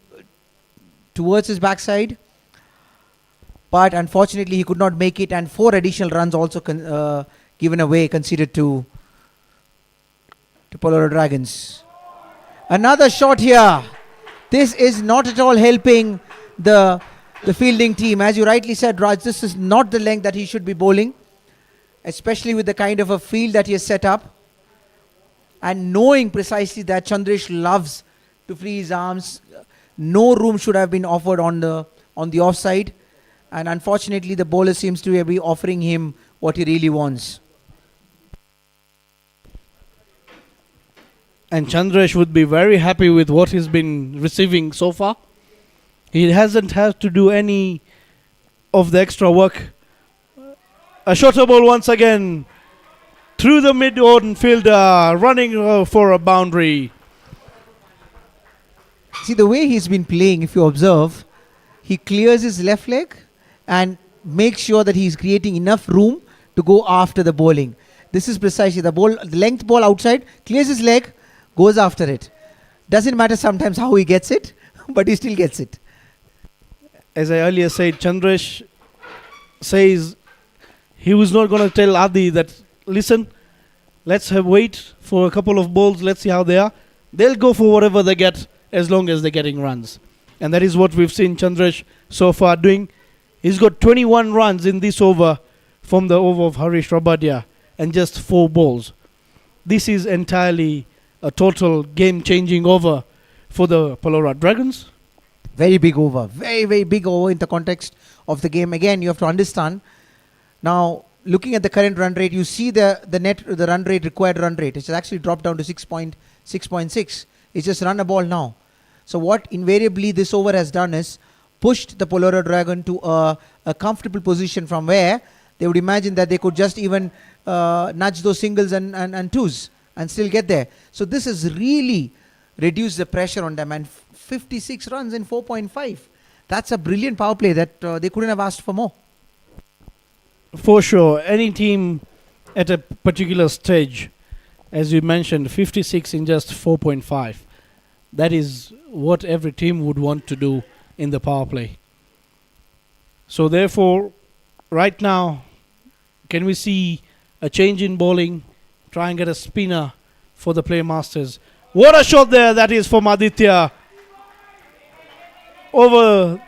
towards his backside, but unfortunately he could not make it, and 4 additional runs also given away, conceded to PALORA Dragons. Another shot here. This is not at all helping the fielding team. As you rightly said, Raj, this is not the length that he should be bowling, especially with the kind of a field that he has set up, and knowing precisely that Chandresh loves to free his arms. No room should have been offered on the offside, and unfortunately the bowler seems to be offering him what he really wants.
And Chandresh would be very happy with what he's been receiving so far. He hasn't had to do any of the extra work. A shorter ball once again through the mid-on fielder, running for a boundary.
See, the way he's been playing, if you observe, he clears his left leg and makes sure that he's creating enough room to go after the bowling. This is precisely the ball, the length ball outside, clears his leg, goes after it. Doesn't matter sometimes how he gets it, but he still gets it.
As I earlier said, Chandresh says he was not going to tell Adi that, listen, let's wait for a couple of balls, let's see how they are. They'll go for whatever they get as long as they're getting runs. And that is what we've seen Chandresh so far doing. He's got 21 runs in this over from the over of Harish Rabadia and just 4 balls. This is entirely a total game-changing over for the PALORA Dragons.
Very big over. Very, very big over in the context of the game. Again, you have to understand. Now, looking at the current run rate, you see the run rate, required run rate. It's actually dropped down to 6.6. It's just run a ball now. So what invariably this over has done is pushed the PALORA Dragon to a comfortable position from where they would imagine that they could just even nudge those singles and twos and still get there. So this has really reduced the pressure on them, and 56 runs in 4.5. That's a brilliant power play that they couldn't have asked for more.
For sure, any team at a particular stage, as you mentioned, 56 in just 4.5. That is what every team would want to do in the power play. So therefore, right now, can we see a change in bowling? Try and get a spinner for the Playmasters. What a shot there that is from Aditya. Over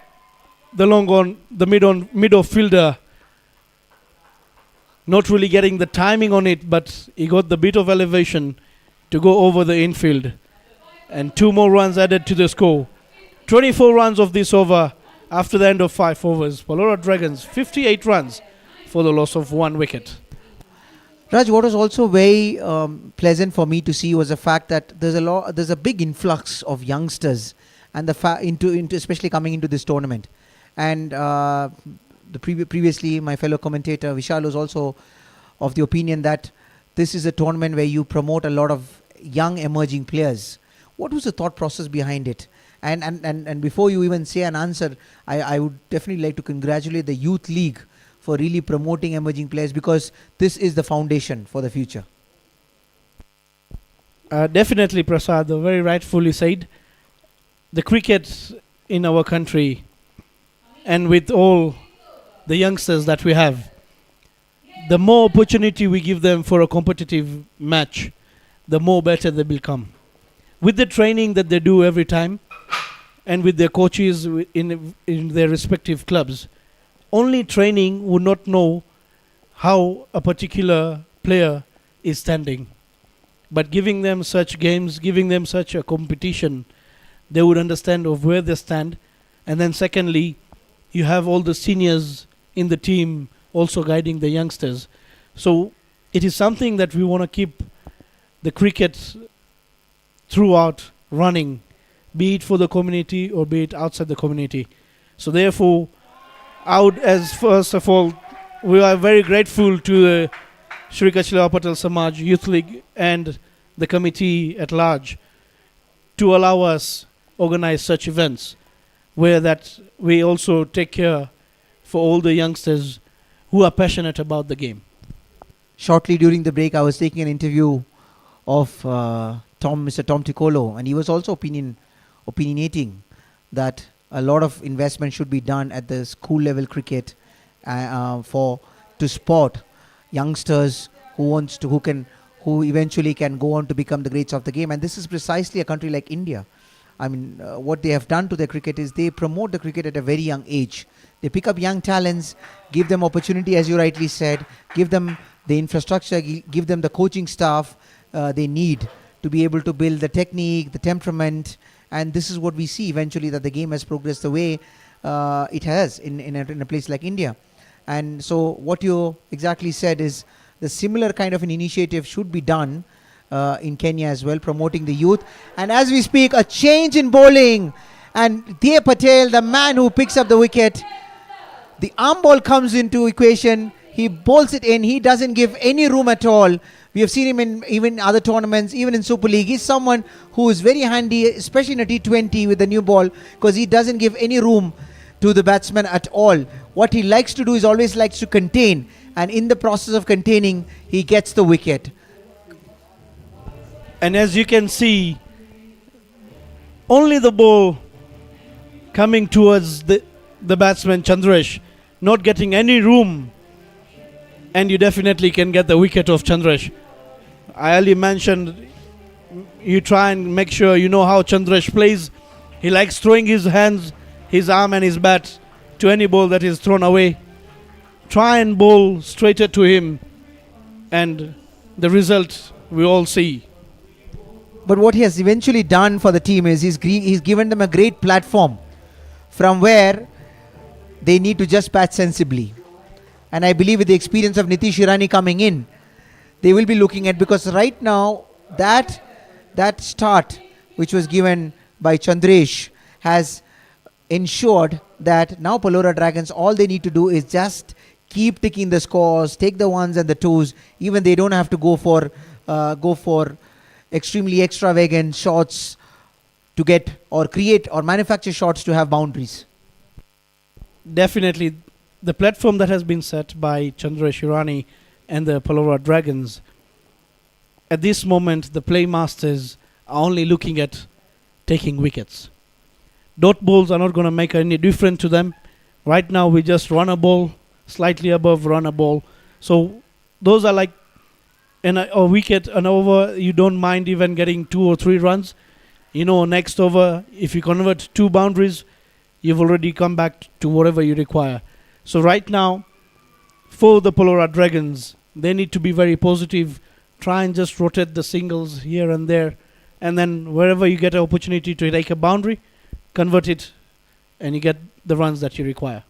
the long on, the mid-off fielder. Not really getting the timing on it, but he got the bit of elevation to go over the infield. And 2 more runs added to the score. 24 runs of this over after the end of 5 overs. PALORA Dragons 58 runs for the loss of 1 wicket.
Raj, what was also very pleasant for me to see was the fact that there's a big influx of youngsters, and into especially coming into this tournament. And previously, my fellow commentator Vishal was also of the opinion that this is a tournament where you promote a lot of young emerging players. What was the thought process behind it? And before you even say an answer, I would definitely like to congratulate the Youth League for really promoting emerging players, because this is the foundation for the future.
Definitely, Prasad, very rightfully said. The cricket in our country, and with all the youngsters that we have, the more opportunity we give them for a competitive match, the more better they become. With the training that they do every time, and with their coaches in their respective clubs, only training would not know how a particular player is standing. But giving them such games, giving them such a competition, they would understand of where they stand. And then secondly, you have all the seniors in the team also guiding the youngsters. So it is something that we want to keep the cricket throughout running, be it for the community or be it outside the community. So therefore, I would, as first of all, we are very grateful to the Shri Kachila Patel Samaj Youth League and the committee at large to allow us organize such events, where that we also take care for all the youngsters who are passionate about the game.
Shortly during the break, I was taking an interview of Mr. Tom Ticolo, and he was also opinionating that a lot of investment should be done at the school level cricket to support youngsters who eventually can go on to become the greats of the game. And this is precisely a country like India. I mean, what they have done to their cricket is they promote the cricket at a very young age. They pick up young talents, give them opportunity, as you rightly said, give them the infrastructure, give them the coaching staff they need to be able to build the technique, the temperament. And this is what we see eventually, that the game has progressed the way it has in a place like India. And so what you exactly said is the similar kind of an initiative should be done in Kenya as well, promoting the youth. And as we speak, a change in bowling. And Dev Patel, the man who picks up the wicket, the arm ball comes into equation. He bowls it in. He doesn't give any room at all. We have seen him in even other tournaments, even in Super League. He's someone who is very handy, especially in a T20 with the new ball, because he doesn't give any room to the batsman at all. What he likes to do is always likes to contain. And in the process of containing, he gets the wicket.
And as you can see, only the ball coming towards the batsman Chandresh, not getting any room, and you definitely can get the wicket of Chandresh. I already mentioned, you try and make sure you know how Chandresh plays. He likes throwing his hands, his arm and his bat to any ball that is thrown away. Try and bowl straighter to him, and the result we all see.
But what he has eventually done for the team is he's given them a great platform from where they need to just bat sensibly. And I believe with the experience of Nitish Irani coming in, they will be looking at, because right now that start which was given by Chandresh has ensured that now PALORA Dragons, all they need to do is just keep ticking the scores, take the ones and the twos. Even they don't have to go for extremely extravagant shots to get or create or manufacture shots to have boundaries.
Definitely, the platform that has been set by Chandresh Irani and the PALORA Dragons, at this moment the Playmasters are only looking at taking wickets. Dot balls are not going to make any difference to them. Right now we just run a ball, slightly above run a ball. So those are like a wicket, an over, you don't mind even getting 2 or 3 runs. You know, next over, if you convert 2 boundaries, you've already come back to whatever you require. So right now, for the PALORA Dragons, they need to be very positive. Try and just rotate the singles here and there. And then wherever you get an opportunity to take a boundary, convert it, and you get the runs that you require.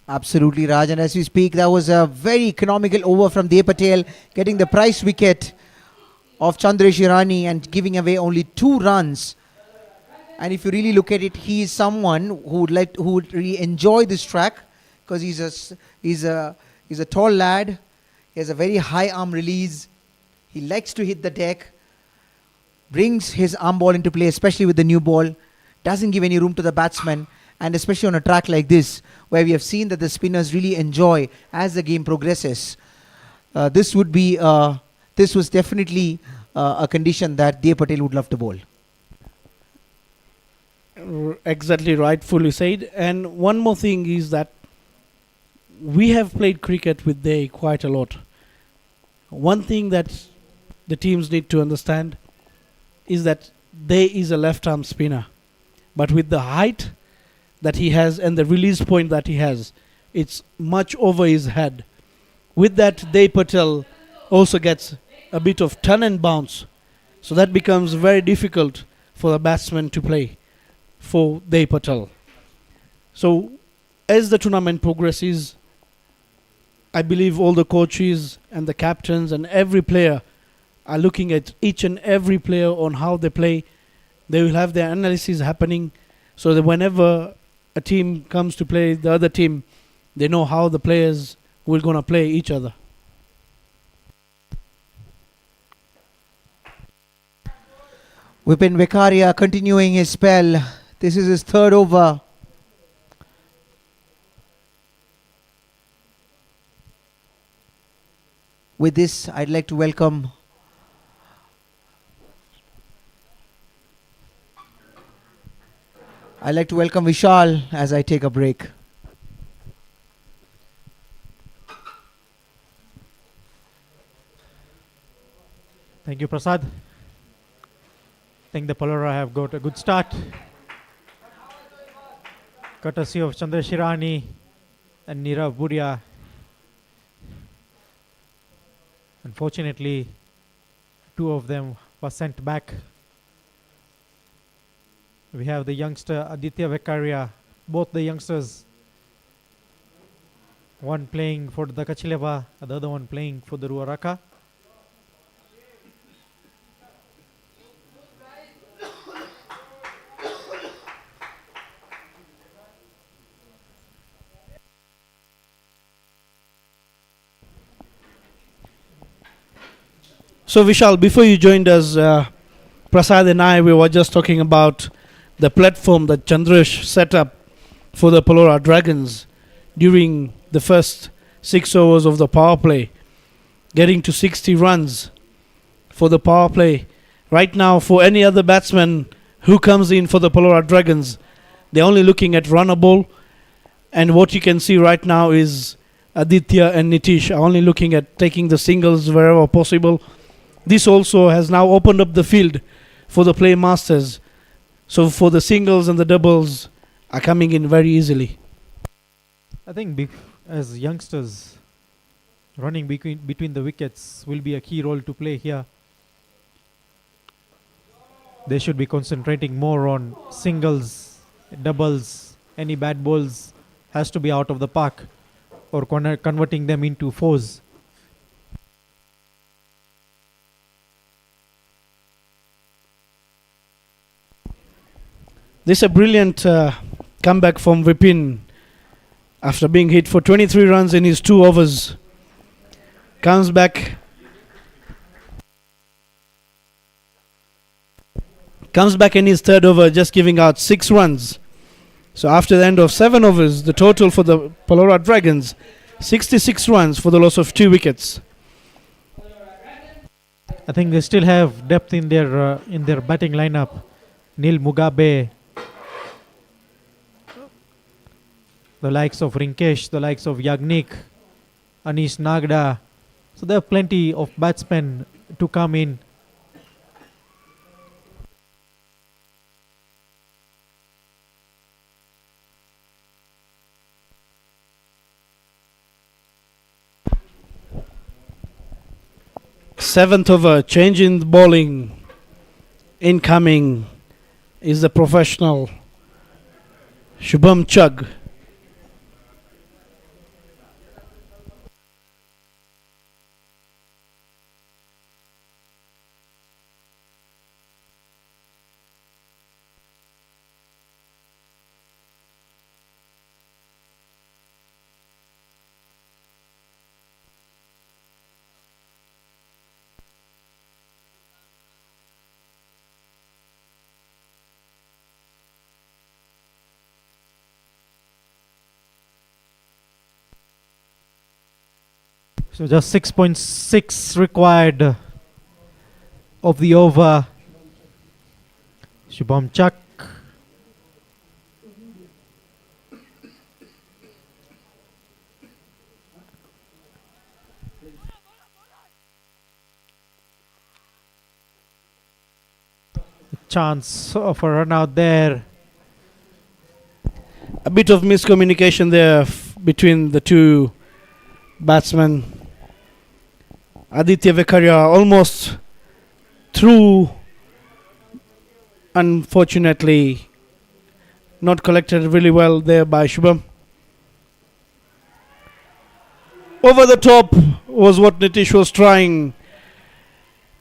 Absolutely, Raj. And as we speak, that was a very economical over from Dev Patel, getting the price wicket of Chandresh Irani and giving away only 2 runs. And if you really look at it, he is someone who would really enjoy this track, because he's a tall lad. He has a very high arm release. He likes to hit the deck, brings his arm ball into play, especially with the new ball, doesn't give any room to the batsman. And especially on a track like this, where we have seen that the spinners really enjoy as the game progresses. This was definitely a condition that Dev Patel would love to bowl.
Exactly, rightfully said. And one more thing is that we have played cricket with Dey quite a lot. One thing that the teams need to understand is that Dey is a left arm spinner, but with the height that he has and the release point that he has, it's much over his head. With that, Dev Patel also gets a bit of turn and bounce, so that becomes very difficult for the batsman to play for Dev Patel. So as the tournament progresses, I believe all the coaches and the captains and every player are looking at each and every player on how they play. They will have their analysis happening, so that whenever a team comes to play the other team, they know how the players will going to play each other.
Vipin Vekaria continuing his spell. This is his 3rd over. With this, I'd like to welcome Vishal as I take a break.
Thank you, Prasad. I think the PALORA have got a good start, courtesy of Chandresh Irani and Nirav Buria. Unfortunately, 2 of them were sent back. We have the youngster Aditya Vekaria, both the youngsters, one playing for the Kachileva, the other one playing for the Ruaraka.
So Vishal, before you joined us, Prasad and I, we were just talking about the platform that Chandresh set up for the PALORA Dragons during the first 6 overs of the power play, getting to 60 runs for the power play. Right now, for any other batsman who comes in for the PALORA Dragons, they're only looking at run a ball, and what you can see right now is Aditya and Nitish are only looking at taking the singles wherever possible. This also has now opened up the field for the Playmasters. So for the singles and the doubles are coming in very easily.
I think as youngsters, running between the wickets will be a key role to play here. They should be concentrating more on singles, doubles. Any bad balls has to be out of the park or converting them into fours.
This is a brilliant comeback from Vipin after being hit for 23 runs in his 2 overs. Comes back in his 3rd over, just giving out 6 runs. So after the end of 7 overs, the total for the PALORA Dragons, 66 runs for the loss of 2 wickets.
I think they still have depth in their batting lineup. Neil Mugabe, the likes of Rinkesh, the likes of Yagnik, Anish Nagda. So there are plenty of batsmen to come in.
Seventh over, change in the bowling. Incoming is the professional Shubham Chugg.
So just 6.6 required of the over. Shubham Chugg. Chance of a run out there.
A bit of miscommunication there between the two batsmen. Aditya Vekaria almost through, unfortunately not collected really well there by Shubham. Over the top was what Nitish was trying,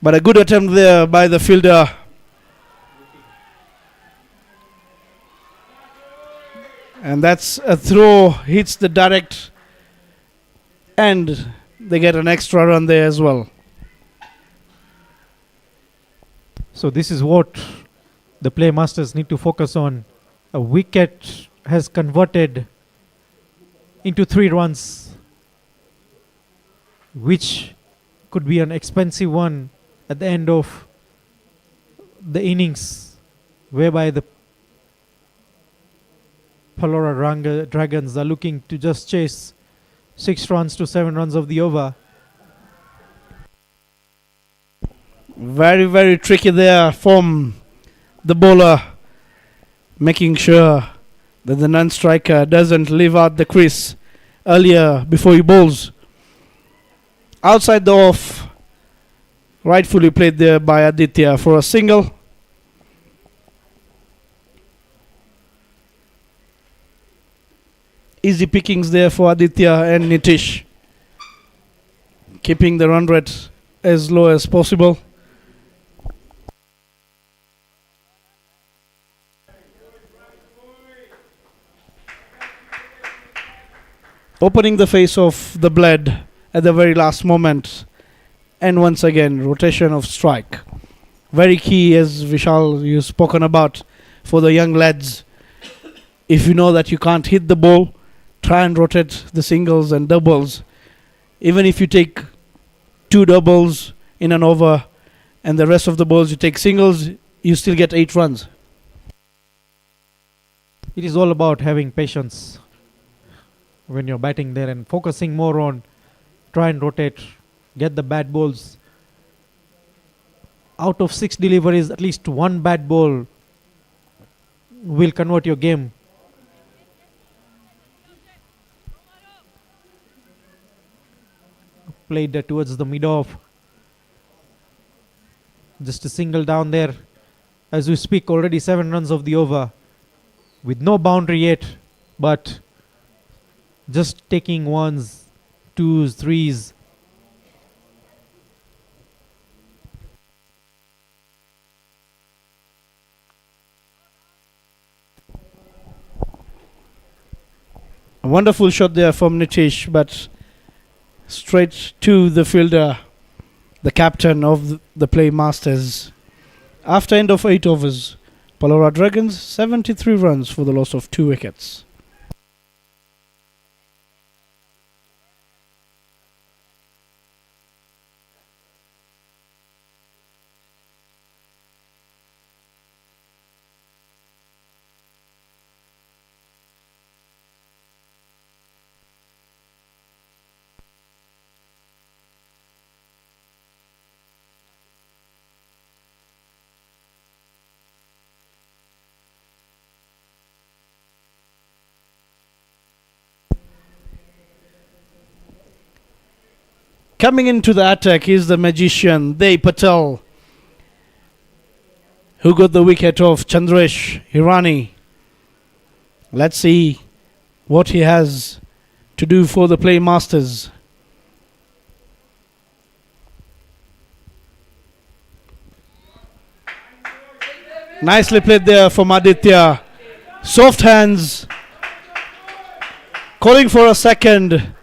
but a good attempt there by the fielder. And that's a throw, hits the direct end. They get an extra run there as well.
So this is what the Playmasters need to focus on. A wicket has converted into 3 runs, which could be an expensive one at the end of the innings, whereby the PALORA Dragons are looking to just chase 6 runs to 7 runs of the over.
Very, very tricky there from the bowler, making sure that the non-striker doesn't leave out the crease earlier before he bowls. Outside the off, rightfully played there by Aditya for a single. Easy pickings there for Aditya and Nitish, keeping the run rate as low as possible. Opening the face of the blade at the very last moment And once again, rotation of strike. Very key, as Vishal, you've spoken about, for the young lads. If you know that you can't hit the ball, try and rotate the singles and doubles. Even if you take 2 doubles in an over and the rest of the balls you take singles, you still get 8 runs.
It is all about having patience when you're batting there and focusing more on try and rotate, get the bad balls. Out of 6 deliveries, at least 1 bad ball will convert your game. Played that towards the mid-off. Just a single down there. As we speak, already 7 runs of the over. With no boundary yet, but just taking 1s, 2s, 3s.
A wonderful shot there from Nitish, but straight to the fielder, the captain of the Playmasters. After end of 8 overs, PALORA Dragons 73 runs for the loss of 2 wickets. Coming into the attack is the magician, Dev Patel, who got the wicket of Chandresh Hirani. Let's see what he has to do for the Playmasters. Nicely played there from Aditya. Soft hands. Calling for a second.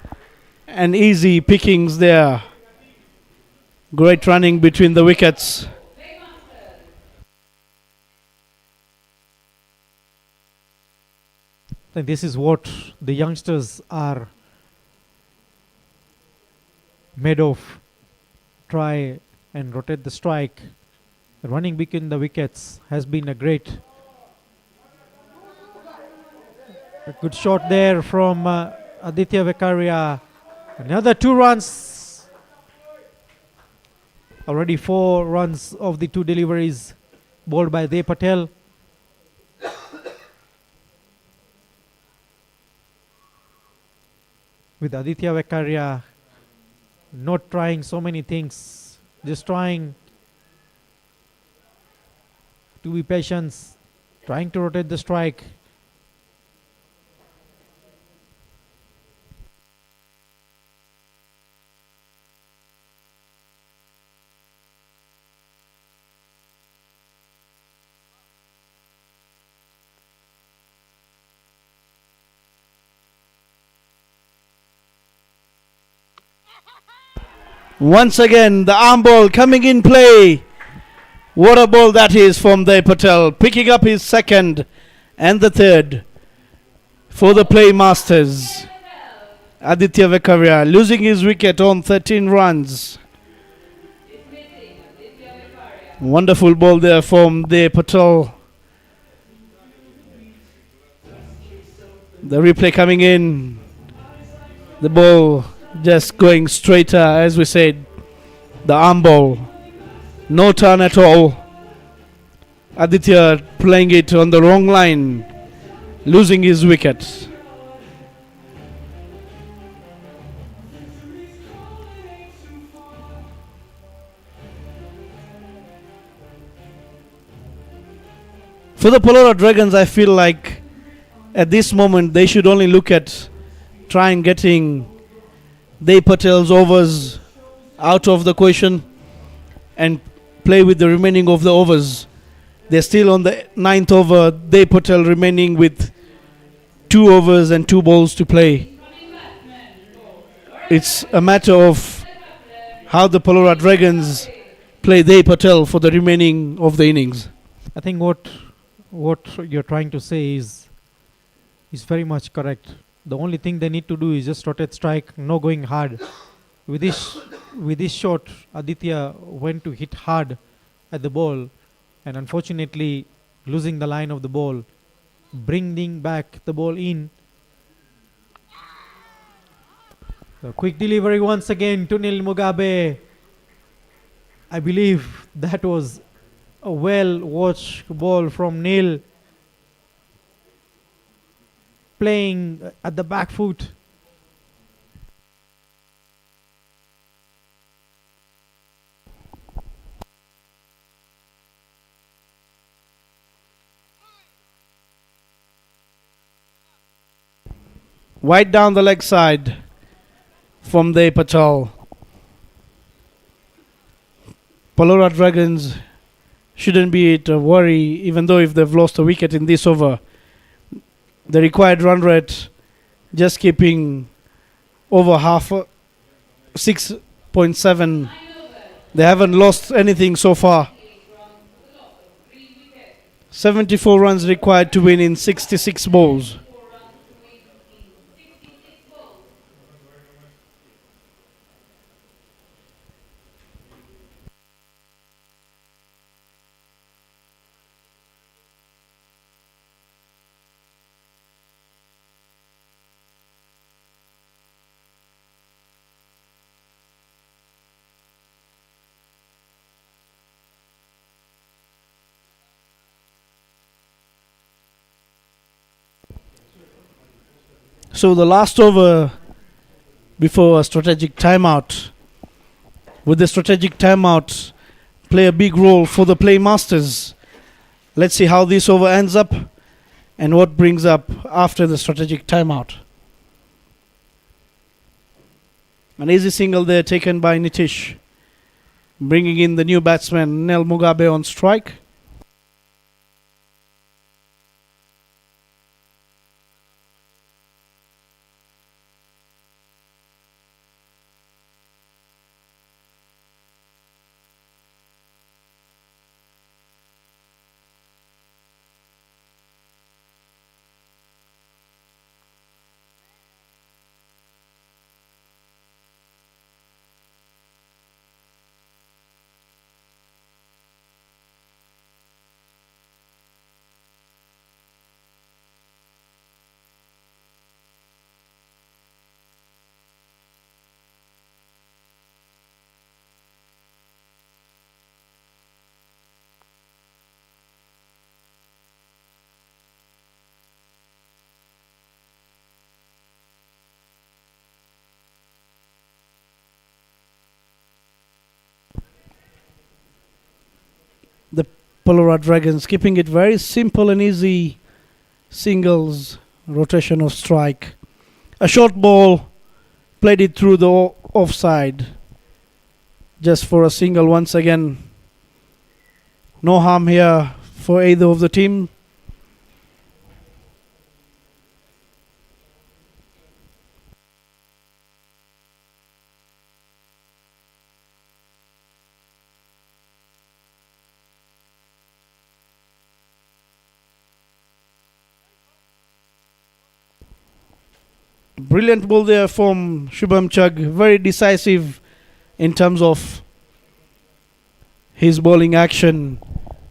And easy pickings there. Great running between the wickets.
And this is what the youngsters are made of. Try and rotate the strike. Running between the wickets has been a great. A good shot there from Aditya Vekaria. Another 2 runs. Already 4 runs of the 2 deliveries bowled by Dev Patel. With Aditya Vekaria not trying so many things, just trying to be patient, trying to rotate the strike.
Once again, the arm ball coming in play. What a ball that is from Dev Patel. Picking up his second and the third for the Playmasters. Aditya Vekaria losing his wicket on 13 runs. Wonderful ball there from Dev Patel. The replay coming in. The ball just going straighter, as we said. The arm ball. No turn at all. Aditya playing it on the wrong line. Losing his wicket. For the PALORA Dragons, I feel like at this moment they should only look at trying getting Dev Patel's overs out of the question and play with the remaining of the overs. They're still on the 9th over. Dev Patel remaining with 2 overs and 2 balls to play. It's a matter of how the PALORA Dragons play Dev Patel for the remaining of the innings.
I think what you're trying to say is very much correct. The only thing they need to do is just rotate strike, no going hard. With this shot, Aditya went to hit hard at the ball, and unfortunately losing the line of the ball, bringing back the ball in. The quick delivery once again to Nil Mugabe. I believe that was a well-watched ball from Nil, playing at the back foot.
Wide down the leg side from Dev Patel. PALORA Dragons shouldn't be a worry, even though if they've lost a wicket in this over. The required run rate just keeping over half, 6.7. They haven't lost anything so far. 74 runs required to win in 66 balls. So the last over before a strategic timeout. Would the strategic timeout play a big role for the Playmasters? Let's see how this over ends up and what brings up after the strategic timeout. An easy single there taken by Nitish, bringing in the new batsman Nel Mugabe on strike. The PALORA Dragons keeping it very simple and easy. Singles, rotation of strike. A short ball, played it through the offside. Just for a single once again. No harm here for either of the team. Brilliant ball there from Shubham Chugg. Very decisive in terms of his bowling action.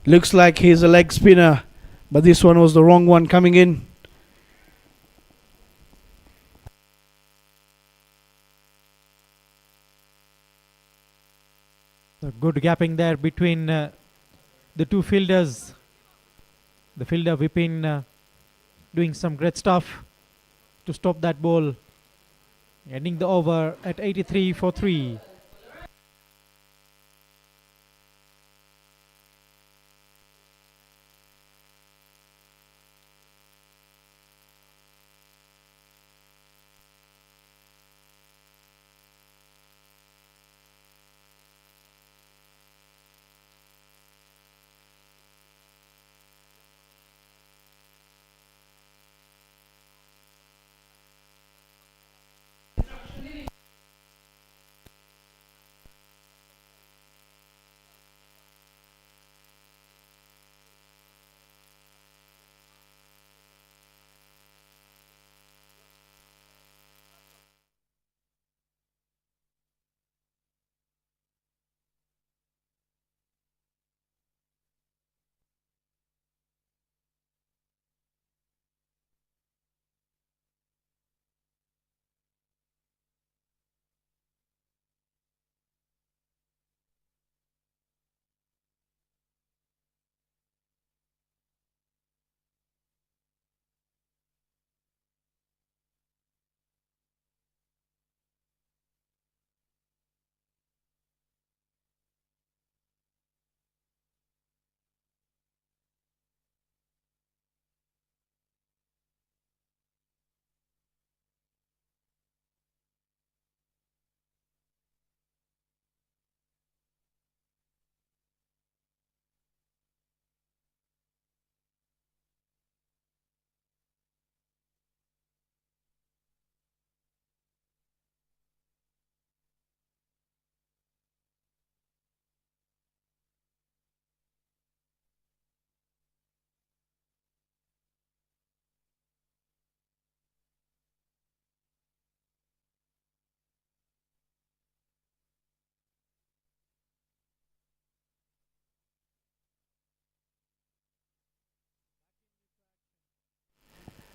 Looks like he's a leg spinner, but this one was the wrong one coming in.
A good gapping there between the two fielders. The fielder Vipin doing some great stuff to stop that ball, ending the over at 83 for 3.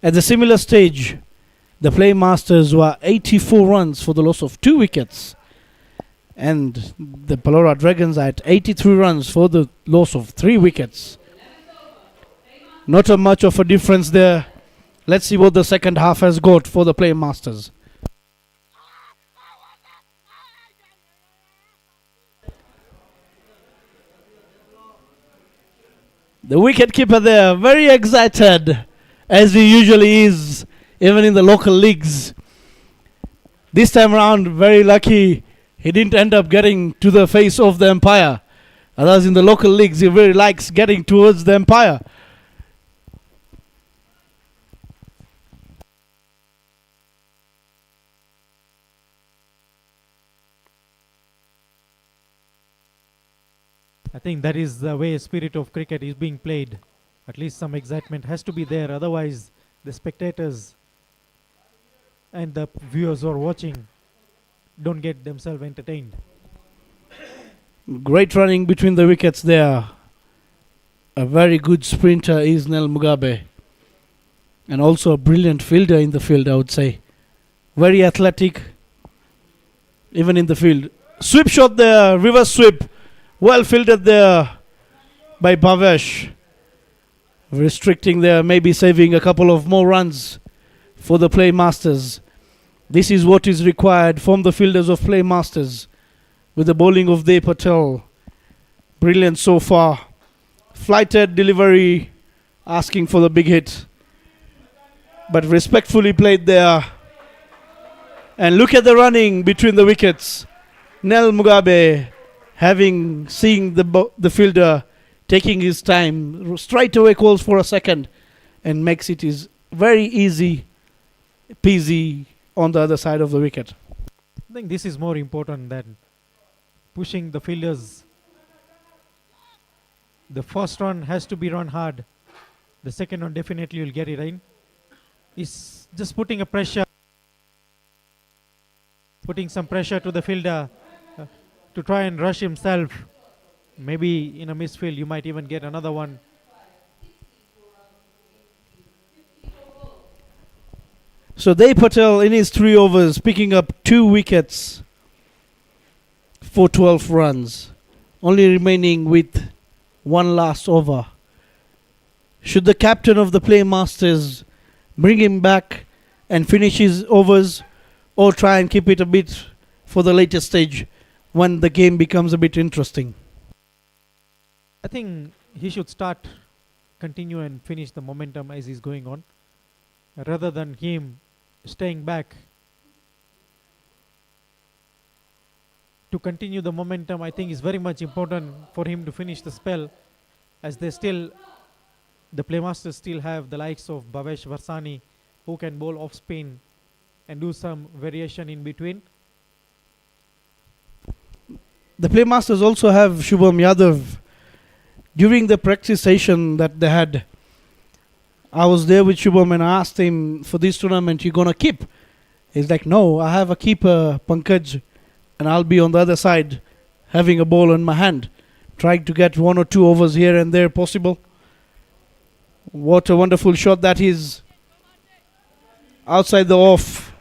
At the similar stage, the Playmasters were 84 runs for the loss of 2 wickets. And the PALORA Dragons are at 83 runs for the loss of 3 wickets. Not a much of a difference there. Let's see what the second half has got for the Playmasters. The wicket-keeper there, very excited, as he usually is, even in the local leagues. This time around, very lucky, he didn't end up getting to the face of the umpire. Otherwise, in the local leagues, he really likes getting towards the umpire.
I think that is the way spirit of cricket is being played. At least some excitement has to be there. Otherwise, the spectators and the viewers who are watching don't get themselves entertained.
Great running between the wickets there. A very good sprinter is Nel Mugabe. And also a brilliant fielder in the field, I would say. Very athletic, even in the field. Sweep shot there, reverse sweep. Well fielded there by Bhavesh. Restricting there, maybe saving a couple of more runs for the Playmasters. This is what is required from the fielders of Playmasters. With the bowling of Dev Patel. Brilliant so far. Flighted delivery, asking for the big hit. But respectfully played there. And look at the running between the wickets. Nel Mugabe seeing the fielder taking his time, straight away calls for a second and makes it is very easy peasy on the other side of the wicket.
I think this is more important than pushing the fielders. The first run has to be run hard. The second one definitely will get it in. It's just putting some pressure to the fielder to try and rush himself. Maybe in a misfield you might even get another one.
So Dev Patel in his 3 overs picking up 2 wickets for 12 runs. Only remaining with 1 last over. Should the captain of the Playmasters bring him back and finish his overs, or try and keep it a bit for the later stage when the game becomes a bit interesting?
I think he should continue and finish the momentum as he's going on, rather than him staying back. To continue the momentum, I think is very much important for him to finish the spell, as the Playmasters still have the likes of Bhavesh Varsani, who can bowl off spin and do some variation in between.
The Playmasters also have Shubham Yadav. During the practice session that they had, I was there with Shubham and I asked him, for this tournament, you're going to keep? He's like, no, I have a keeper, Pankaj, and I'll be on the other side having a ball in my hand, trying to get 1 or 2 overs here and there possible. What a wonderful shot that is. Outside the off.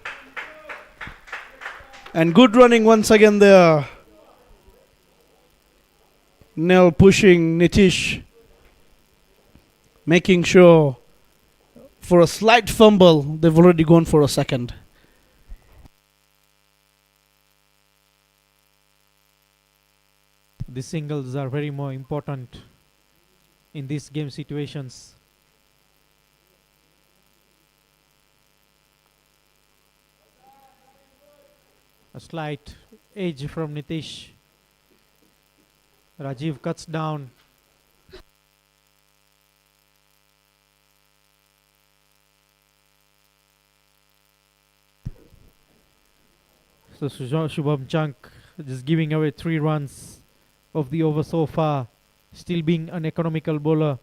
And good running once again there. Nel pushing Nitish, making sure for a slight fumble, they've already gone for a second.
The singles are very more important in these game situations. A slight edge from Nitish. Rajiv cuts down. So Shubham Chunk just giving away 3 runs of the over so far, still being an economical bowler.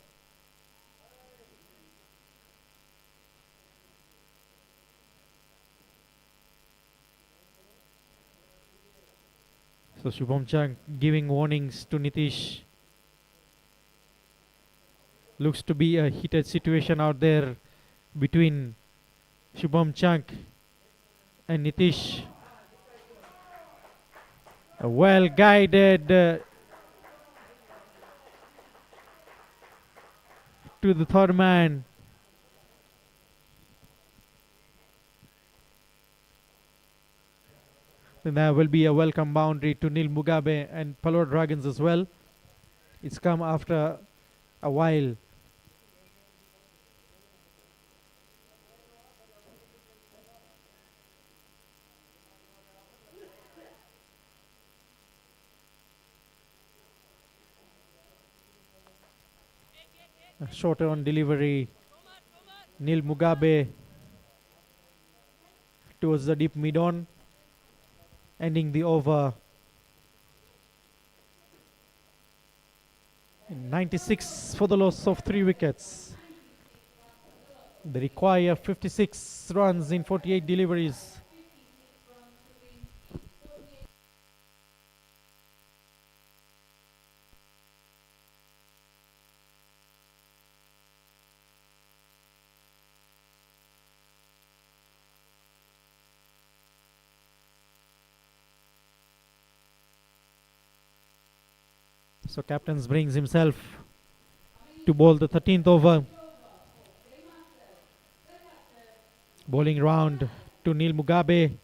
So Shubham Chunk giving warnings to Nitish. Looks to be a heated situation out there. between Shubham Chunk and Nitish. A well guided to the third man. Then there will be a welcome boundary to Neil Mugabe and PALORA Dragons as well. It's come after a while. A shorter on delivery. Neil Mugabe towards the deep mid-on, ending the over. 96 for the loss of 3 wickets. They require 56 runs in 48 deliveries. So captains brings himself to bowl the 13th over. Bowling round to Neil Mugabe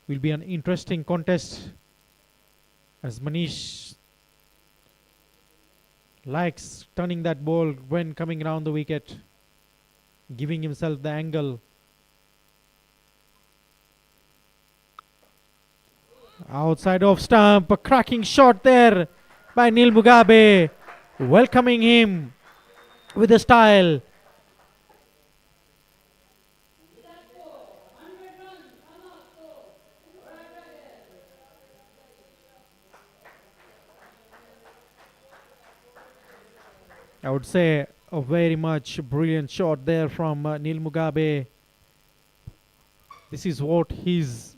will be an interesting contest, as Manish likes turning that ball when coming around the wicket, giving himself the angle. Outside off stump, a cracking shot there by Neil Mugabe, welcoming him with a style. I would say a very much brilliant shot there from Neil Mugabe. This is what he's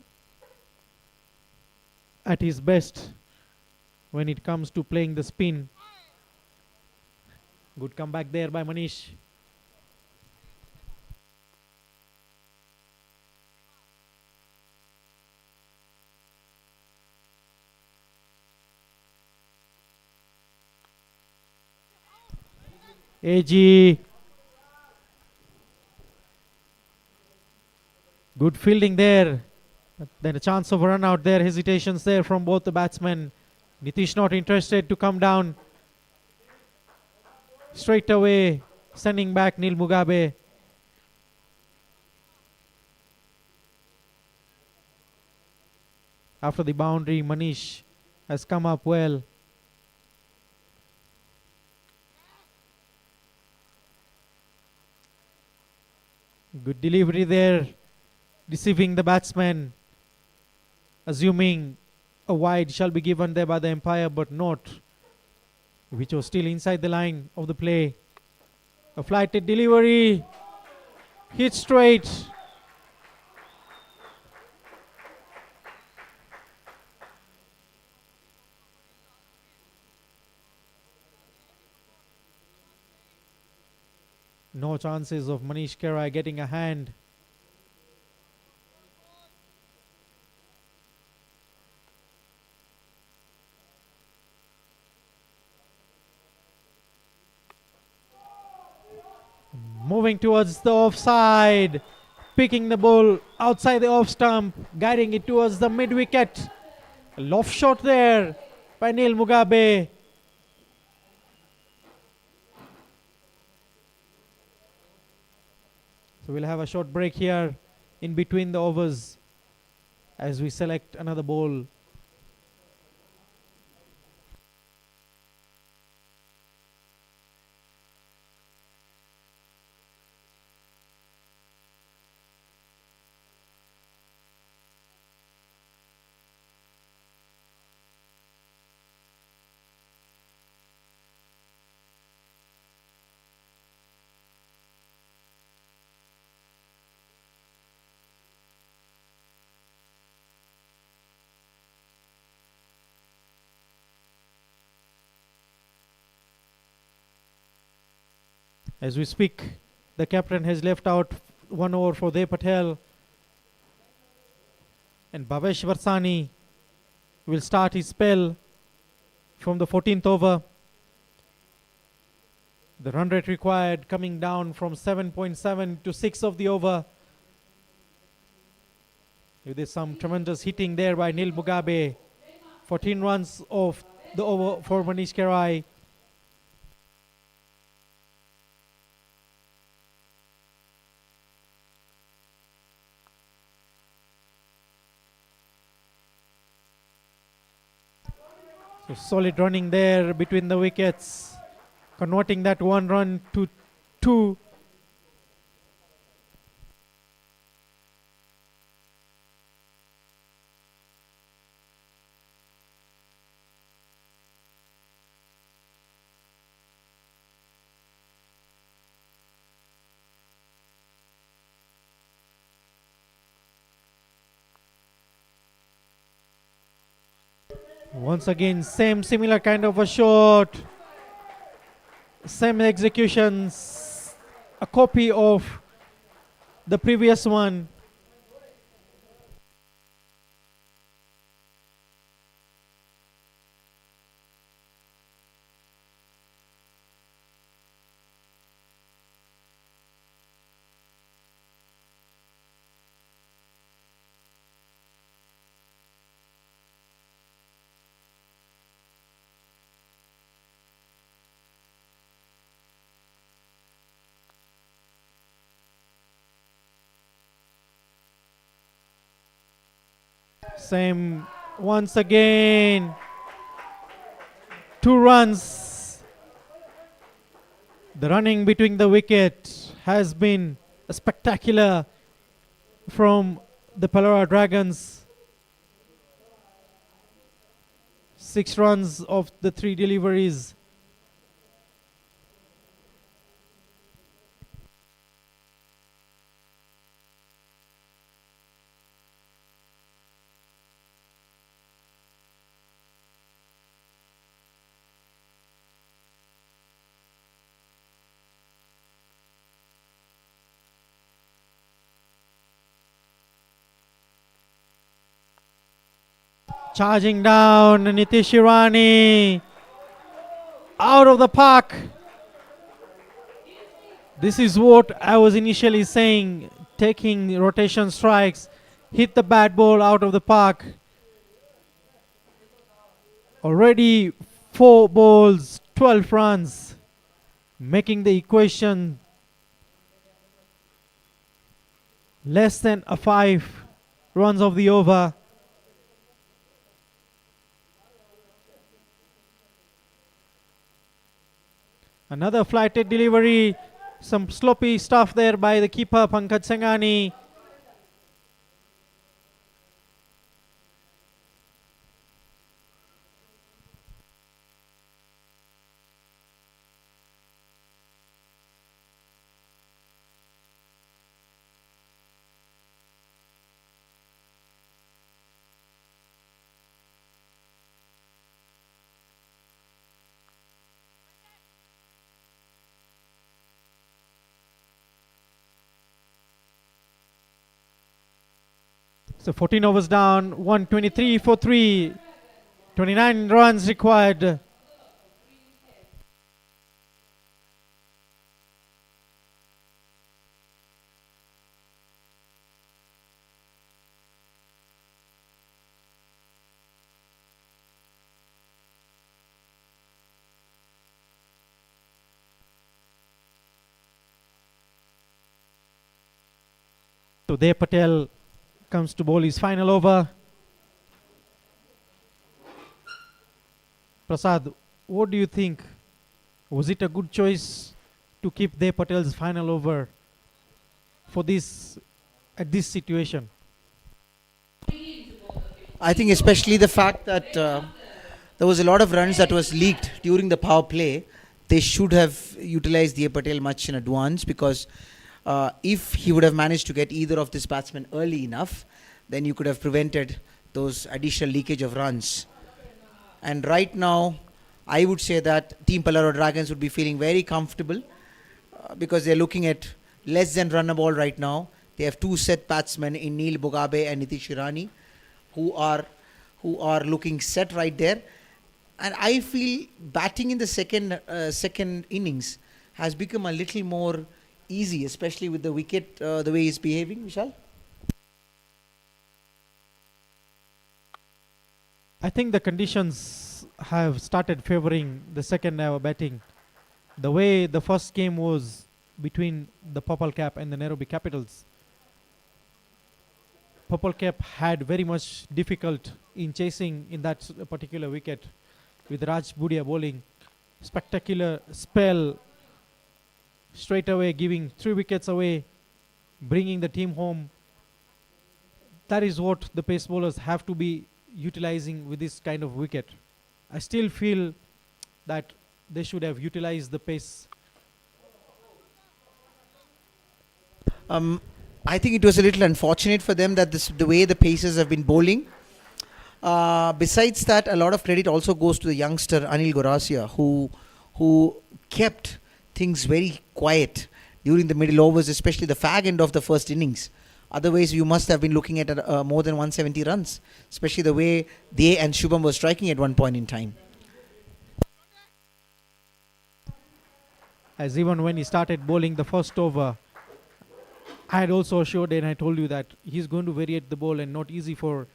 at his best when it comes to playing the spin. Good comeback there by Manish. AG. Good fielding there. But then a chance of a run out there. Hesitations there from both the batsmen. Nitish not interested to come down. Straight away sending back Neil Mugabe. After the boundary, Manish has come up well. Good delivery there, deceiving the batsman, assuming a wide shall be given there by the umpire, but not, which was still inside the line of the play. A flighted delivery, hit straight. No chances of Manish Kerai getting a hand. Moving towards the offside, picking the ball outside the off stump, guiding it towards the mid wicket. A loft shot there by Neil Mugabe. So we'll have a short break here in between the overs as we select another ball. As we speak, The captain has left out 1 over for De Patel. And Bhavesh Varsani will start his spell from the 14th over. The run rate required coming down from 7.7 to 6 of the over. There's some tremendous hitting there by Neil Mugabe. 14 runs of the over for Manish Kerai. So solid running there between the wickets, converting that 1 run to 2. Once again, similar kind of a shot, same executions, a copy of the previous one. Same once again. 2 runs. The running between the wicket has been spectacular from the PALORA Dragons. 6 runs of the 3 deliveries. Charging down, Nitish Irani out of the park. This is what I was initially saying, taking rotation strikes, hit the bat ball out of the park. Already 4 balls, 12 runs, making the equation less than 5 runs of the over. Another flighted delivery, some sloppy stuff there by the keeper Pankaj Sangani. So 14 overs down, 123 for 3, 29 runs required. So De Patel comes to bowl his final over. Prasad, what do you think? Was it a good choice to keep De Patel's final over for this at this situation?
I think especially the fact that there was a lot of runs that was leaked during the power play. They should have utilized De Patel much in advance, because if he would have managed to get either of this batsmen early enough, then you could have prevented those additional leakage of runs. And right now, I would say that Team PALORA Dragons would be feeling very comfortable because they're looking at less than run a ball right now. They have two set batsmen in Neil Bogabe and Nitish Irani who are looking set right there. And I feel batting in the second innings has become a little more easy, especially with the wicket, the way he's behaving, Vishal.
I think the conditions have started favoring the second hour batting. The way the first game was between the Purple Cap and the Nairobi Capitals, Purple Cap had very much difficult in chasing in that particular wicket, with Raj Budia bowling spectacular spell, straight away giving 3 wickets away, bringing the team home. That is what the pace bowlers have to be utilizing with this kind of wicket. I still feel that they should have utilized the pace.
I think it was a little unfortunate for them that the way the Pacers have been bowling. Besides that, a lot of credit also goes to the youngster Anil Gorasia, who kept things very quiet during the middle overs, especially the fag end of the first innings. Otherwise, you must have been looking at more than 170 runs, especially the way they and Shubham were striking at one point in time.
As even when he started bowling the first over, I had also assured and I told you that he's going to variate the ball and not easy for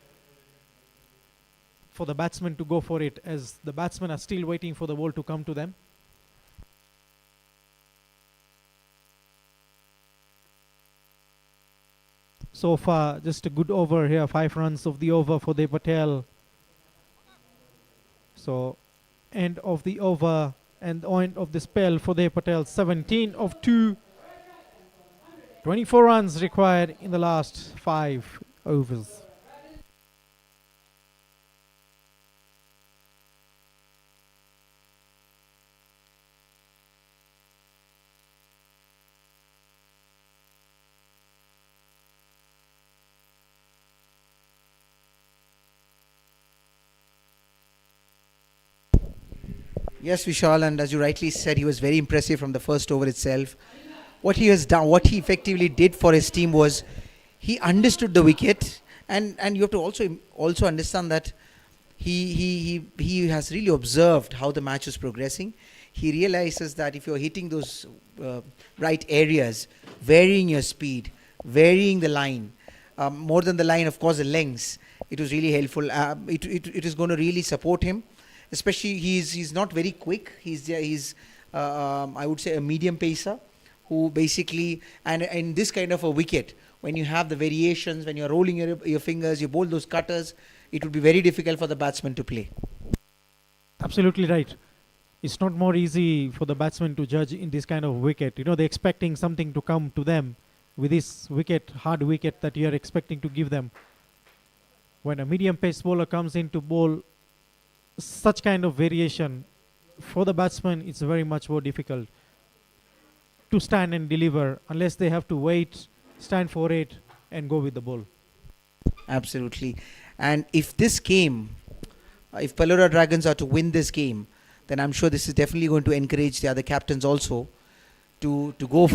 the batsmen to go for it, as the batsmen are still waiting for the ball to come to them. So far, just a good over here, 5 runs of the over for Dev Patel. So, end of the over and end of the spell for Dev Patel, 17 of 2. 24 runs required in the last 5 overs.
Yes, Vishal, and as you rightly said, he was very impressive from the first over itself. What he has done, what he effectively did for his team was he understood the wicket, and you have to also understand that he has really observed how the match is progressing. He realizes that if you're hitting those right areas, varying your speed, varying the line, more than the line, of course, the lengths, it was really helpful. It is going to really support him. Especially, he's not very quick. He's I would say a medium pacer, who basically, and in this kind of a wicket, when you have the variations, when you're rolling your fingers, you bowl those cutters, it would be very difficult for the batsman to play.
Absolutely right. It's not more easy for the batsman to judge in this kind of wicket. You know, they're expecting something to come to them with this wicket, hard wicket that you're expecting to give them. When a medium pace bowler comes in to bowl such kind of variation, for the batsman it's very much more difficult to stand and deliver, unless they have to wait, stand for it and go with the ball.
Absolutely. And if PALORA Dragons are to win this game, then I'm sure this is definitely going to encourage the other captains also to go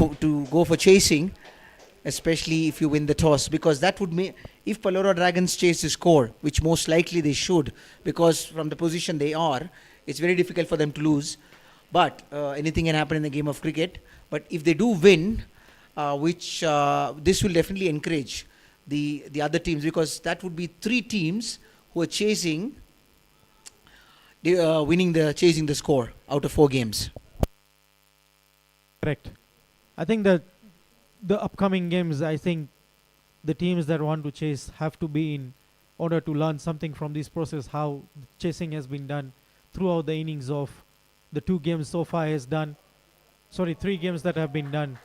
for chasing, especially if you win the toss, because that would mean if PALORA Dragons chase the score, which most likely they should, because from the position they are, it's very difficult for them to lose. But anything can happen in the game of cricket. But if they do win, this will definitely encourage the other teams, because that would be 3 teams who are chasing the score out of 4 games.
Correct. I think that the upcoming games, I think the teams that want to chase have to be in order to learn something from this process, how chasing has been done throughout the innings of the 2 games so far has done. 3 games that have been done.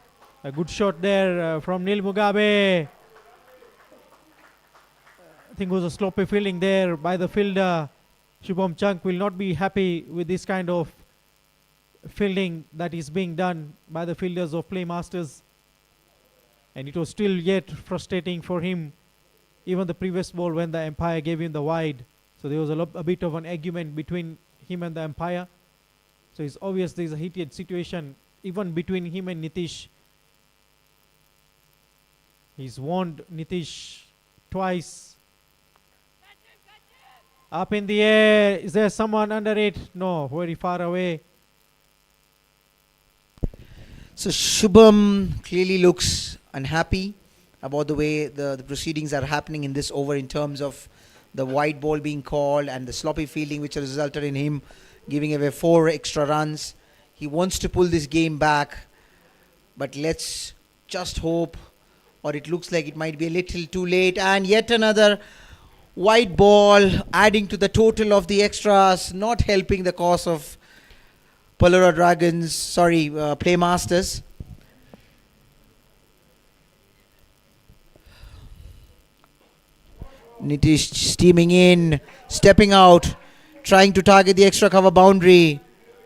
A good shot there from Neil Mugabe. I think it was a sloppy fielding there by the fielder. Shubham Chunk will not be happy with this kind of fielding that is being done by the fielders of Playmasters. And it was still yet frustrating for him, even the previous ball when the umpire gave him the wide. So there was a bit of an argument between him and the umpire. So it's obvious there's a heated situation even between him and Nitish. He's warned Nitish twice. Up in the air. Is there someone under it? No, very far away.
So Shubham clearly looks unhappy about the way the proceedings are happening in this over in terms of the white ball being called and the sloppy fielding which resulted in him giving away 4 extra runs. He wants to pull this game back, but let's just hope, or it looks like it might be a little too late. And yet another white ball adding to the total of the extras, not helping the cause of PALORA Dragons, Playmasters. Nitish steaming in, stepping out, trying to target the extra cover boundary.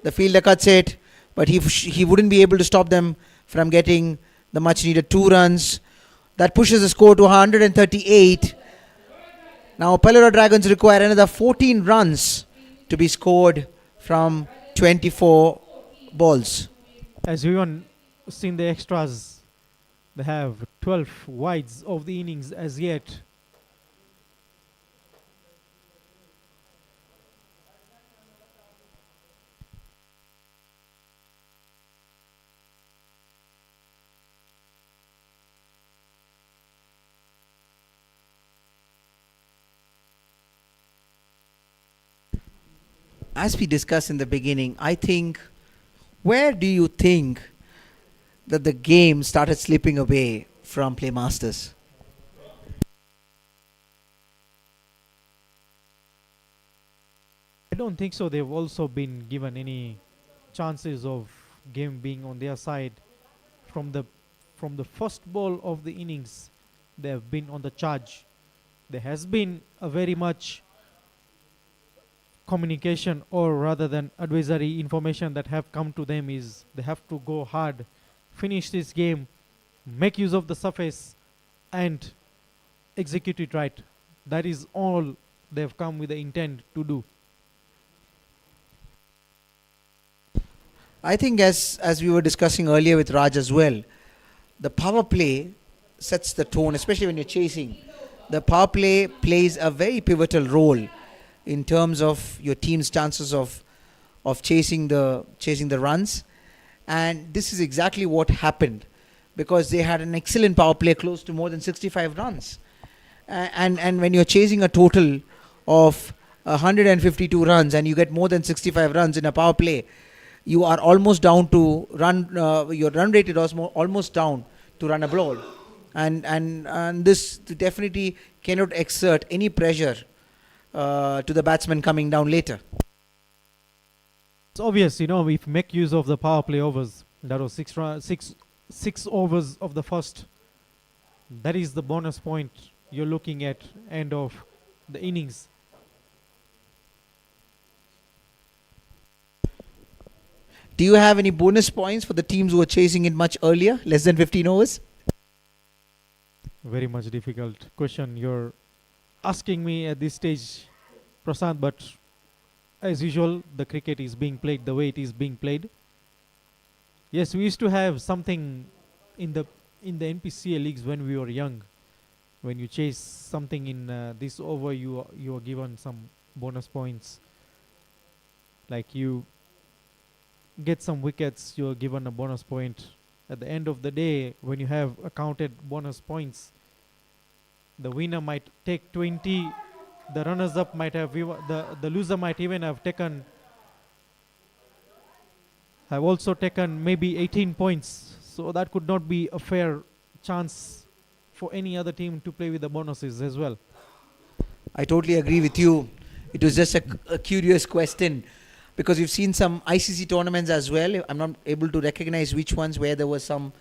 The fielder cuts it, but he wouldn't be able to stop them from getting the much needed 2 runs. That pushes the score to 138. Now PALORA Dragons require another 14 runs to be scored from 24 balls.
As everyone seen the extras, they have 12 wides of the innings as yet.
As we discussed in the beginning, where do you think that the game started slipping away from Playmasters?
I don't think so. They've also been given any chances of game being on their side. From the first ball of the innings, they have been on the charge. There has been a very much communication, or rather than advisory information that have come to them, is they have to go hard, finish this game, make use of the surface and execute it right. That is all they've come with the intent to do.
I think as we were discussing earlier with Raj as well, the power play sets the tone, especially when you're chasing. The power play plays a very pivotal role in terms of your team's chances of chasing the runs, and this is exactly what happened, because they had an excellent power play close to more than 65 runs, and when you're chasing a total of 152 runs and you get more than 65 runs in a power play, you are almost down to your run rate is almost down to run a ball, and this definitely cannot exert any pressure to the batsman coming down later.
It's obvious, if you make use of the power play overs, that was 6 overs of the first, that is the bonus point you're looking at end of the innings.
Do you have any bonus points for the teams who are chasing it much earlier, less than 15 overs?
Very much difficult question you're asking me at this stage, Prasant, but as usual, the cricket is being played the way it is being played. Yes, we used to have something in the NPCA leagues when we were young. When you chase something in this over, you are given some bonus points. Like you get some wickets, you are given a bonus point. At the end of the day, when you have accounted bonus points, the winner might take 20, the runners-up might have, the loser might even have also taken maybe 18 points. So that could not be a fair chance for any other team to play with the bonuses as well.
I totally agree with you. It was just a curious question, because we've seen some ICC tournaments as well. I'm not able to recognize which ones where there was some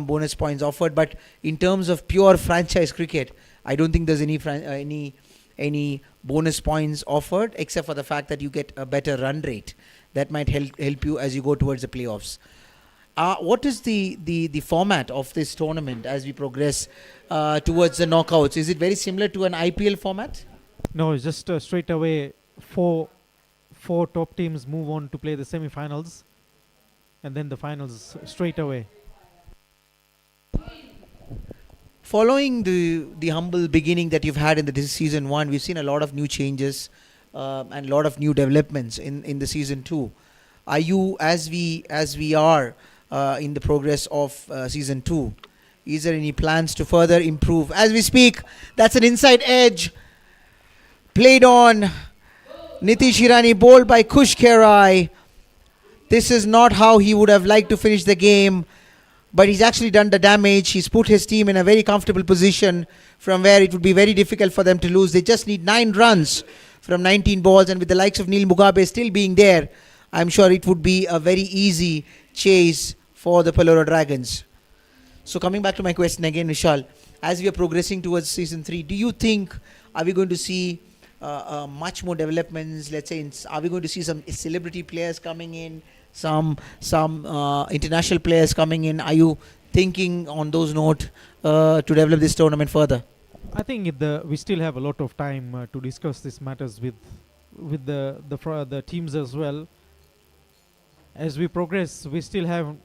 bonus points offered, but in terms of pure franchise cricket, I don't think there's any bonus points offered, except for the fact that you get a better run rate that might help you as you go towards the playoffs. What is the format of this tournament as we progress towards the knockouts? Is it very similar to an IPL format?
No, it's just straight away four top teams move on to play the semi-finals, and then the finals straight away.
Following the humble beginning that you've had in the season 1, we've seen a lot of new changes and a lot of new developments in the season 2. Are you, as we are in the progress of season 2, is there any plans to further improve? As we speak, that's an inside edge played on Nitish Irani, bowled by Kush Kerai. This is not how he would have liked to finish the game, but he's actually done the damage. He's put his team in a very comfortable position from where it would be very difficult for them to lose. They just need 9 runs from 19 balls, and with the likes of Neil Mugabe still being there, I'm sure it would be a very easy chase for the PALORA Dragons. So coming back to my question again, Vishal, as we are progressing towards season 3, do you think, are we going to see much more developments? Let's say, are we going to see some celebrity players coming in, some international players coming in? Are you thinking on those notes to develop this tournament further?
I think we still have a lot of time to discuss these matters with the teams as well. As we progress, we still have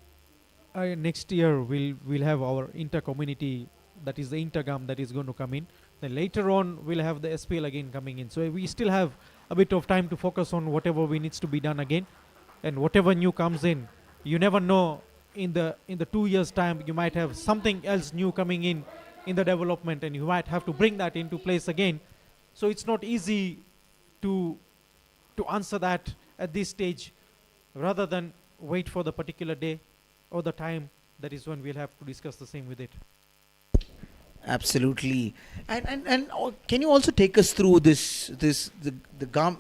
next year we'll have our inter-community, that is the intergam that is going to come in. Then later on we'll have the SPL again coming in. So we still have a bit of time to focus on whatever we needs to be done again, and whatever new comes in. You never know, in the 2 years time you might have something else new coming in the development, and you might have to bring that into place again. So it's not easy to answer that at this stage, rather than wait for the particular day or the time. That is when we'll have to discuss the same with it.
Absolutely. And can you also take us through the Gram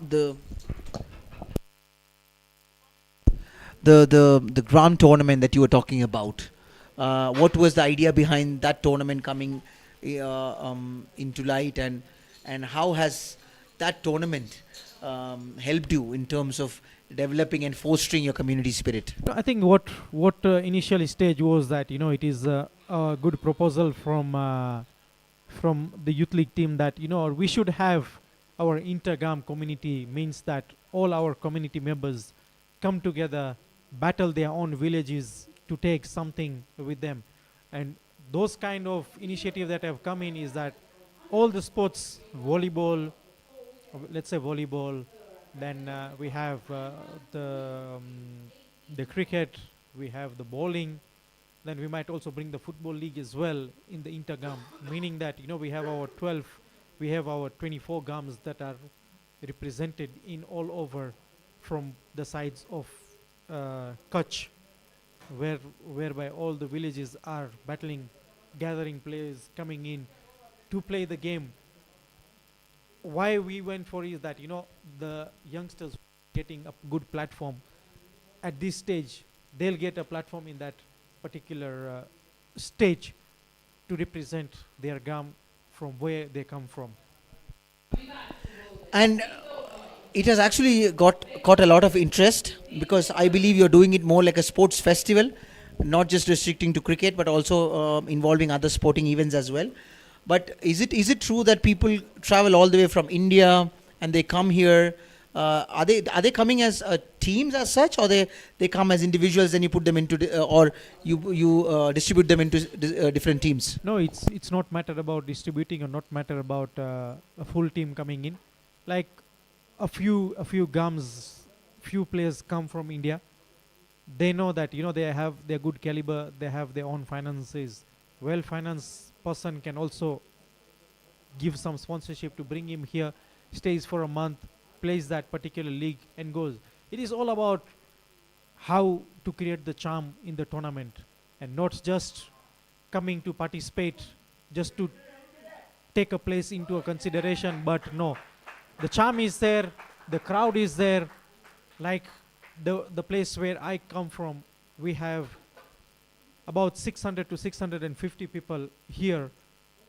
tournament that you were talking about? What was the idea behind that tournament coming into light, and how has that tournament helped you in terms of developing and fostering your community spirit?
I think what initial stage was that, it is a good proposal from the youth league team that, we should have our intergam community, means that all our community members come together, battle their own villages to take something with them. And those kind of initiatives that have come in is that all the sports, volleyball, let's say volleyball, then we have the cricket, we have the bowling, then we might also bring the football league as well in the intergam, meaning that, we have our 24 gams that are represented in all over from the sides of Kutch, whereby all the villages are battling, gathering players coming in to play the game. Why we went for is that, the youngsters getting a good platform at this stage, they'll get a platform in that particular stage to represent their gam from where they come from.
And it has actually caught a lot of interest, because I believe you're doing it more like a sports festival, not just restricting to cricket, but also involving other sporting events as well. But is it true that people travel all the way from India and they come here? Are they coming as teams as such, or they come as individuals, then you put them into or you distribute them into different teams?
No, it's not matter about distributing, or not matter about a full team coming in. Like a few gums, few players come from India. They know that, they have their good caliber, they have their own finances. Well-financed person can also give some sponsorship to bring him here, stays for a month, plays that particular league and goes. It is all about how to create the charm in the tournament, and not just coming to participate just to take a place into a consideration, but no. The charm is there, the crowd is there. Like the place where I come from, we have about 600 to 650 people here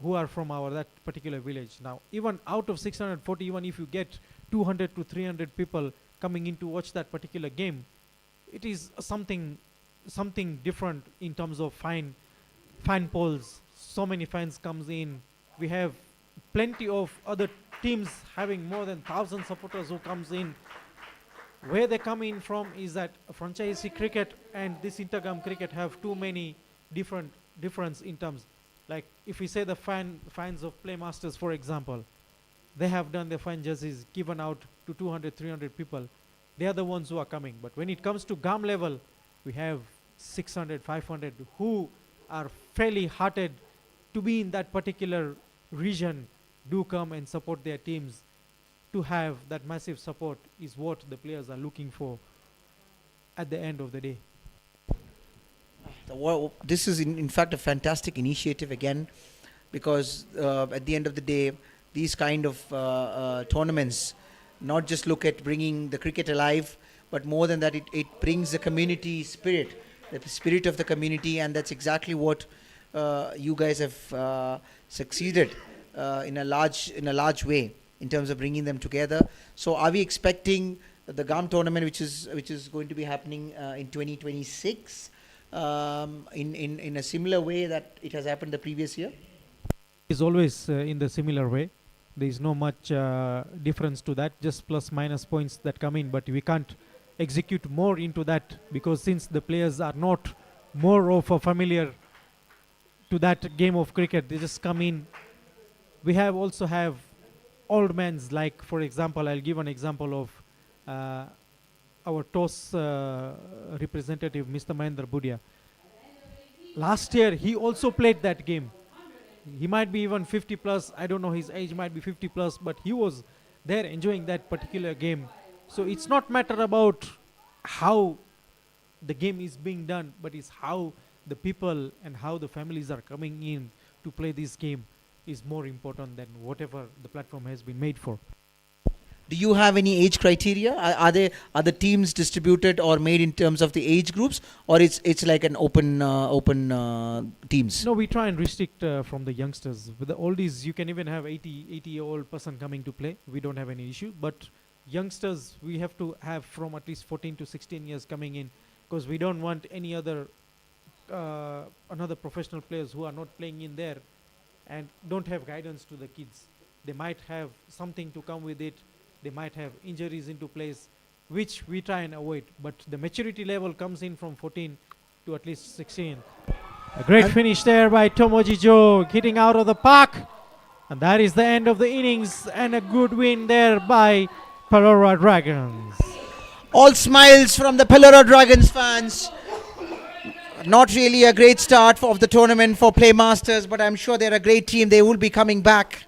who are from that particular village. Now, even out of 640, even if you get 200 to 300 people coming in to watch that particular game, it is something different in terms of fan polls. So many fans comes in. We have plenty of other teams having more than 1,000 supporters who comes in. Where they come in from is that franchisee cricket and this intergam cricket have too many difference in terms. Like if we say the fans of Playmasters, for example, they have done their fan jerseys given out to 200, 300 people. They are the ones who are coming. But when it comes to GAM level, we have 600, 500 who are fairly hearted to be in that particular region, do come and support their teams. To have that massive support is what the players are looking for at the end of the day.
Well, this is in fact a fantastic initiative again, because at the end of the day, these kind of tournaments not just look at bringing the cricket alive, but more than that, it brings the community spirit, the spirit of the community, and that's exactly what you guys have succeeded in a large way in terms of bringing them together. So, are we expecting the GAM tournament, which is going to be happening in 2026? In a similar way that it has happened the previous year?
Is always in the similar way. There is no much difference to that, just plus minus points that come in, but we can't execute more into that, because since the players are not more of a familiar to that game of cricket, they just come in. We also have old men's, like for example, I'll give an example of our toss representative, Mr. Mahendra Budia. Last year, he also played that game. He might be even 50 plus. I don't know, his age might be 50 plus, but he was there enjoying that particular game. So it's not matter about how the game is being done, but it's how the people and how the families are coming in to play this game is more important than whatever the platform has been made for.
Do you have any age criteria? Are the teams distributed or made in terms of the age groups, or it's like an open teams?
No, we try and restrict from the youngsters. With the oldies, you can even have 80-year-old person coming to play. We don't have any issue. But youngsters, we have to have from at least 14 to 16 years coming in, because we don't want any other another professional players who are not playing in there and don't have guidance to the kids. They might have something to come with it. They might have injuries into place, which we try and avoid. But the maturity level comes in from 14 to at least 16. A great finish there by Tomoji Joe, hitting out of the park. And that is the end of the innings, and a good win there by PALORA Dragons.
All smiles from the PALORA Dragons fans. Not really a great start of the tournament for Playmasters, but I'm sure they're a great team. They will be coming back.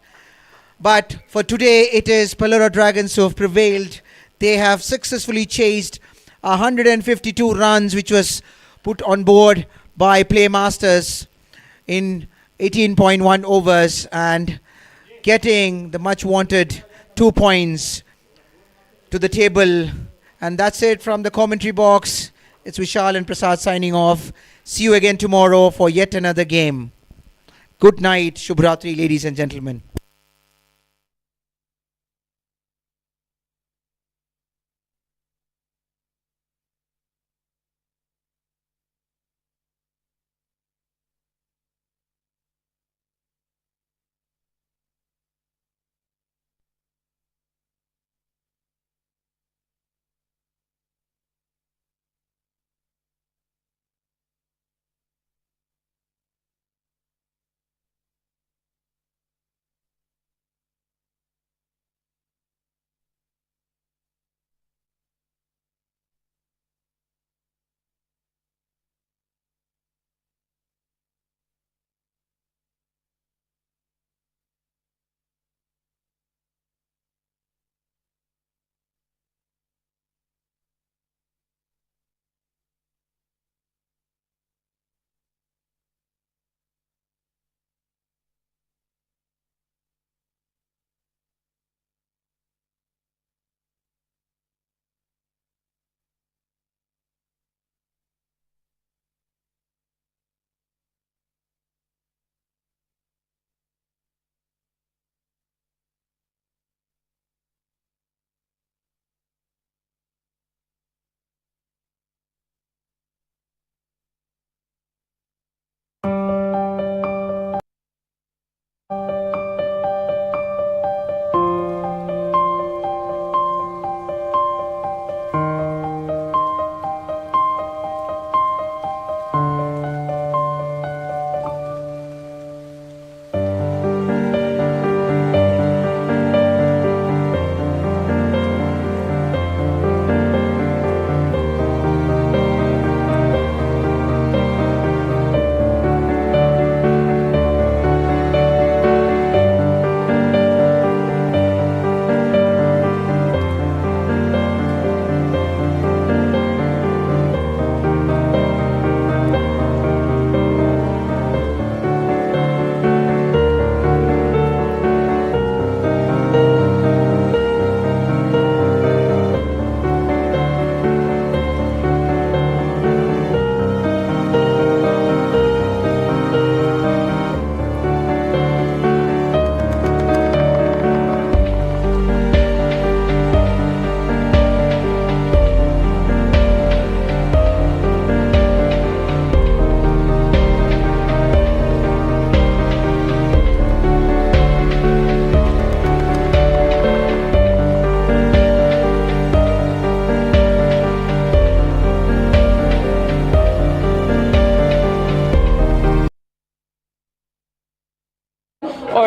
But for today, it is PALORA Dragons who have prevailed. They have successfully chased 152 runs, which was put on board by Playmasters in 18.1 overs, and getting the much wanted 2 points to the table. And that's it from the commentary box. It's Vishal and Prasad signing off. See you again tomorrow for yet another game. Good night. Shubhratri, ladies and gentlemen.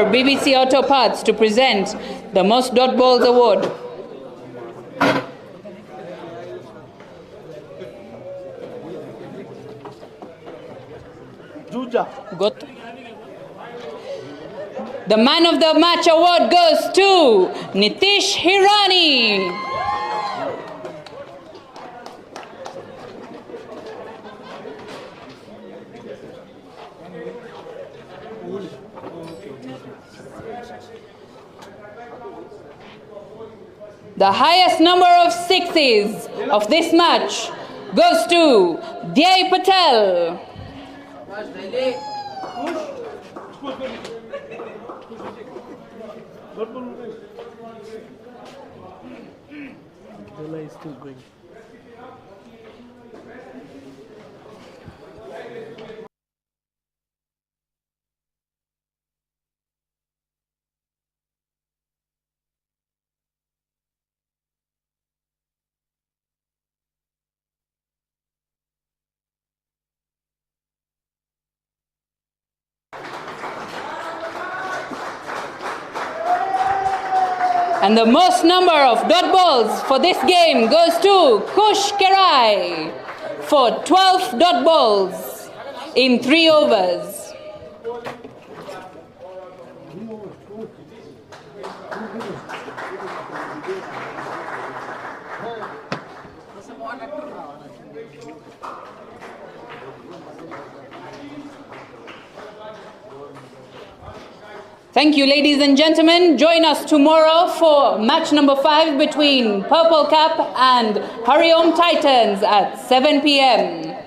for BBC Auto Parts to present the Most Dot Balls Award. Got. The Man of the Match award goes to Nitish Hirani. The highest number of sixes of this match goes to Dhyay Patel. And the most number of dot balls for this game goes to Kush Kerai for 12 dot balls in 3 overs. Thank you, ladies and gentlemen. Join us tomorrow for match number 5 between Purple Cap and Hariom Titans at 7 p.m.